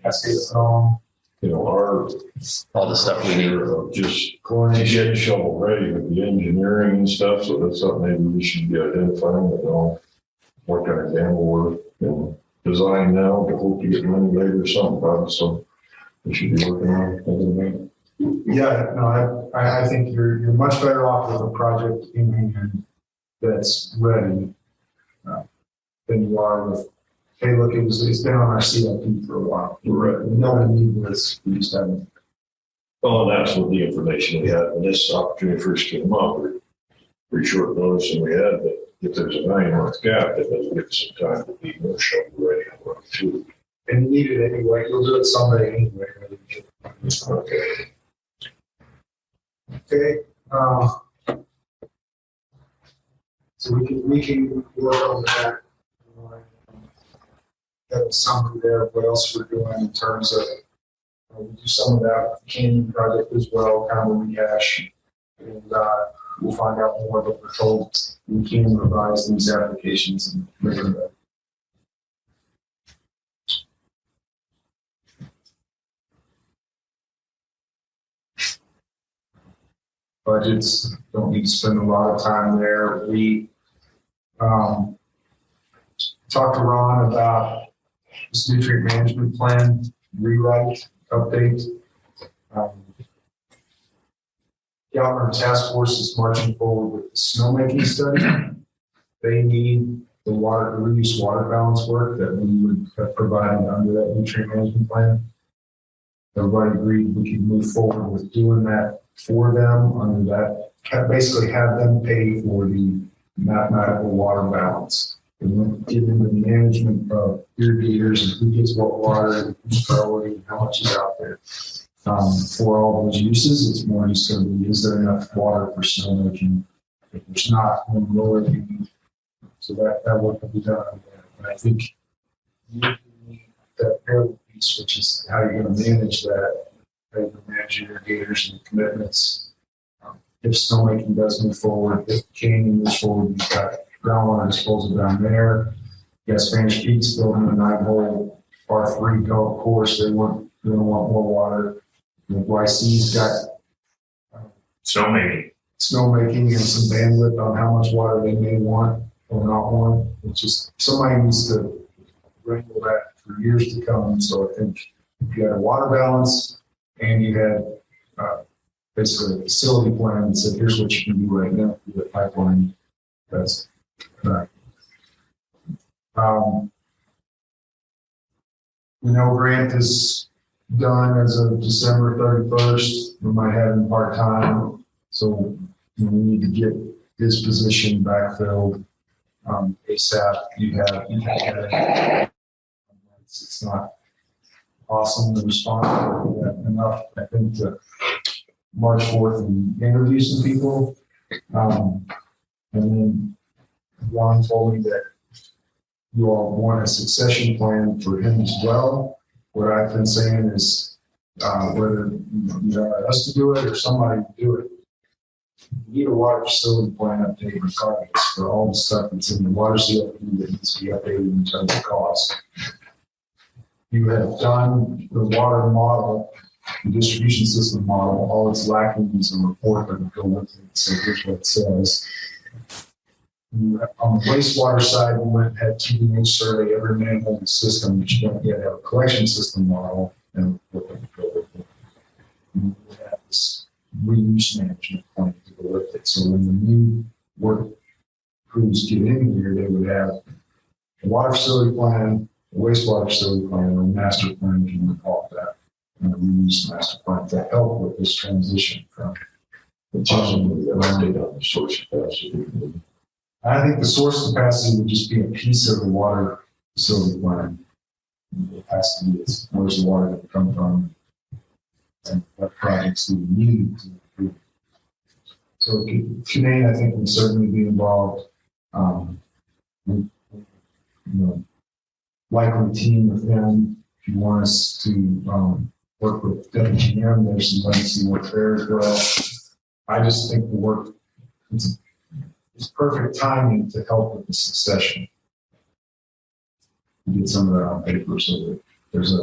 Cascade Zone. You know, all the stuff we need just to get shovel ready with the engineering and stuff. So that's something maybe we should be identifying with all what kind of dam work and design now to hope to get money later or something. So we should be working on that. Yeah, no, I think you're much better off with a project in hand that's ready than you are with, hey, look, it's been on our CIP for a while. Right. We don't need this, we just haven't. Well, and that's what the information we had when this opportunity first came up. We're pretty short notice, and we had, but if there's a 9-month gap, it does give us some time to be more shovel ready and work too. And you need it anyway. You'll do it someday anyway. Okay. Okay. So we can work on that. Have a summary there of what else we're doing in terms of we do some of that with the Canyon project as well, kind of a rehash, and we'll find out more. But we're told we can revise these applications and make them better. Budgets, don't need to spend a lot of time there. We talked to Ron about this nutrient management plan rewrite, update. Gallatin Task Force is marching forward with the snowmaking study. They need the reuse water balance work that we would have provided under that nutrient management plan. Everybody agreed we could move forward with doing that for them under that, basically have them pay for the mathematical water balance. And we'll get into the management of irrigators and who gets what water and who's priority and how much is out there. For all those uses, it's more just going to be, is there enough water for snowmaking? If there's not, then lower the, so that work will be done on that. And I think you need that parallel piece, which is how you're going to manage that, how you're going to manage your irrigators and commitments. If snowmaking does move forward, if canyon moves forward, you've got groundwater disposal down there. You got Spanish Peaks building a 9-hole R3 golf course. They want more water. The VI.C's got snowmaking and some bandwidth on how much water they may want or not want. It's just somebody needs to wrangle that for years to come. So I think if you had a water balance and you had basically a facility plan that said, here's what you can do right now through the pipeline, that's right. We know Grant is done as of December 31st. We might have him part-time. So we need to get his position backfilled ASAP. It's not awesome to respond enough, I think, to march forth and interview some people. And then Ron told me that you all want a succession plan for him as well. What I've been saying is whether you want us to do it or somebody to do it, you need a water facility plan update regardless for all the stuff that's in the water CFP that needs to be updated in terms of cost. You have done the water model, the distribution system model. All it's lacking is a report that will go with it. So here's what it says. On the wastewater side, we went and had TDH survey every manhole in the system, but you don't yet have a collection system model. And we have this reuse management plan to go with it. So when the new work crews get in here, they would have a water facility plan, a wastewater facility plan, or a master plan, if you want to call it that, and a reuse master plan to help with this transition from the possibly update on the source capacity. I think the source capacity would just be a piece of the water facility plan. It has to be where's the water going to come from and what projects do we need to improve. So Canaan, I think, would certainly be involved. Likely team with them. If you want us to work with WGM, there's some legacy work there as well. I just think the work, it's perfect timing to help with the succession. We get some of that on paper so that there's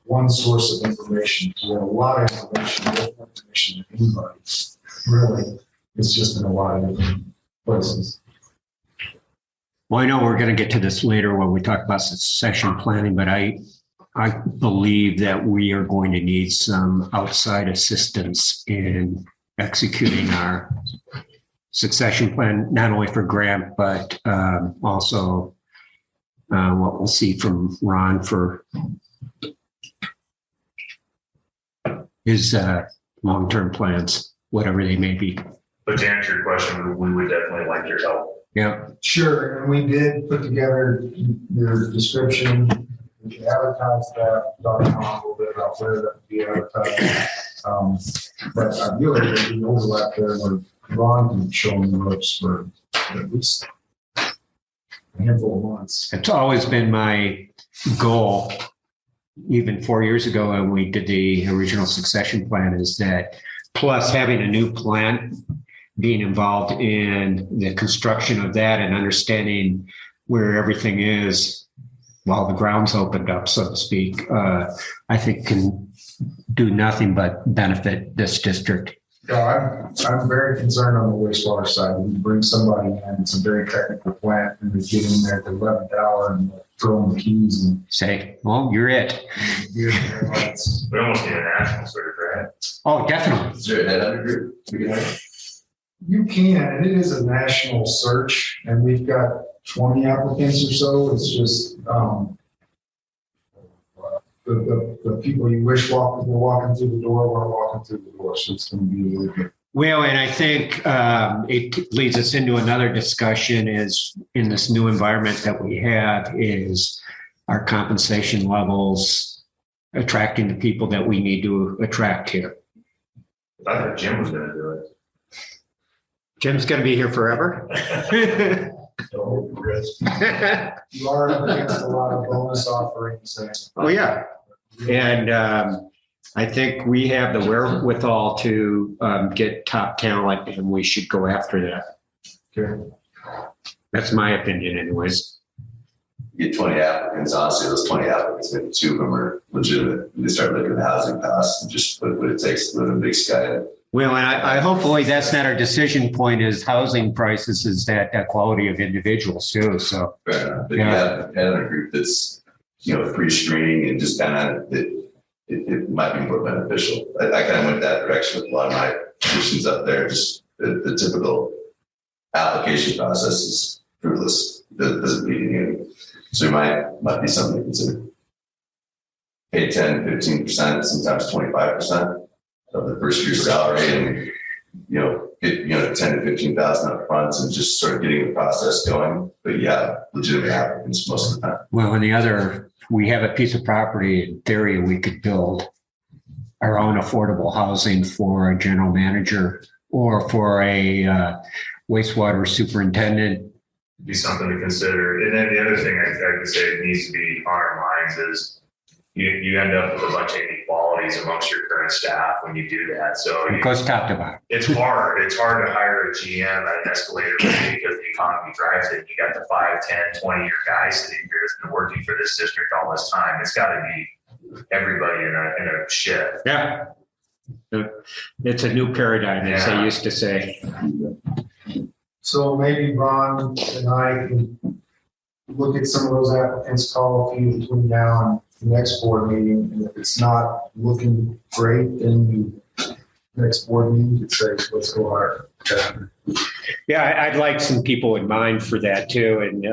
one source of information. We have a lot of information, more information than anybody. Really, it's just in a lot of different places. Well, I know we're going to get to this later when we talk about succession planning, but I I believe that we are going to need some outside assistance in executing our succession plan, not only for Grant, but also what we'll see from Ron for his long-term plans, whatever they may be. But to answer your question, we would definitely like your help. Yeah. Sure, and we did put together your description. We advertised that, talked a little bit about where that would be advertised. But really, there'd be overlap there where Ron can show them the ropes for at least a handful of months. It's always been my goal, even 4 years ago when we did the original succession plan, is that plus having a new plant, being involved in the construction of that and understanding where everything is while the ground's opened up, so to speak, I think can do nothing but benefit this district. I'm very concerned on the wastewater side. We bring somebody in, it's a very technical plant, and they get in there at the 11th hour and throw them the keys and say, well, you're it. We almost need a national search, right? Oh, definitely. Is there a headhunter group? You can, and it is a national search, and we've got 20 applicants or so. It's just the people you wish were walking through the door weren't walking through the door, so it's going to be really good. Well, and I think it leads us into another discussion is in this new environment that we have is our compensation levels attracting the people that we need to attract here. I thought Jim was going to do it. Jim's going to be here forever. You are up against a lot of bonus offerings. Oh, yeah. And I think we have the wherewithal to get top talent, and we should go after that. Okay. That's my opinion anyways. You get 20 applicants, honestly, those 20 applicants, maybe 2 of them are legitimate. You start looking at the housing costs and just what it takes to live in Big Sky. Well, and I hopefully that's not our decision point is housing prices, is that quality of individuals too. So fair enough. But you have a group that's, free screening and just kind of it might be more beneficial. I kind of went that direction with a lot of my positions up there. Just the typical application process is fruitless. It doesn't mean anything. So it might be something to consider. Pay 10, 15%, sometimes 25% of the first year's salary, and get 10 to 15,000 up front, and just sort of getting the process going. But yeah, legitimate applicants most of the time. Well, and we have a piece of property in theory we could build our own affordable housing for a general manager or for a wastewater superintendent. Be something to consider. And then the other thing I would say needs to be on our minds is you end up with a bunch of inequalities amongst your current staff when you do that. So it goes top to bottom. It's hard. It's hard to hire a GM at an escalator rate because the economy drives it. You got the 5, 10, 20-year guys sitting here that's been working for this district all this time. It's got to be everybody in a shift. Yeah. It's a new paradigm, as they used to say. So maybe Ron and I can look at some of those applicants, call a few between now and the next board meeting. And if it's not looking great, then the next board meeting could say, let's go higher. Yeah, I'd like some people in mind for that too. And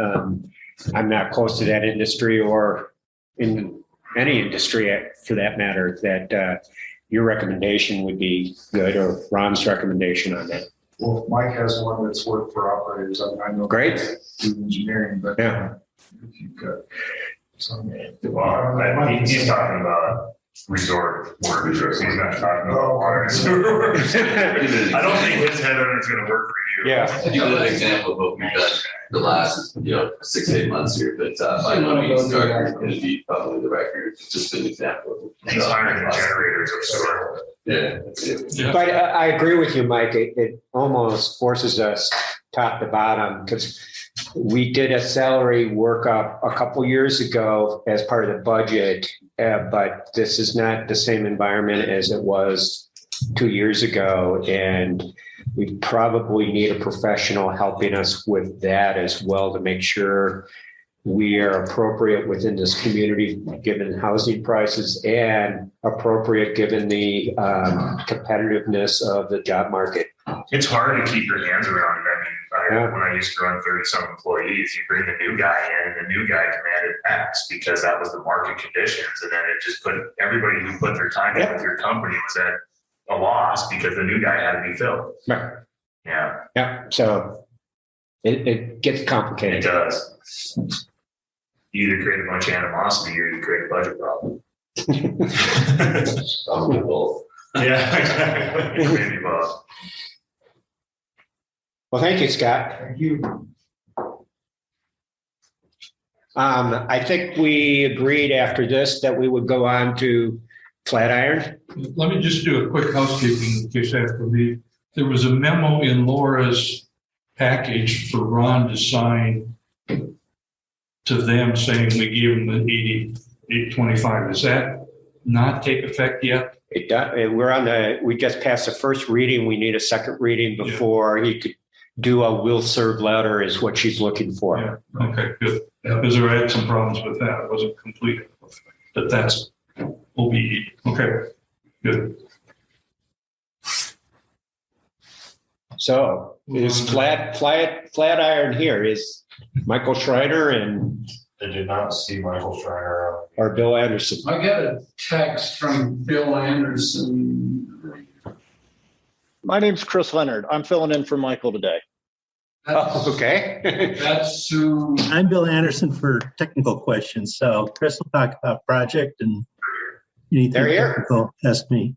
I'm not close to that industry or in any industry for that matter, that your recommendation would be good, or Ron's recommendation on that. Well, Mike has one that's worked for operators. I know. Great. Do engineering, but yeah. If you could. He's talking about resort work. He's not talking about water and sewer. I don't think his headhunter is going to work for you. Yeah. I'll give you an example of what we've done the last 6 to 8 months here, but by no means Gardner's going to be probably the record. It's just an example. He's hiring the generators of sewer. Yeah, that's it. Yeah. But I agree with you, Mike. It almost forces us top to bottom, because we did a salary workup a couple years ago as part of the budget, but this is not the same environment as it was 2 years ago. And we probably need a professional helping us with that as well to make sure we are appropriate within this community, given housing prices, and appropriate given the competitiveness of the job market. It's hard to keep your hands around it. When I used to run 30-some employees, you bring the new guy in, and the new guy demanded X because that was the market conditions, and then it just put everybody who put their time in with your company was at a loss because the new guy had to be filled. Right. Yeah. Yeah. So it gets complicated. It does. You either create a bunch of animosity or you create a budget problem. Yeah, exactly. Maybe both. Well, thank you, Scott. Thank you. I think we agreed after this that we would go on to Flatiron. Let me just do a quick housekeeping in case I have to leave. There was a memo in Laura's package for Ron to sign to them saying we gave him the 825. Does that not take effect yet? It does. We just passed the first reading. We need a second reading before he could do a will serve letter is what she's looking for. Yeah. Okay, good. Because I had some problems with that. It wasn't complete, but that's OBE. Okay, good. So is Flatiron here is Michael Schreiner and I did not see Michael Schreiner or Bill Anderson. I got a text from Bill Anderson. My name's Chris Leonard. I'm filling in for Michael today. Okay. That's who. I'm Bill Anderson for technical questions. So Chris will talk about project and anything technical, ask me.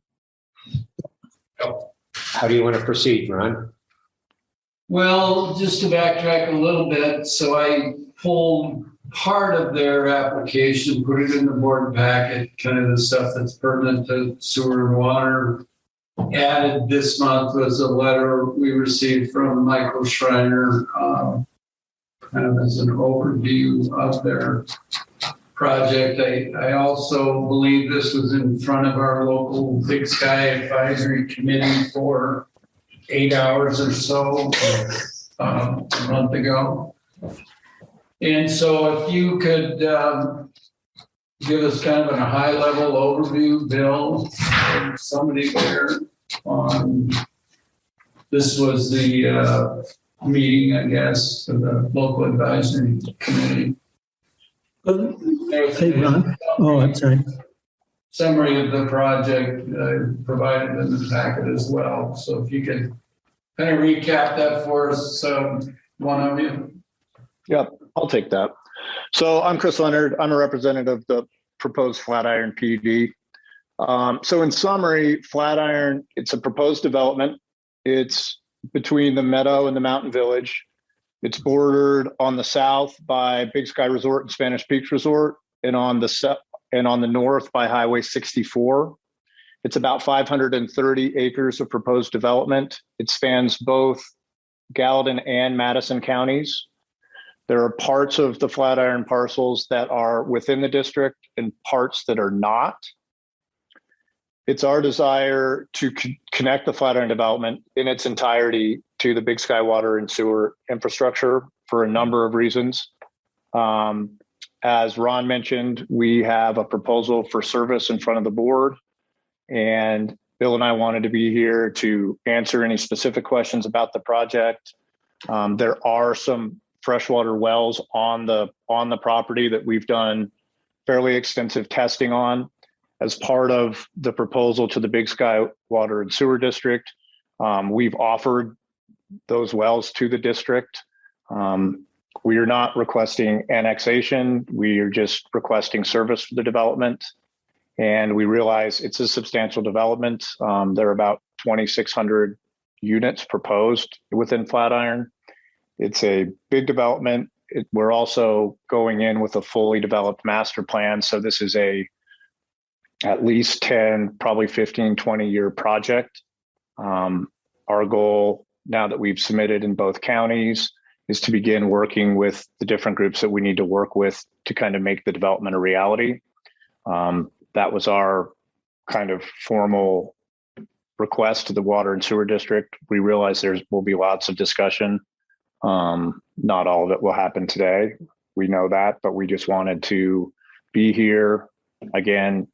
How do you want to proceed, Ron? Well, just to backtrack a little bit, so I pulled part of their application, put it in the board packet, kind of the stuff that's pertinent to sewer and water. Added this month was a letter we received from Michael Schreiner, kind of as an overview of their project. I also believe this was in front of our local Big Sky Advisory Committee for 8 hours or so a month ago. And so if you could give us kind of a high level overview, Bill, somebody there on, this was the meeting, I guess, for the local advisory committee. Hey, Ron. Oh, I'm sorry. Summary of the project provided in the packet as well. So if you could kind of recap that for us, one of you. Yep, I'll take that. So I'm Chris Leonard. I'm a representative of the proposed Flatiron PUD. So in summary, Flatiron, it's a proposed development. It's between the Meadow and the Mountain Village. It's bordered on the south by Big Sky Resort and Spanish Peaks Resort, and on the north by Highway 64. It's about 530 acres of proposed development. It spans both Gallatin and Madison counties. There are parts of the Flatiron parcels that are within the district and parts that are not. It's our desire to connect the Flatiron development in its entirety to the Big Sky water and sewer infrastructure for a number of reasons. As Ron mentioned, we have a proposal for service in front of the board, and Bill and I wanted to be here to answer any specific questions about the project. There are some freshwater wells on the property that we've done fairly extensive testing on as part of the proposal to the Big Sky Water and Sewer District. We've offered those wells to the district. We are not requesting annexation. We are just requesting service for the development. And we realize it's a substantial development. There are about 2,600 units proposed within Flatiron. It's a big development. We're also going in with a fully developed master plan. So this is at least 10, probably 15, 20-year project. Our goal, now that we've submitted in both counties, is to begin working with the different groups that we need to work with to kind of make the development a reality. That was our kind of formal request to the Water and Sewer District. We realize there will be lots of discussion. Not all of it will happen today. We know that, but we just wanted to be here again,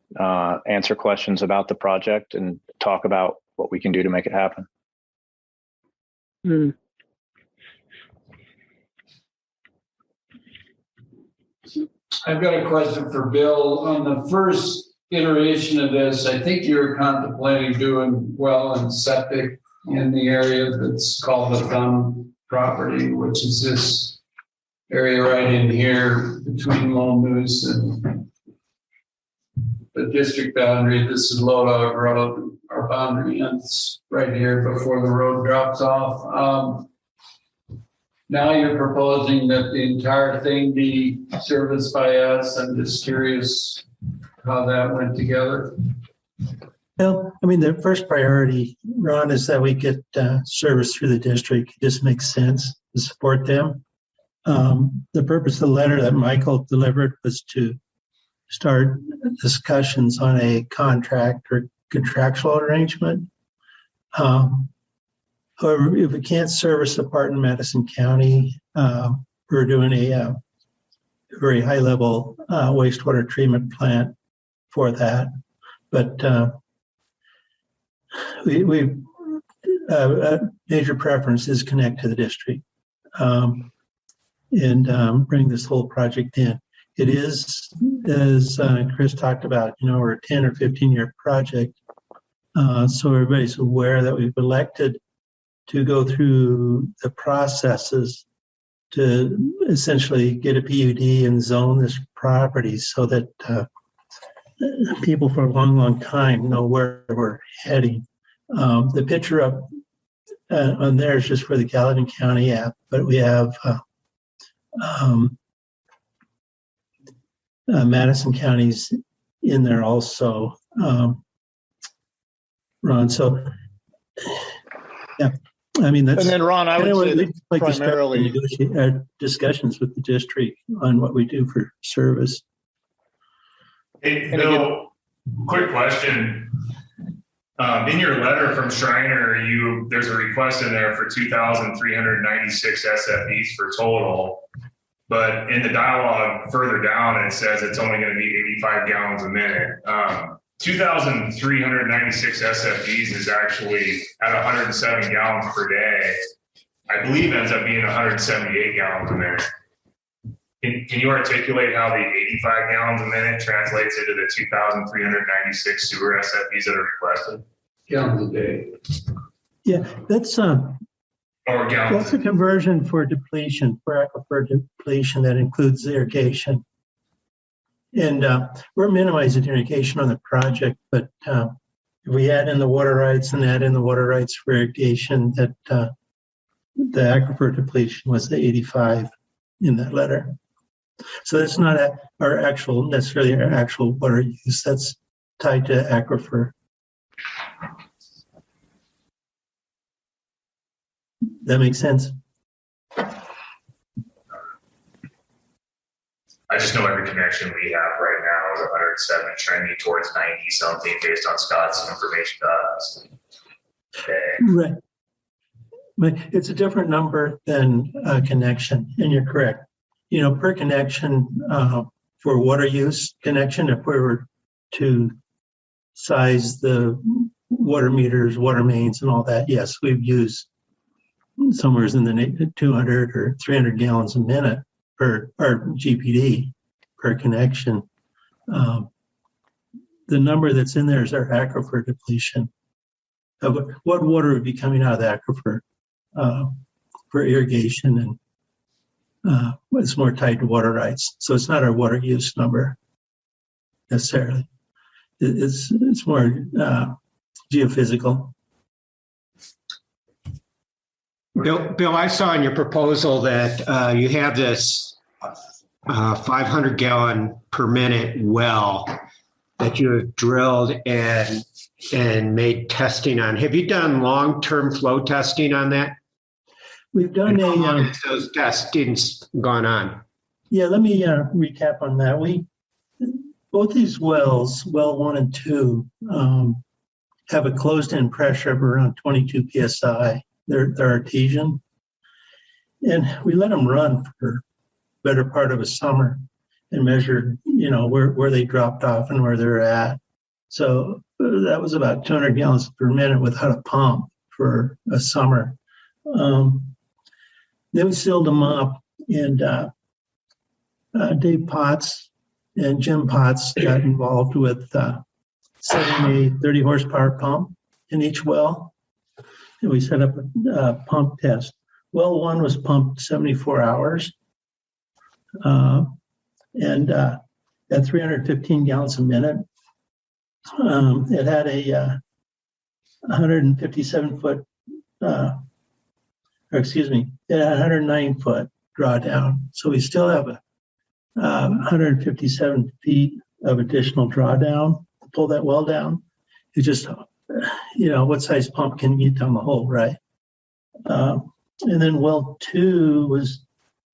answer questions about the project and talk about what we can do to make it happen. I've got a question for Bill. On the first iteration of this, I think you're contemplating doing well and septic in the area that's called the Thumb property, which is this area right in here between Lone Moose and the district boundary. This is Low Dog Road. Our boundary ends right here before the road drops off. Now you're proposing that the entire thing be serviced by us. I'm just curious how that went together. Well, I mean, the first priority, Ron, is that we get service through the district. It just makes sense to support them. The purpose of the letter that Michael delivered was to start discussions on a contract or contractual arrangement. However, if we can't service the part in Madison County, we're doing a very high-level wastewater treatment plant for that. But we major preference is connect to the district and bring this whole project in. It is, as Chris talked about, we're a 10 or 15-year project. So everybody's aware that we've elected to go through the processes to essentially get a PUD and zone this property so that people for a long, long time know where we're heading. The picture up on there is just for the Gallatin County app, but we have Madison County's in there also, Ron. So, yeah. I mean, that's. And then, Ron, I would say that like primarily discussions with the district on what we do for service. Hey, Bill, quick question. In your letter from Shriner, there's a request in there for 2,396 SFEs for total, but in the dialogue further down, it says it's only going to be 85 gallons a minute. 2,396 SFEs is actually at 107 gallons per day. I believe ends up being 178 gallons a minute. Can you articulate how the 85 gallons a minute translates into the 2,396 sewer SFEs that are requested? Gallons a day. Yeah, that's or gallons. That's a conversion for depletion, for aquifer depletion that includes irrigation. And we're minimizing irrigation on the project, but if we add in the water rights and add in the water rights for irrigation, that the aquifer depletion was the 85 in that letter. So that's not necessarily our actual water use. That's tied to aquifer. That makes sense. I just know every connection we have right now is 107, trending towards 90 something based on Scott's information to us. Okay. Right. But it's a different number than a connection, and you're correct. Per connection for water use connection, if we were to size the water meters, water mains, and all that, yes, we've used somewhere in the 200 or 300 gallons a minute per our GPD per connection. The number that's in there is our aquifer depletion. What water would be coming out of the aquifer for irrigation, and it's more tied to water rights. So it's not our water use number necessarily. It's more geophysical. Bill, I saw in your proposal that you have this 500 gallon per minute well that you have drilled and made testing on. Have you done long-term flow testing on that? We've done how long has those testings gone on? Yeah, let me recap on that. Both these wells, well 1 and 2, have a closed-in pressure of around 22 psi. They're artesian, and we let them run for better part of a summer and measured, where they dropped off and where they're at. So that was about 200 gallons per minute without a pump for a summer. Then we sealed them up, and Dave Potts and Jim Potts got involved with setting a 30 horsepower pump in each well. And we set up a pump test. Well 1 was pumped 74 hours and at 315 gallons a minute. It had a 157 foot, it had a 109 foot drawdown. So we still have a 157 feet of additional drawdown to pull that well down. It just, what size pump can you get down the hole, right? And then well 2 was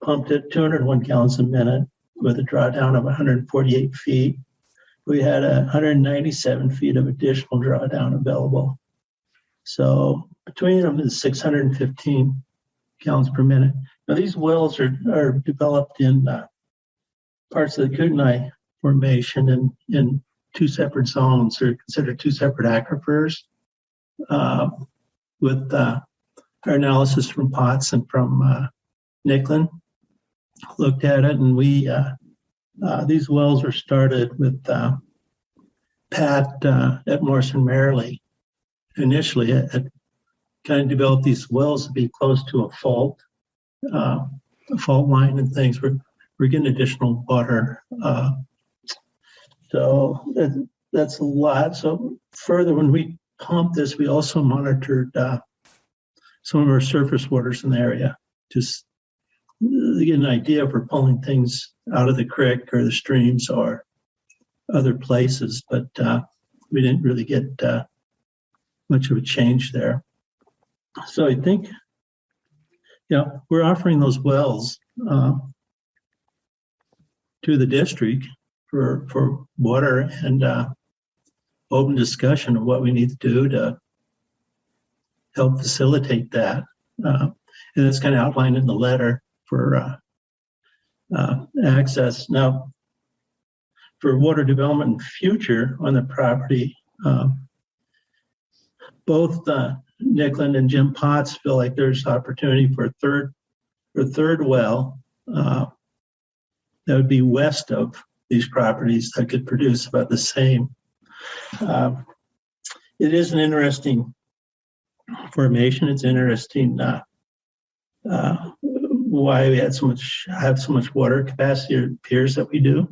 pumped at 201 gallons a minute with a drawdown of 148 feet. We had 197 feet of additional drawdown available. So between them is 615 gallons per minute. Now these wells are developed in parts of the Kootenai Formation and in 2 separate zones. They're considered 2 separate aquifers. With our analysis from Potts and from Nicklin, looked at it, and we these wells were started with Pat at Morrison Merrily. Initially, it kind of developed these wells to be close to a fault line and things. We're getting additional water. So that's a lot. So further, when we pumped this, we also monitored some of our surface waters in the area, just to get an idea if we're pulling things out of the creek or the streams or other places. But we didn't really get much of a change there. So I think, we're offering those wells to the district for water and open discussion of what we need to do to help facilitate that. And it's kind of outlined in the letter for access. Now, for water development in future on the property, both Nicklin and Jim Potts feel like there's opportunity for a third well that would be west of these properties that could produce about the same. It is an interesting formation. It's interesting why we have so much water capacity, or appears that we do.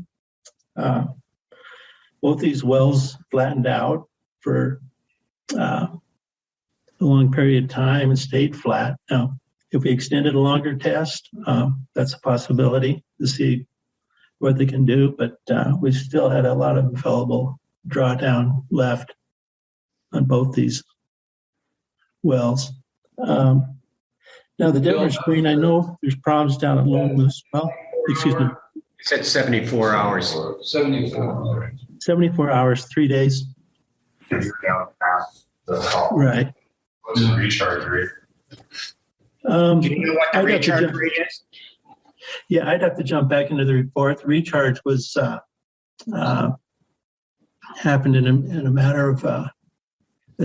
Both these wells flattened out for a long period of time and stayed flat. Now, if we extended a longer test, that's a possibility to see what they can do, but we still had a lot of available drawdown left on both these wells. Now, the difference between, I know there's problems down at Lone Moose. Well, excuse me. It said 74 hours. 74 hours, 3 days. You're down past the call. Right. What's the recharge rate? Do you know what the recharge rate is? Yeah, I'd have to jump back into the report. The recharge was happened in a matter of a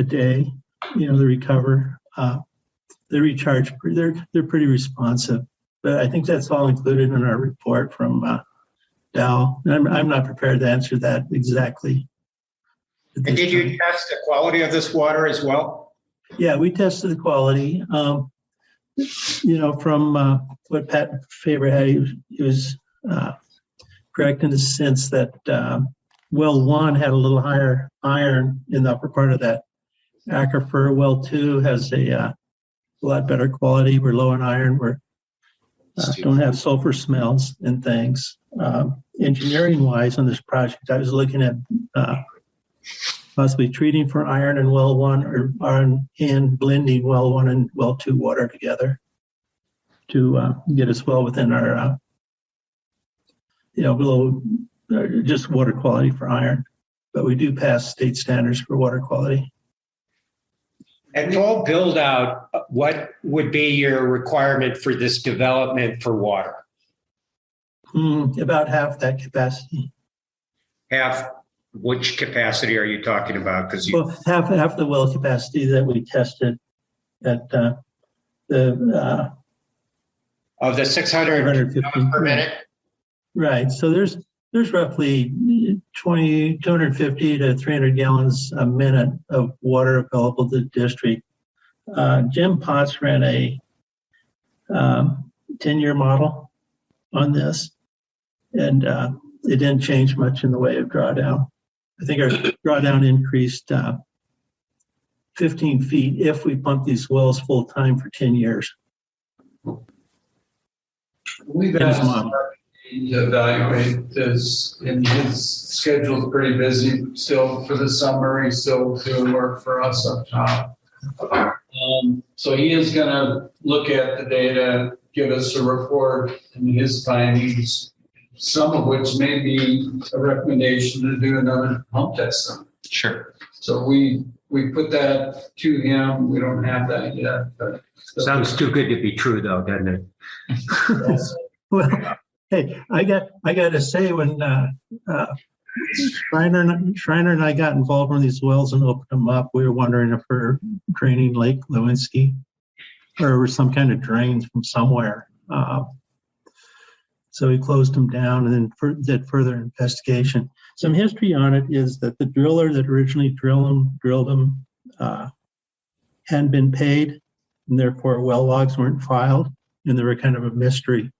day. The recover, the recharge. They're pretty responsive, but I think that's all included in our report from Dow. I'm not prepared to answer that exactly. And did you test the quality of this water as well? Yeah, we tested the quality. From what Pat Faber had, he was correct in the sense that well 1 had a little higher iron in the upper part of that aquifer. Well 2 has a lot better quality. We're low in iron. We're don't have sulfur smells and things. Engineering wise on this project, I was looking at possibly treating for iron in well 1 and blending well 1 and well 2 water together to get us well within our below just water quality for iron, but we do pass state standards for water quality. At full build out, what would be your requirement for this development for water? About half that capacity. Half, which capacity are you talking about? Because you, Well, half the well capacity that we tested at the of the 600 per minute. Right. So there's roughly 250 to 300 gallons a minute of water available to the district. Jim Potts ran a 10-year model on this, and it didn't change much in the way of drawdown. I think our drawdown increased 15 feet if we pump these wells full time for 10 years. We've asked Mark to evaluate this, and his schedule's pretty busy still for the summer. He's still doing work for us up top. So he is going to look at the data, give us a report and his findings, some of which may be a recommendation to do another pump test on. Sure. So we put that to him. We don't have that yet. But sounds too good to be true, though, doesn't it? Well, hey, I got to say, when Schreiner and I got involved in these wells and opened them up, we were wondering if we're draining Lake Lewinsky or some kind of drains from somewhere. So we closed them down and then did further investigation. Some history on it is that the driller that originally drilled them hadn't been paid, and therefore well logs weren't filed, and they were kind of a mystery.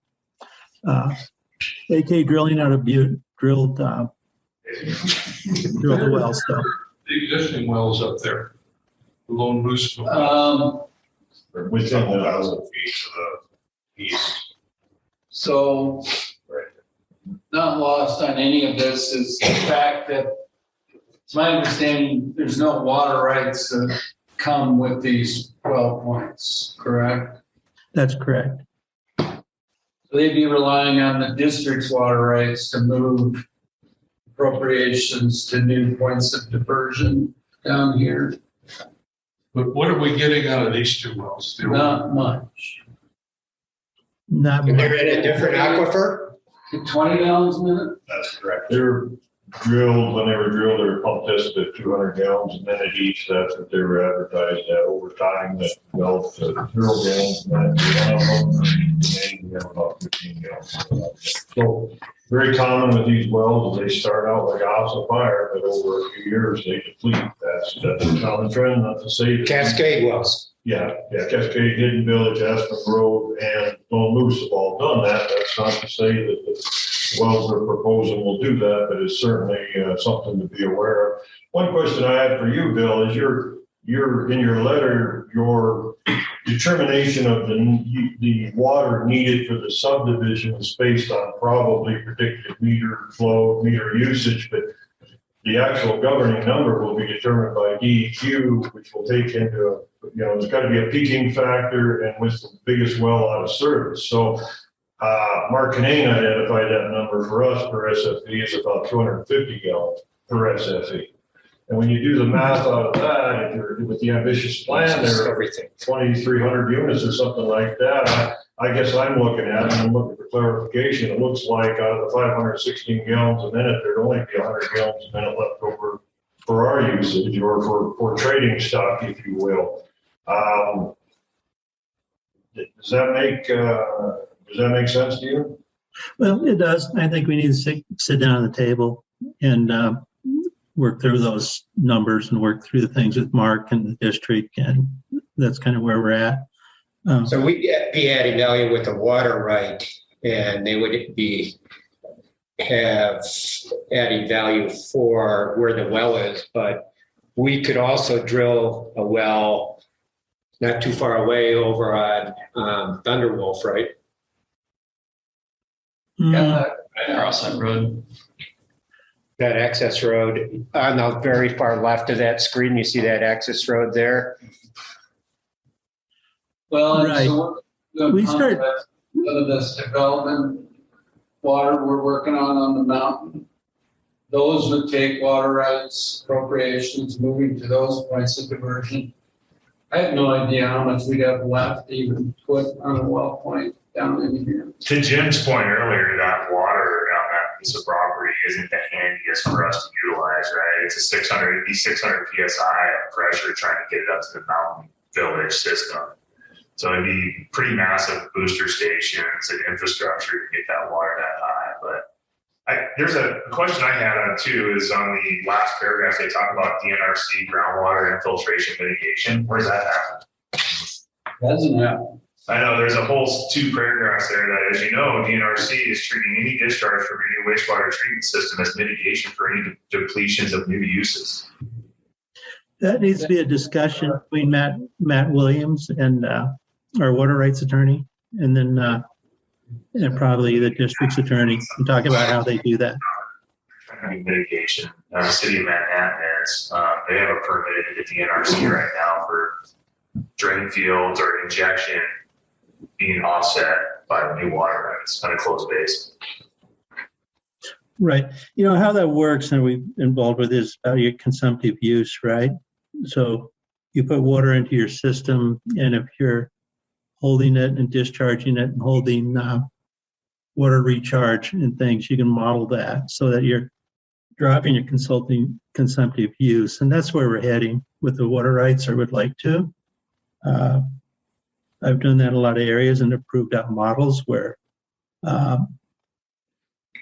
AK Drilling out of Butte drilled the wells. So. The existing wells up there, the Lone Moose. Within 1,000 feet to the east. So, not lost on any of this is the fact that it's my understanding there's no water rights that come with these 12 points, correct? That's correct. They'd be relying on the district's water rights to move appropriations to new points of diversion down here. But what are we getting out of these two wells? Not much. Not much. They're in a different aquifer? 20 gallons a minute? That's correct. They're drilled, when they were drilled, they were pump tested at 200 gallons a minute each. That's what they were advertised at. Over time, that developed to 0 gallons a minute. One of them, we have about 15 gallons. So very common with these wells, they start out like a house of fire, but over a few years they deplete. That's a common trend. Not to say that Cascade wells. Yeah, Cascade, Hidden Village, Aspen Grove, and Lone Moose have all done that. That's not to say that the wells they're proposing will do that, but it's certainly something to be aware of. One question I had for you, Bill, is your in your letter, your determination of the water needed for the subdivision is based on probably predicted meter flow, meter usage, but the actual governing number will be determined by DEQ, which will take into, there's got to be a peaking factor and with the biggest well out of service. So Mark Canane identified that number for us per SFE is about 250 gallons per SFE. And when you do the math out of that, if you're with the ambitious plan, there are 2,300 units or something like that. I guess I'm looking at, and I'm looking for clarification. It looks like out of the 516 gallons a minute, there'd only be 100 gallons a minute left over for our usage or for trading stock, if you will. Does that make sense to you? Well, it does. I think we need to sit down at the table and work through those numbers and work through the things with Mark and the district, and that's kind of where we're at. So we'd be adding value with the water right, and they would have adding value for where the well is, but we could also drill a well not too far away over on Thunderwolf, right? Yeah, across that road. That access road on the very far left of that screen, you see that access road there? Well, right. So we start of this development water we're working on the mountain. Those would take water rights appropriations, moving to those points of diversion. I have no idea how much we'd have left to even put on a well point down in here. To Jim's point earlier, that water on that piece of property isn't the handiest for us to utilize, right? It's a 600 PSI of pressure trying to get it up to the mountain village system. So it'd be pretty massive booster stations and infrastructure to get that water that high. But there's a question I had on too, is on the last paragraph, they talk about DNRC groundwater infiltration mitigation. Where's that happen? Doesn't happen. I know there's a whole 2 paragraphs there that, as you know, DNRC is treating any discharge from any wastewater treatment system as mitigation for any depletions of new uses. That needs to be a discussion between Matt Williams and our water rights attorney, and then and probably the district's attorney, and talk about how they do that. Mitigation. The city of Manhattan is, they have a permit at the DNRC right now for drain fields or injection being offset by new water rights on a closed base. Right. You know how that works, and we've involved with this about your consumptive use, right? So you put water into your system, and if you're holding it and discharging it and holding water recharge and things, you can model that so that you're dropping your consumptive use. And that's where we're heading with the water rights, or would like to. I've done that in a lot of areas and approved out models where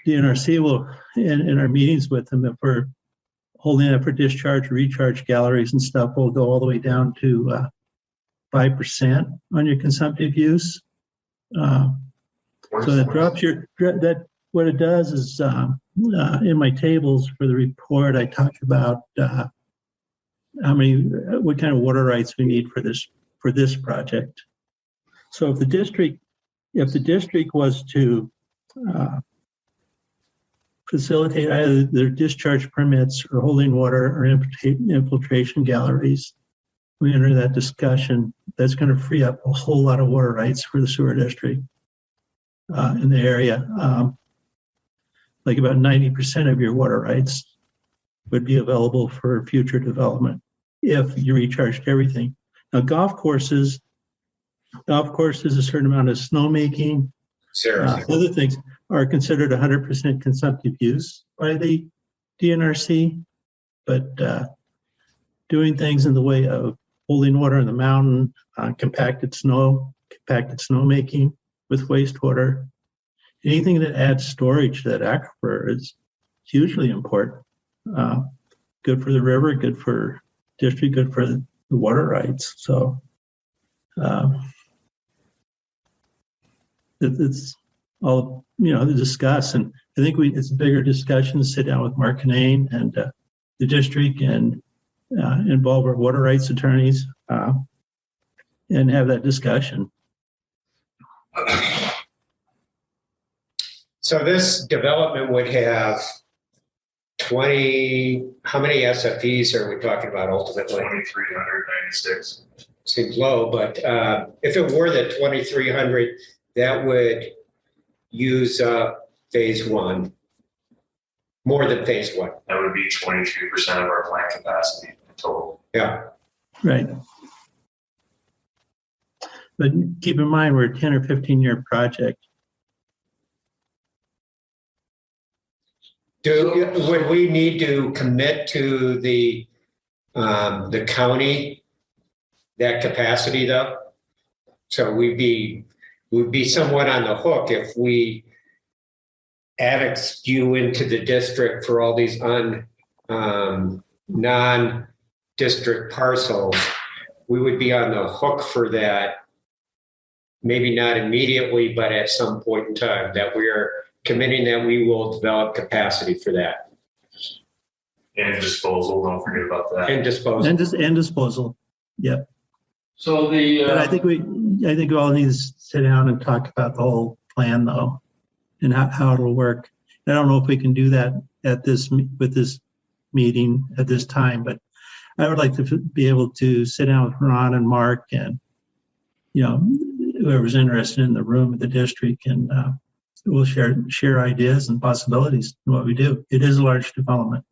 DNRC will, in our meetings with them, if we're holding it for discharge, recharge galleries and stuff, will go all the way down to 5% on your consumptive use. So that drops what it does is, in my tables for the report, I talk about what kind of water rights we need for this project. So if the district was to facilitate either their discharge permits or holding water or infiltration galleries, we enter that discussion. That's going to free up a whole lot of water rights for the sewer district in the area. Like about 90% of your water rights would be available for future development if you recharged everything. Now, golf courses, a certain amount of snowmaking, other things are considered 100% consumptive use by the DNRC, but doing things in the way of holding water in the mountain, compacted snowmaking with wastewater, anything that adds storage to that aquifer is hugely important. Good for the river, good for district, good for the water rights. So it's all, to discuss. And I think it's a bigger discussion to sit down with Mark Canane and the district and involve our water rights attorneys and have that discussion. So this development would have 20, how many SFEs are we talking about ultimately? 2,396. Seems low, but if it were the 2,300, that would use phase 1, more than phase 1. That would be 23% of our plant capacity total. Yeah. Right. But keep in mind, we're a 10 or 15-year project. Would we need to commit to the county that capacity though? So we'd be somewhat on the hook if we annexed you into the district for all these non-district parcels. We would be on the hook for that. Maybe not immediately, but at some point in time, that we're committing that we will develop capacity for that. And disposal, don't forget about that. And disposal. And disposal. Yep. So but I think we all need to sit down and talk about the whole plan though, and how it'll work. I don't know if we can do that with this meeting at this time, but I would like to be able to sit down with Ron and Mark and, whoever's interested in the room at the district, and we'll share ideas and possibilities in what we do. It is a large development.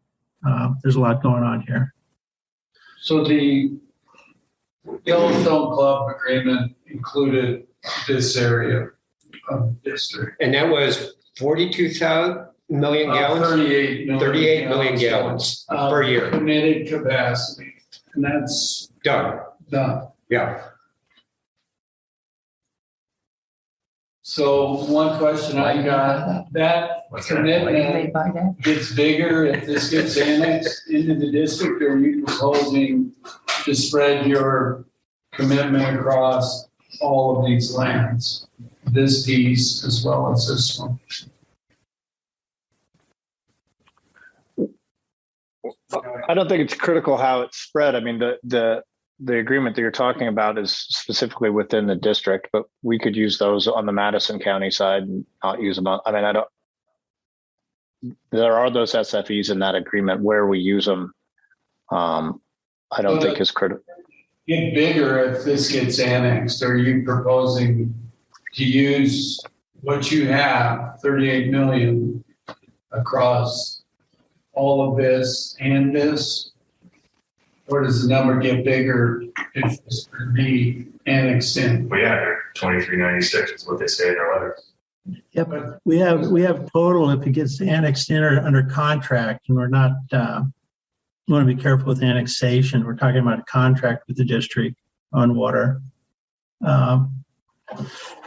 There's a lot going on here. So the Yellowstone Club agreement included this area of the district. And that was 42,000 million gallons? 38 million gallons per year. Committed capacity, and that's Done. done. Yeah. So one question I got, that commitment gets bigger if this gets annexed into the district, or are you proposing to spread your commitment across all of these lands, this piece as well as this one? I don't think it's critical how it's spread. I mean, the agreement that you're talking about is specifically within the district, but we could use those on the Madison County side and not use them on, I mean, there are those SFEs in that agreement where we use them. I don't think is critical. Get bigger if this gets annexed. Are you proposing to use what you have, 38 million, across all of this and this? Or does the number get bigger if this could be annexed in? Well, yeah, they're 2396 is what they say in their letter. Yeah, but we have total if it gets annexed in or under contract, and we're not, we want to be careful with annexation. We're talking about a contract with the district on water.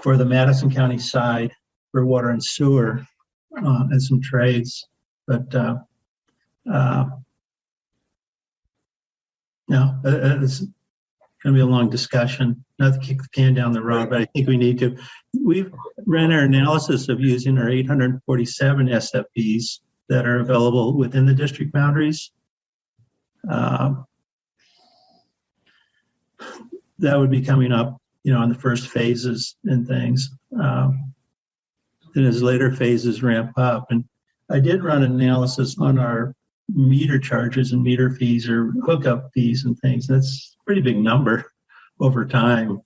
For the Madison County side, for water and sewer, and some trades, but no, it's going to be a long discussion. Not to kick the can down the road, but I think we need to. We've ran our analysis of using our 847 SFEs that are available within the district boundaries. That would be coming up, on the first phases and things. Then as later phases ramp up, and I did run an analysis on our meter charges and meter fees or hookup fees and things. That's a pretty big number over time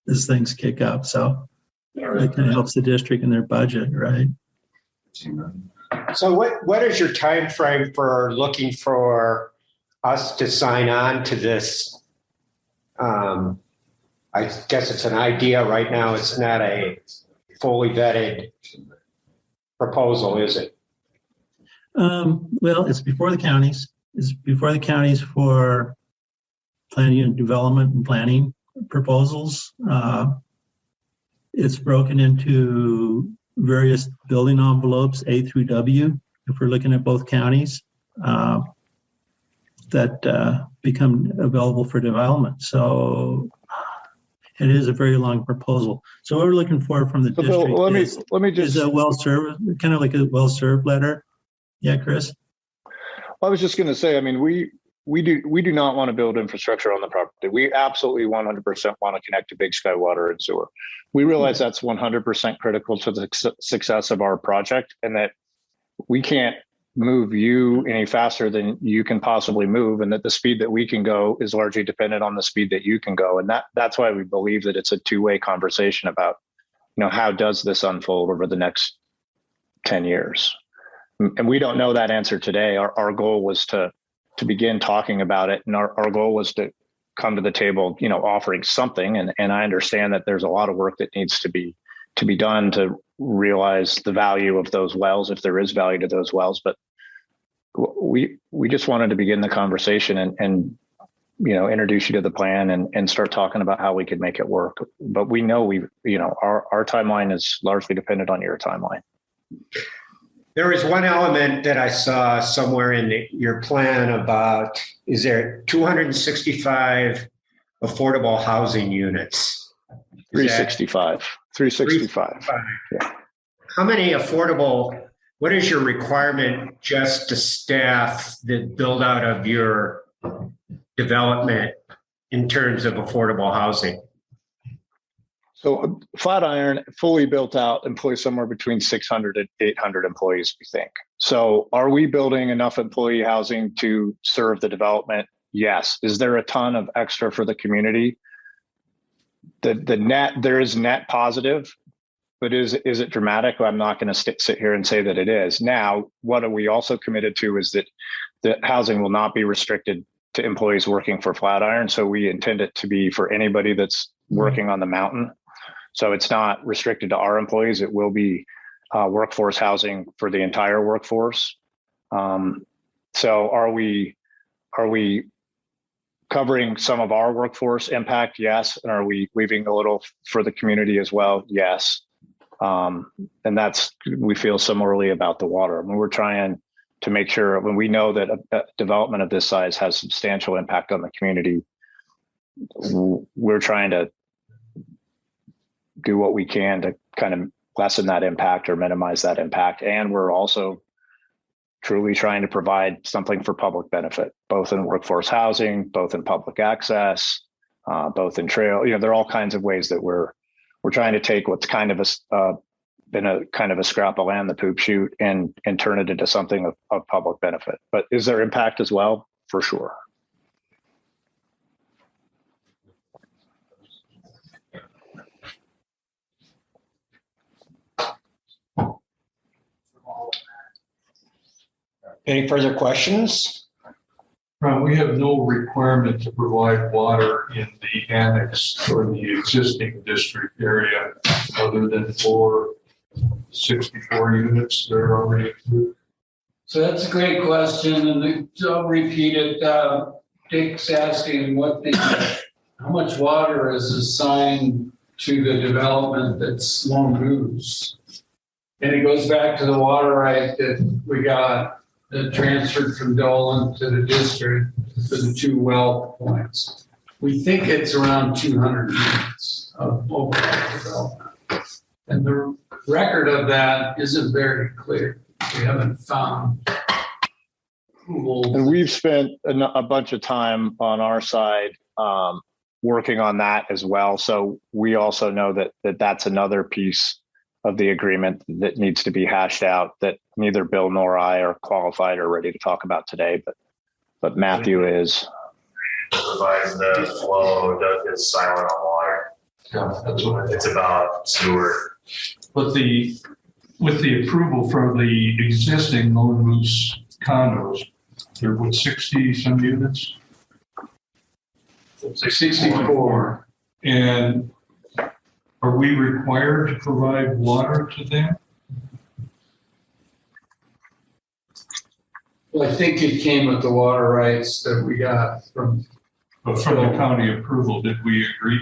as things kick up. So it kind of helps the district in their budget, right? So what is your time frame for looking for us to sign on to this? I guess it's an idea right now. It's not a fully vetted proposal, is it? Well, it's before the counties. It's before the counties for planning and development and planning proposals. It's broken into various building envelopes, A through W, if we're looking at both counties, that become available for development. So it is a very long proposal. So what we're looking for from the district is a well-served, kind of like a well-served letter. Yeah, Chris? I was just going to say, I mean, we do not want to build infrastructure on the property. We absolutely 100% want to connect to Big Sky water and sewer. We realize that's 100% critical to the success of our project, and that we can't move you any faster than you can possibly move, and that the speed that we can go is largely dependent on the speed that you can go. And that's why we believe that it's a two-way conversation about, how does this unfold over the next 10 years? And we don't know that answer today. Our goal was to begin talking about it. And our goal was to come to the table, offering something. And I understand that there's a lot of work that needs to be done to realize the value of those wells, if there is value to those wells. But we just wanted to begin the conversation and introduce you to the plan and start talking about how we could make it work. But we know our timeline is largely dependent on your timeline. There is one element that I saw somewhere in your plan about, is there 265 affordable housing units? 365. 365. Yeah. How many affordable, what is your requirement just to staff the build out of your development in terms of affordable housing? So Flatiron, fully built out, employs somewhere between 600 and 800 employees, we think. So are we building enough employee housing to serve the development? Yes. Is there a ton of extra for the community? The net, there is net positive, but is it dramatic? I'm not going to sit here and say that it is. Now, what are we also committed to is that the housing will not be restricted to employees working for Flatiron. So we intend it to be for anybody that's working on the mountain. So it's not restricted to our employees. It will be workforce housing for the entire workforce. So are we covering some of our workforce impact? Yes. And are we leaving a little for the community as well? Yes. And we feel similarly about the water. I mean, we're trying to make sure when we know that a development of this size has substantial impact on the community, we're trying to do what we can to kind of lessen that impact or minimize that impact. And we're also truly trying to provide something for public benefit, both in workforce housing, both in public access, both in trail. There are all kinds of ways that we're trying to take what's kind of been a kind of a scrap of land, the poop chute, and turn it into something of public benefit. But is there impact as well? For sure. Any further questions? We have no requirement to provide water in the annex or the existing district area other than for 64 units that are already approved. So that's a great question, and I'll repeat it. Dick's asking how much water is assigned to the development that's Lone Goose, and it goes back to the water right that we got that transferred from Dolan to the district for the 2 well points. We think it's around 200 units of overall development, and the record of that isn't very clear. We haven't found. And we've spent a bunch of time on our side working on that as well. So we also know that that's another piece of the agreement that needs to be hashed out that neither Bill nor I are qualified or ready to talk about today, but Matthew is. Provides the flow, Doug is silent on water. Yeah, that's what it's about sewer. But with the approval for the existing Lone Moose condos, there were 60 some units. 64. And are we required to provide water to them? Well, I think it came with the water rights that we got from. But from the county approval, did we agree?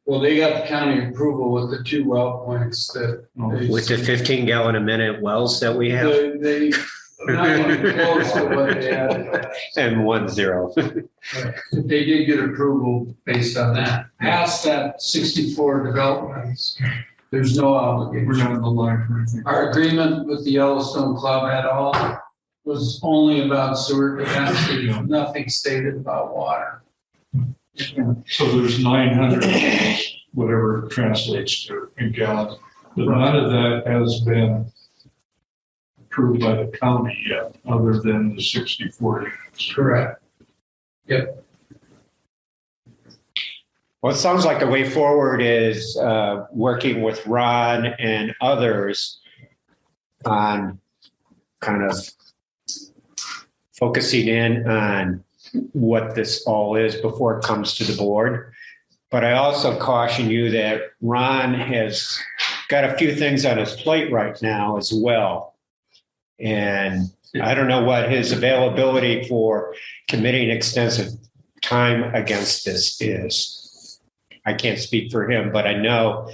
Well, they got the county approval with the 2 well points that. With the 15 gallon a minute wells that we have? They not even close to what they had. And 1-0. They did get approval based on that. Past that 64 developments, there's no obligation. We're not in the line for anything. Our agreement with the Yellowstone Club at all was only about sewer capacity, nothing stated about water. So there's 900, whatever it translates to in gallons, but none of that has been approved by the county yet, other than the 64 units. Correct. Yep. Well, it sounds like the way forward is working with Ron and others on kind of focusing in on what this all is before it comes to the board. But I also caution you that Ron has got a few things on his plate right now as well. And I don't know what his availability for committing extensive time against this is. I can't speak for him, but I know.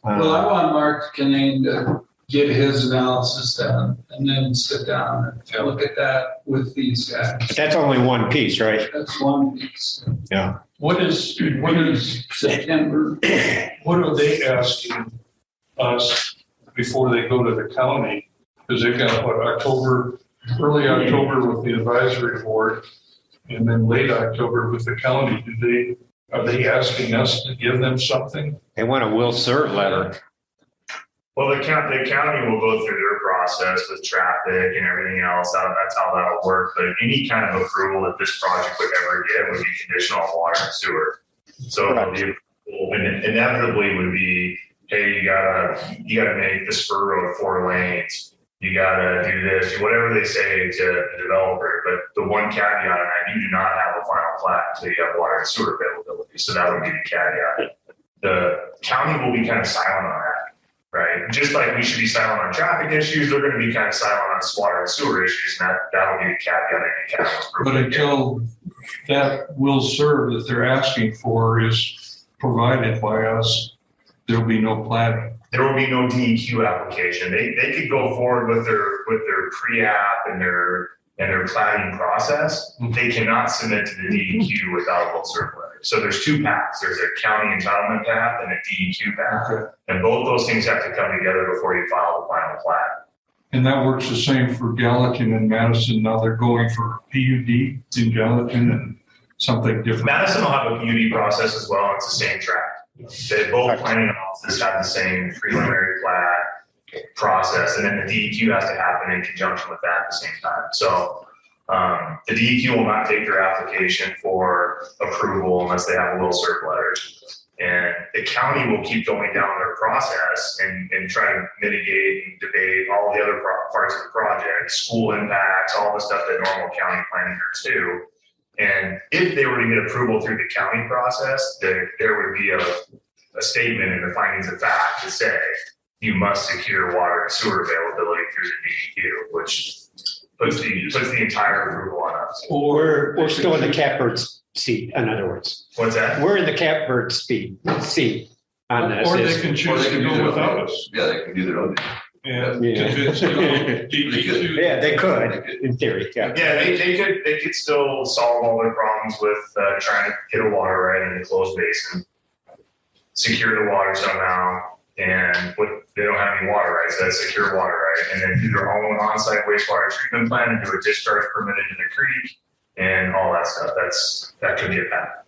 Well, I want Mark Kinane to get his analysis done and then sit down and look at that with these guys. But that's only one piece, right? That's one piece. Yeah. What is September? What are they asking us before they go to the county? Because they've got early October with the advisory board, and then late October with the county. Are they asking us to give them something? They want a will serve letter. Well, the county will go through their process with traffic and everything else. That's how that'll work. But any kind of approval that this project would ever get would be conditional on water and sewer. So the approval inevitably would be, hey, you gotta make the spur road 4 lanes. You gotta do this, whatever they say to the developer. But the one caveat on that, you do not have a final plat until you have water and sewer availability. So that would be the caveat. The county will be kind of silent on that. right? Just like we should be silent on traffic issues, they're going to be kind of silent on water and sewer issues, and that'll be the caveat in capital But improvement. until that will serve that they're asking for is provided by us, there'll be no plan. There will be no DEQ application. They could go forward with their pre-app and their plating process. They cannot submit to the DEQ without a will serve letter. So there's two paths. There's a county entitlement path and a DEQ path. Okay. And both those things have to come together before you file the final plat. And that works the same for Gallatin and Madison. Now they're going for PUD in Gallatin and something different. Madison will have a PUD process as well. It's the same track. They both planning offices have the same preliminary plat process, and then the DEQ has to happen in conjunction with that at the same time. So the DEQ will not take their application for approval unless they have a will serve letter. And the county will keep going down their process and try to mitigate and debate all the other parts of the project, school impacts, all the stuff that normal county planning do. And if they were to get approval through the county process, there would be a statement in the findings of fact to say you must secure water and sewer availability through the DEQ, which puts the entire approval on us. We're still in the catbird seat, in other words. What's that? We're in the catbird seat on this. Or they can choose to go without us. Yeah, they can do their own. And convince the DEQ. Yeah, they could, in theory. Yeah. Yeah, they could still solve all their problems with trying to get a water right in a closed basin, secure the water somehow, and they don't have any water rights, that's secure water right, and then do their own on-site wastewater treatment plant and do a discharge permit into the creek and all that stuff. That could be a path.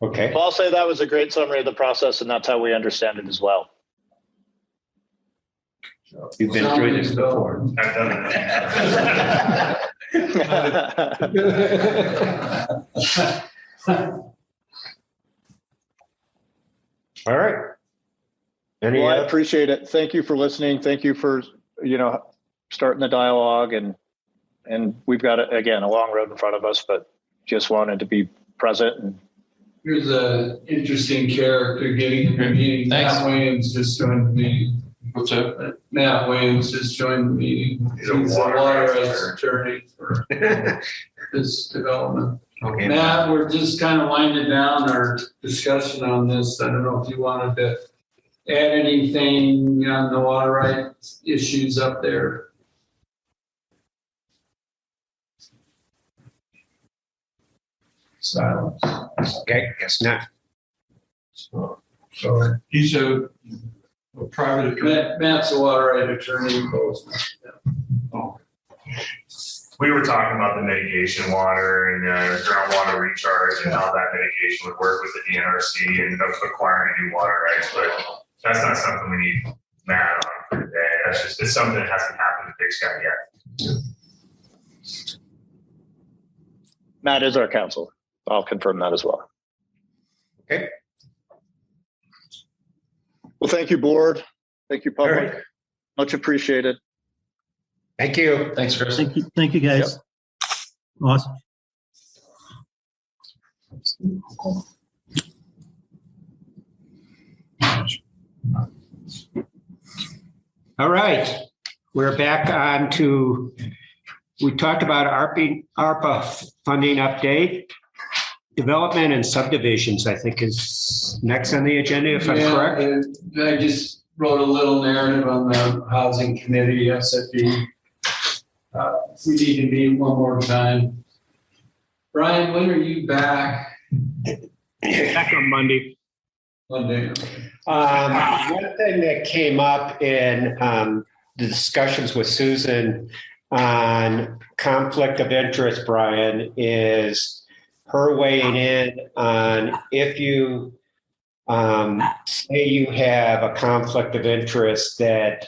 Okay. Well, I'll say that was a great summary of the process, and that's how we understand it as well. You've been through this before. I've done it. All right. Well, I appreciate it. Thank you for listening. Thank you for, starting the dialogue, and we've got, again, a long road in front of us, but just wanted to be present. And here's an interesting character getting in the meeting. Thanks. Matt Williams just joined the meeting. What's up? Matt Williams just joined the meeting. He's a water rights attorney for this development. Okay. Matt, we're just kind of winding down our discussion on this. I don't know if you wanted to add anything on the water rights issues up there. Silence. Okay, guess not. So He's a private attorney. Matt's a water right attorney in Bozeman. We were talking about the mitigation water and groundwater recharge and how that mitigation would work with the DNRC and acquiring new water rights, but that's not something we need Matt on for today. It's something that hasn't happened to Big Sky yet. Matt is our counsel. I'll confirm that as well. Okay. Well, thank you, board. Thank you, public. Right. Much appreciated. Thank you. Thanks, Chris. Thank you, guys. Awesome. All right. We're back on to, we talked about ARPA funding update. Development and subdivisions, I think, is next on the agenda, if I'm correct. And I just wrote a little narrative on the housing committee, SFE. We need to meet one more time. Brian, when are you back? Back on Monday. Monday. One thing that came up in the discussions with Susan on conflict of interest, Brian, is her weighing in on if you say you have a conflict of interest that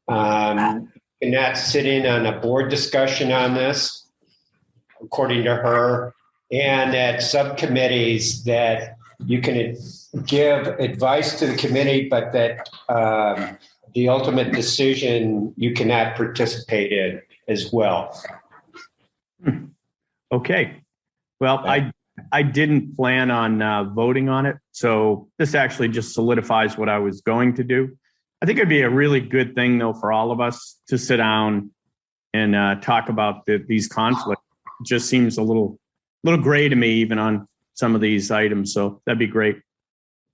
you're not sitting on a board discussion on this, according to her, and that subcommittees that you can give advice to the committee, but that the ultimate decision you cannot participate in as well. Okay. Well, I didn't plan on voting on it. So this actually just solidifies what I was going to do. I think it'd be a really good thing, though, for all of us to sit down and talk about these conflicts. It just seems a little gray to me, even on some of these items. So that'd be great.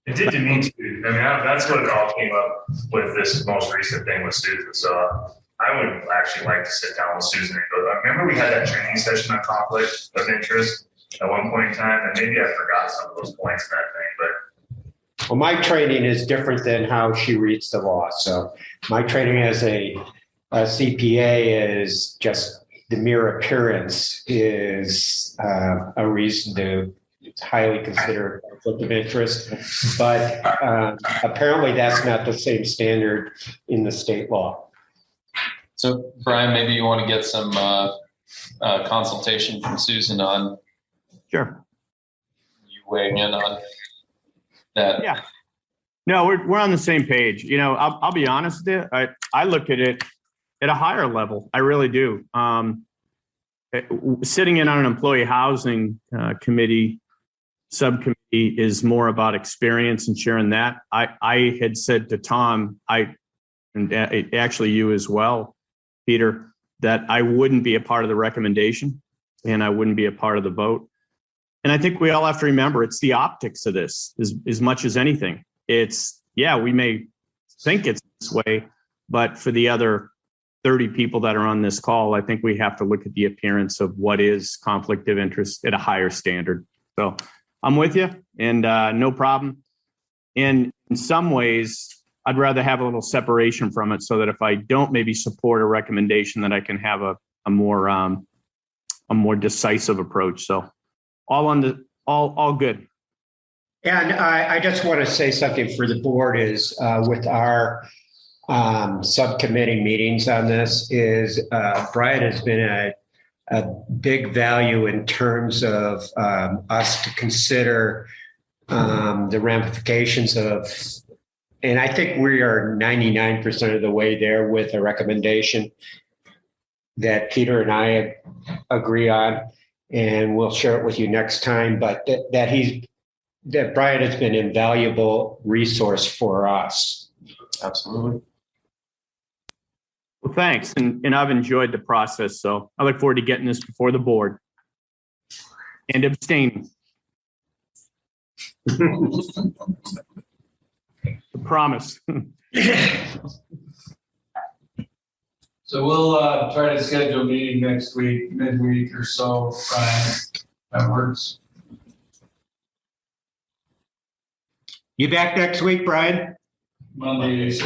It did to me too. I mean, that's what it all came up with, this most recent thing with Susan. So I would actually like to sit down with Susan and go, remember we had that training session on conflict of interest at one point in time, and maybe I forgot some of those points in that thing, but. Well, my training is different than how she reads the law. So my training as a CPA is just the mere appearance is a reason to highly consider conflict of interest. But apparently that's not the same standard in the state law. So Brian, maybe you want to get some consultation from Susan on Sure. You weighing in on that? Yeah. No, we're on the same page. You know, I'll be honest with you. I look at it at a higher level. I really do. Sitting in on an employee housing subcommittee is more about experience and sharing that. I had said to Tom, and actually you as well, Peter, that I wouldn't be a part of the recommendation and I wouldn't be a part of the vote. And I think we all have to remember it's the optics of this as much as anything. It's, yeah, we may think it's this way, but for the other 30 people that are on this call, I think we have to look at the appearance of what is conflict of interest at a higher standard. So I'm with you, and no problem. And in some ways, I'd rather have a little separation from it so that if I don't maybe support a recommendation, that I can have a more decisive approach. So all good. And I just want to say something for the board is with our subcommittee meetings on this is Brian has been a big value in terms of us to consider the ramifications of, and I think we are 99% of the way there with a recommendation that Peter and I agree on, and we'll share it with you next time, but that Brian has been an invaluable resource for us. Absolutely. Well, thanks. And I've enjoyed the process. So I look forward to getting this before the board and abstaining. I promise. So we'll try to schedule a meeting next week, midweek or so, Brian. That works. You back next week, Brian? Monday.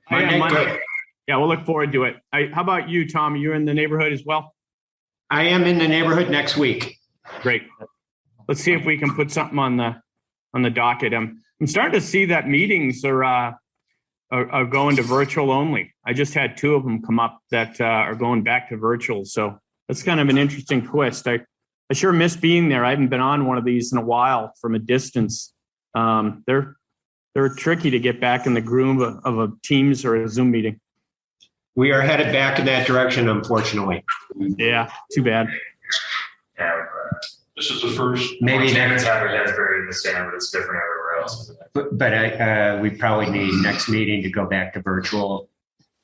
Monday. Yeah, we'll look forward to it. How about you, Tom? You're in the neighborhood as well? I am in the neighborhood next week. Great. Let's see if we can put something on the docket. I'm starting to see that meetings are going to virtual only. I just had 2 of them come up that are going back to virtual. So that's kind of an interesting twist. I sure miss being there. I haven't been on one of these in a while from a distance. They're tricky to get back in the groove of a Teams or a Zoom meeting. We are headed back in that direction, unfortunately. Yeah, too bad. Yeah, this is the first. Maybe Montana's have their heads buried in the sand, but it's different everywhere else. But we probably need next meeting to go back to virtual.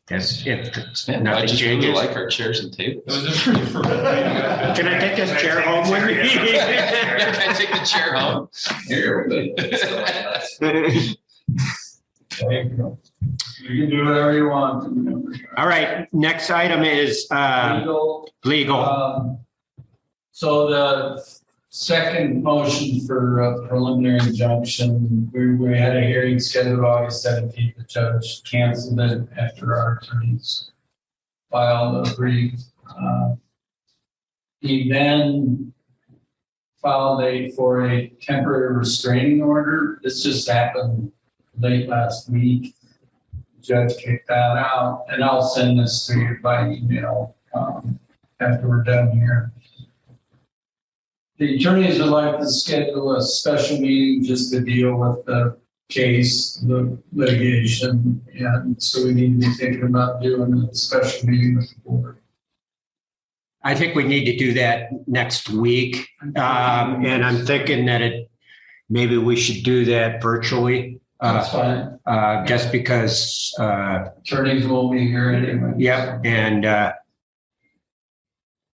If Man, I just really like our chairs and tables. Can I take this chair home with me? Can I take the chair home? Here. You can do whatever you want. All right. Next item is legal. So the second motion for a preliminary injunction, we had a hearing scheduled August 17th. The judge canceled it after our attorneys filed a brief. He then filed for a temporary restraining order. This just happened late last week. The judge kicked that out, and I'll send this to you by email after we're done here. The attorneys would like to schedule a special meeting just to deal with the case, the litigation, and so we need to be thinking about doing a special meeting with the board. I think we need to do that next week. And I'm thinking that maybe we should do that virtually. That's fine. Just because. Attorneys will be here anyway. Yep. And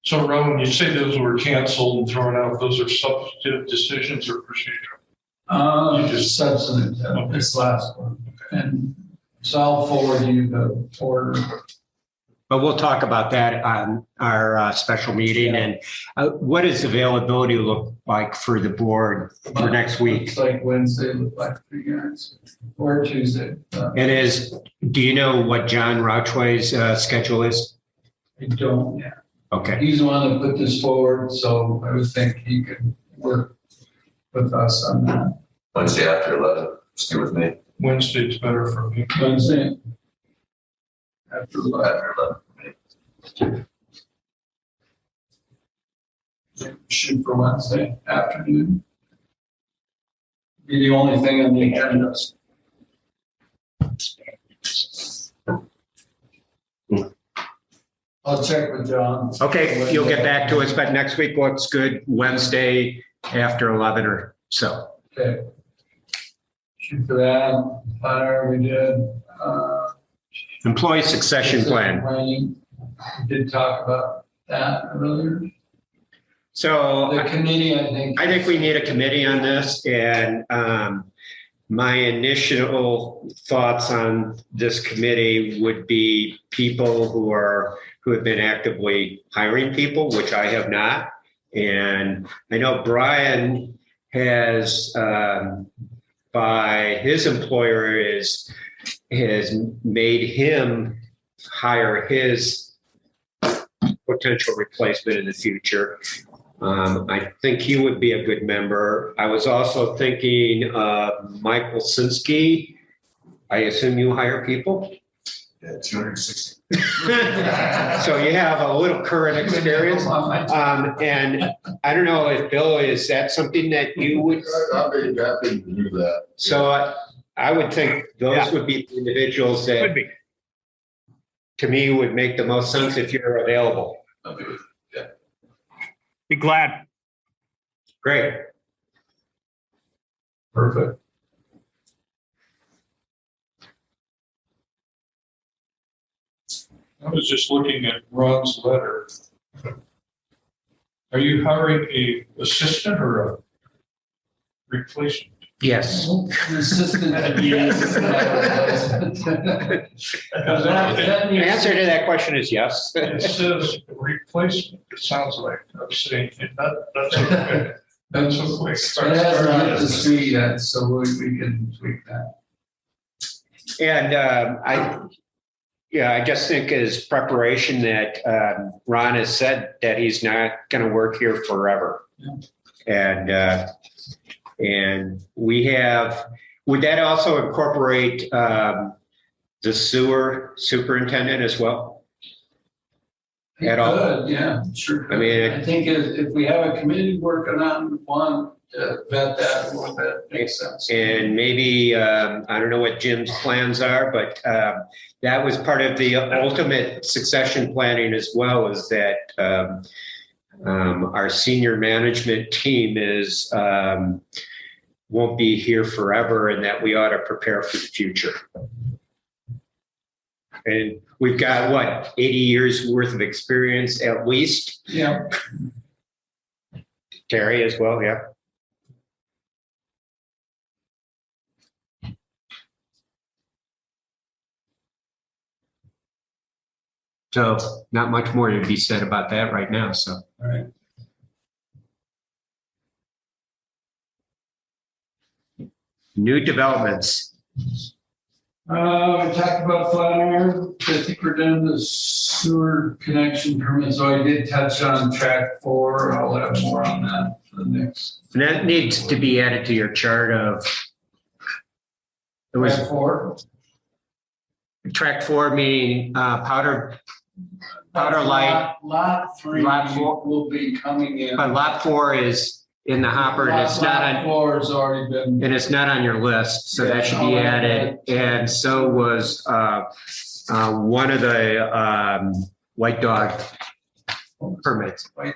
So, Ron, when you say those were canceled and thrown out, those are substantive decisions or procedural? You just substantive, this last one. And so I'll forward you the order. But we'll talk about that on our special meeting. And what does availability look like for the board for next week? It's like Wednesday, look like for you guys, or Tuesday. Do you know what John Rouchway's schedule is? I don't yet. Okay. He's the one that put this forward, so I would think he could work with us on that. Wednesday after 11, it's good with me. Wednesday's better for me. Wednesday after 11. Shoot for Wednesday afternoon. Be the only thing on the agenda. I'll check with John. Okay, you'll get back to us, but next week looks good. Wednesday after 11 or so. Okay. Shoot for that. Planner, we did. Employee succession plan. Planning. We did talk about that earlier. So the committee, I think we need a committee on this, and my initial thoughts on this committee would be people who have been actively hiring people, which I have not. And I know Brian has, by his employer, has made him hire his potential replacement in the future. I think he would be a good member. I was also thinking Mike Wilcynski. I assume you hire people? Yeah, 260. So you have a little current experience. And I don't know if Bill, is that something that you would? I'd be happy to do that. So I would think those would be the individuals that to me would make the most sense if you're available. Be glad. Great. Perfect. I was just looking at Ron's letter. Are you hiring a assistant or a replacement? Yes. The assistant. Yes. The answer to that question is yes. It says replacement. It sounds like I'm saying that's okay. That's okay. It hasn't hit the street yet, so we can tweak that. And I just think as preparation that Ron has said that he's not going to work here forever. Yeah. And we have, would that also incorporate the sewer superintendent as well? At all? Yeah, sure. I mean, I think if we have a committee working on one, vet that a little bit, makes sense. And maybe, I don't know what Jim's plans are, but that was part of the ultimate succession planning as well, is that our senior management team won't be here forever, and that we ought to prepare for the future. And we've got 80 years worth of experience at least. Yeah. Terry as well, yeah. So not much more to be said about that right now. So. All right. New developments. We talked about Flatiron. I think we're done the sewer connection permit. So I did touch on track 4. I'll have more on that for the next. And that needs to be added to your chart of. It was track 4. Track 4 meaning powder light. Lot 3 lot 4 will be coming in. But lot 4 is in the hopper, and it's not on. 4 has already been. And it's not on your list, so that should be added. And so was one of the white dog permits. Wait,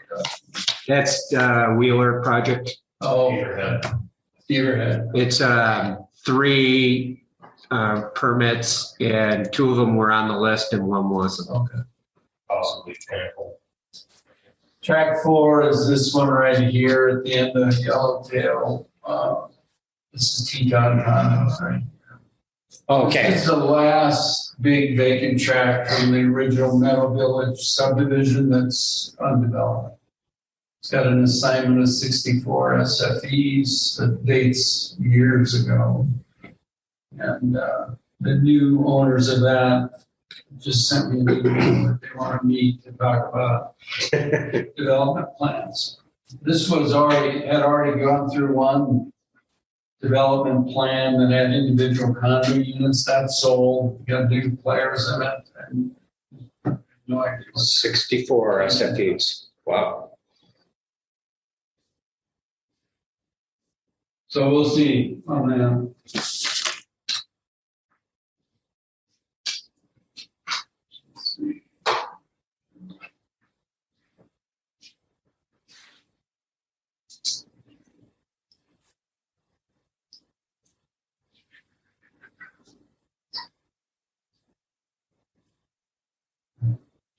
That's Wheeler project. oh, Beaverhead. It's 3 permits, and 2 of them were on the list and 1 wasn't. Okay. Possibly painful. Track 4 is this one right here at the end of Yellowtail. This is Teton Condos, right? Okay. This is the last big vacant tract from the original Meadow Village subdivision that's undeveloped. It's got an assignment of 64 SFEs that dates years ago. And the new owners of that just sent me an email that they want to meet to talk about development plans. This was had already gone through one development plan that had individual condo units that sold, got new players in it, and no idea. 64 SFEs. Wow. So we'll see on that.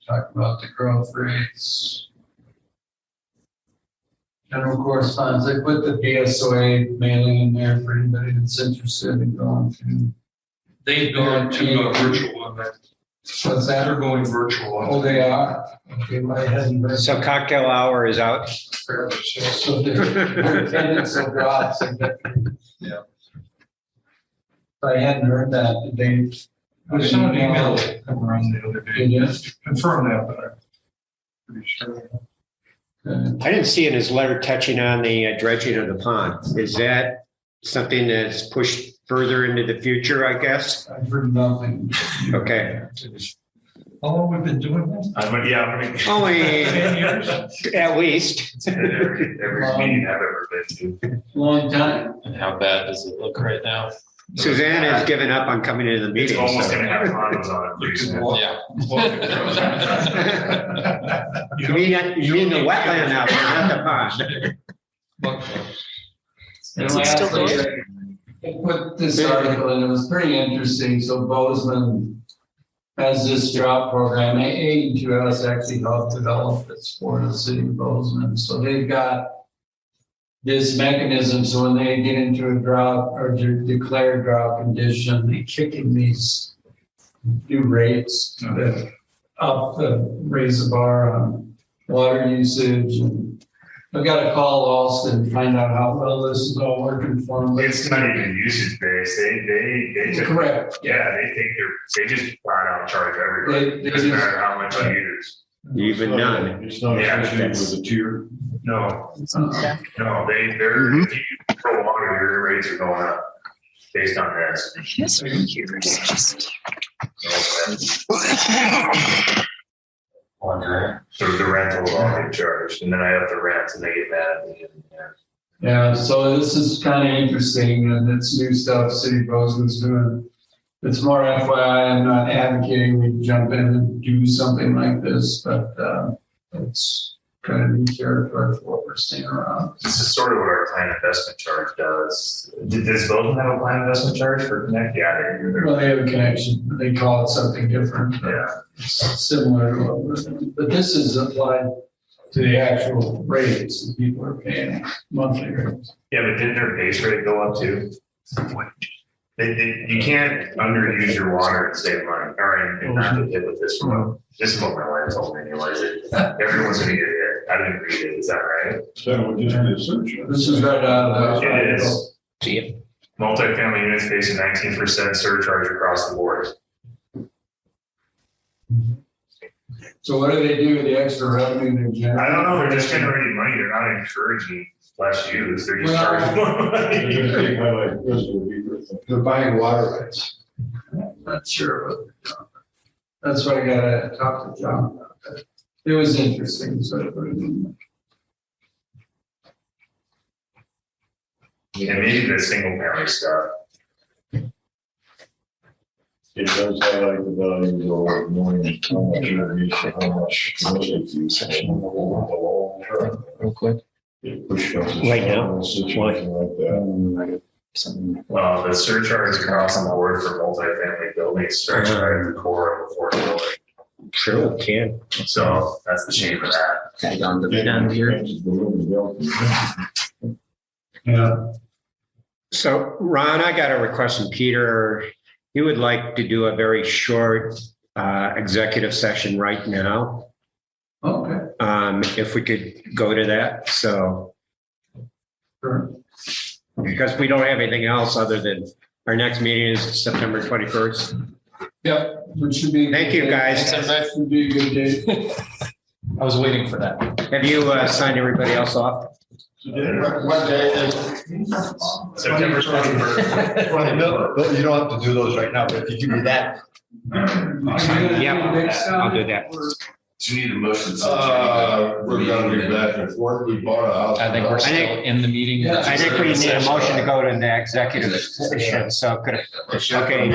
Talk about the growth rates. General correspondence. I put the BSOA mailing in there for anybody that's interested in going to. They've gone to virtual on that. What's that? They're going virtual on. Oh, they are. Okay, my head. So cocktail hour is out. So their attendance will drop significantly. Yeah. I hadn't heard that. They. I saw an email come around the other day. Yes. To confirm that, but I'm pretty sure. I didn't see in his letter touching on the dredging of the pond. Is that something that's pushed further into the future, I guess? I've heard nothing. Okay. How long have we been doing that? Only 10 years? At least. Every meeting I've ever been to. Long time. And how bad does it look right now? Suzanne has given up on coming into the meeting. It's almost so. going to have condos on it pretty soon. Yeah. You mean the wetland out there, not the pond. And lastly, I put this article in, it was pretty interesting. So Bozeman has this drought program. A2S actually helped develop this for the city of Bozeman. So they've got this mechanism, so when they get into a drought or declared drought condition, they kick in these new rates that raise the bar on water usage. And I've got to call Austin and find out how well this is all working for them. It's not even usage based. They just, correct. Yeah, they just flat out charge everybody. They Doesn't just- matter how much you use. Even none. It's not Yeah, associated with a tier. No, they're if you control water, your rates are going up based on this. This computer's just. So the rental will all get charged, and then I have to rent, and they get mad at me. Yeah, so this is kind of interesting, and it's new stuff City of Bozeman's doing. It's more FYI, I'm not advocating we jump in and do something like this, but it's kind of new territory for what we're seeing around. This is sort of what our planned investment charge does. Does Bozeman have a planned investment charge for Connect? Yeah, they do. Well, they have a connection, but they call it something different. Yeah. It's similar to what we're doing, but this is applied to the actual rates that people are paying, monthly rates. Yeah, but didn't their base rate go up too? You can't underuse your water and save money, and not to hit with this one. This is what my wife told me anyways. Everyone's gonna get hit. I didn't read it. Is that right? So would just be a surcharge. This is right out of It the. is. See it. Multifamily units facing 19% surcharge across the board. So what do they do with the extra revenue they generate? I don't know. They're just generating money. They're not encouraging less use. They're just charging more money. They're buying water rights. I'm not sure what they're doing. That's why I gotta talk to John about that. It was interesting, so I put it in. And maybe the single family stuff. it does highlight the value of knowing how much irrigation, how much commercial use over the long term. Real quick. It pushes us Right now? a situation like that. Well, the surcharge across the board for multifamily buildings starts right at the core of affordability. Sure, can. So that's the shape of that. Tag on the end here. Yeah. So Ron, I got a request from Peter. He would like to do a very short executive session right now. Okay. If we could go to that, so. Sure. Because we don't have anything else other than our next meeting is September 21st. Yep, which should be. Thank you, guys. That should be a good day. I was waiting for that. Have you signed everybody else off? What day is September 21st. Bill, you don't have to do those right now, but if you do that. Yeah, I'll do that. Do you need a motion? we're gonna be back and forth. We bought a house. I think we're still in the meeting. I think we need a motion to go to the executive session, so could, okay.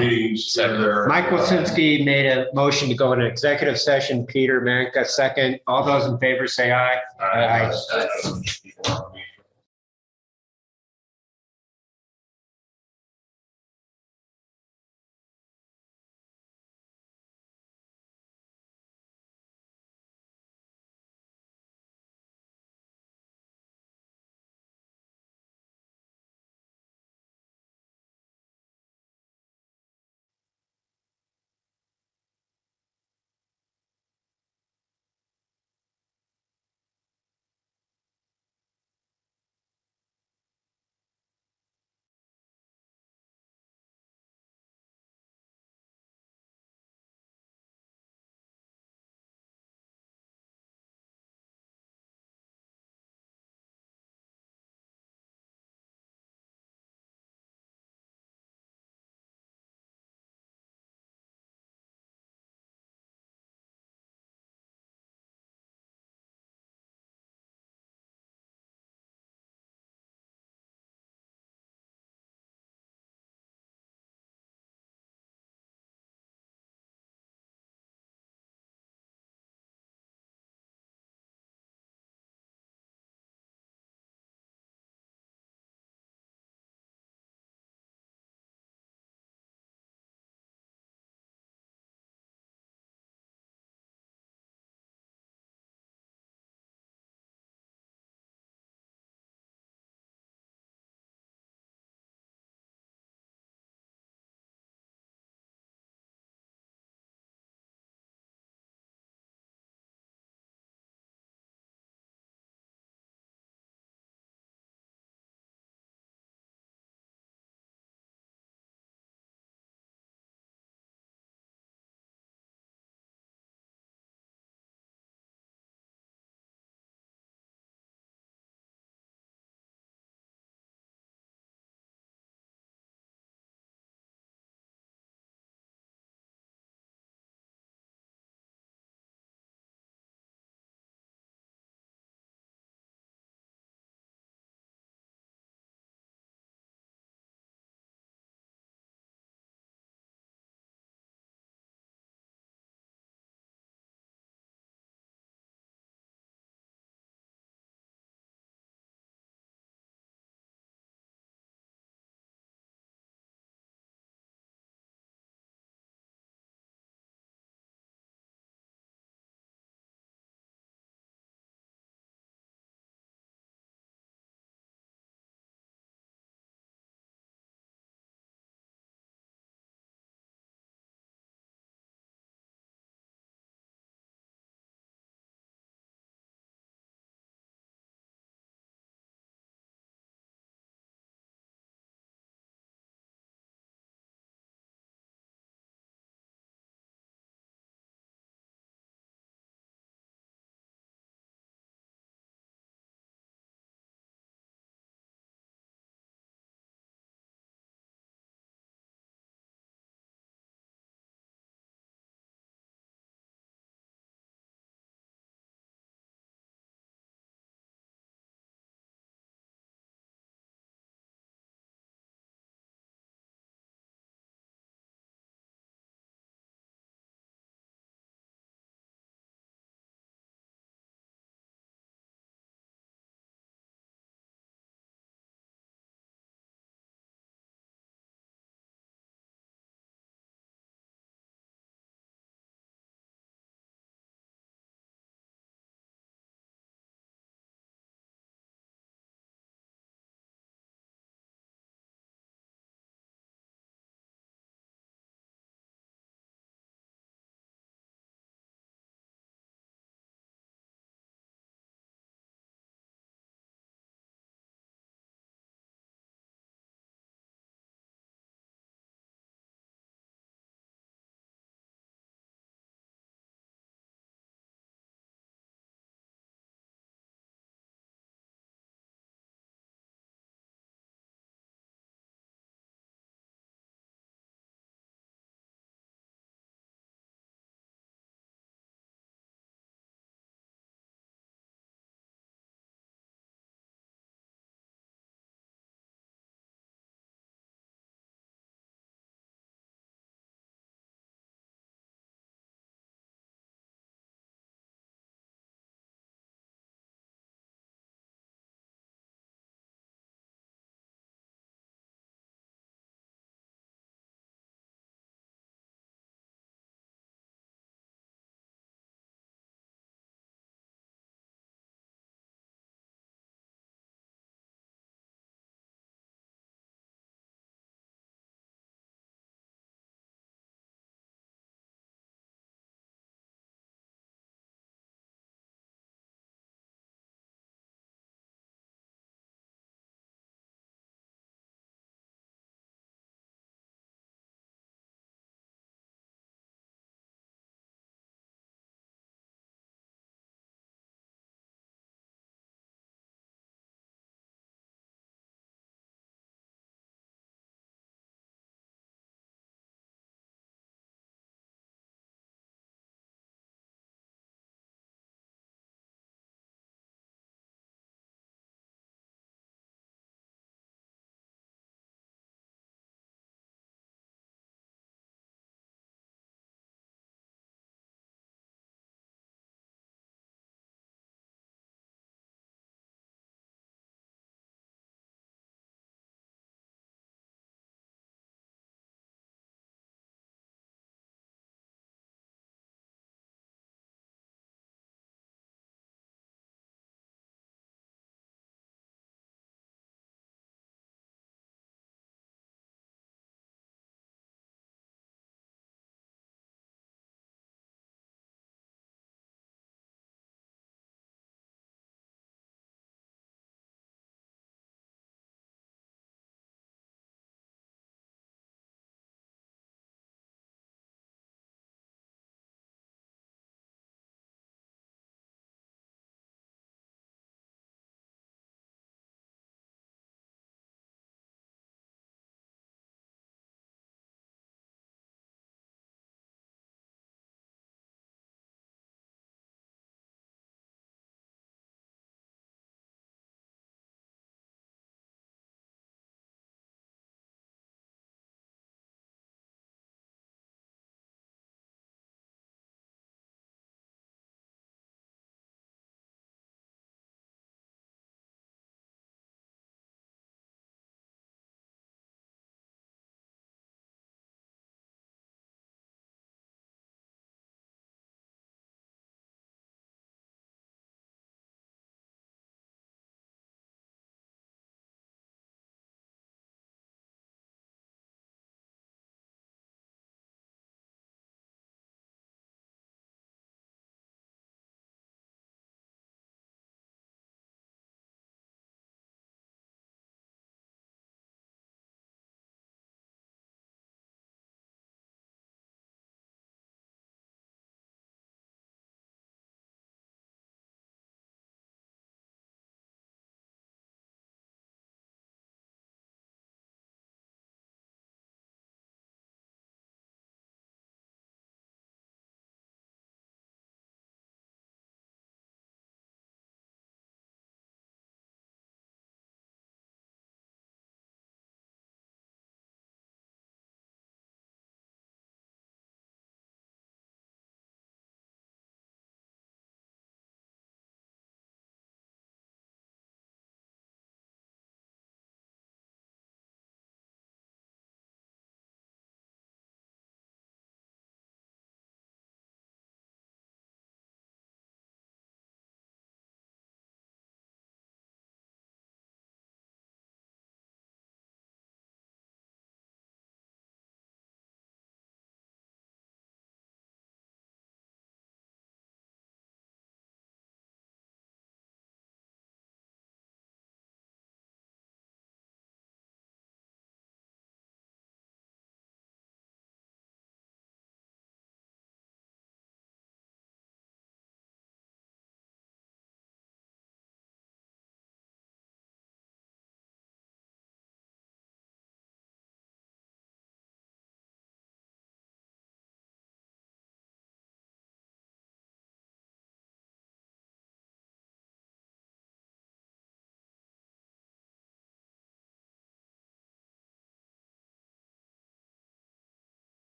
Mike Wilcynski made a motion to go into executive session. Peter Manka, second. All those in favor say aye. Aye.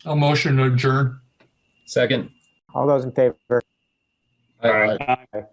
A motion to adjourn. Second. All those in favor? All right. Aye.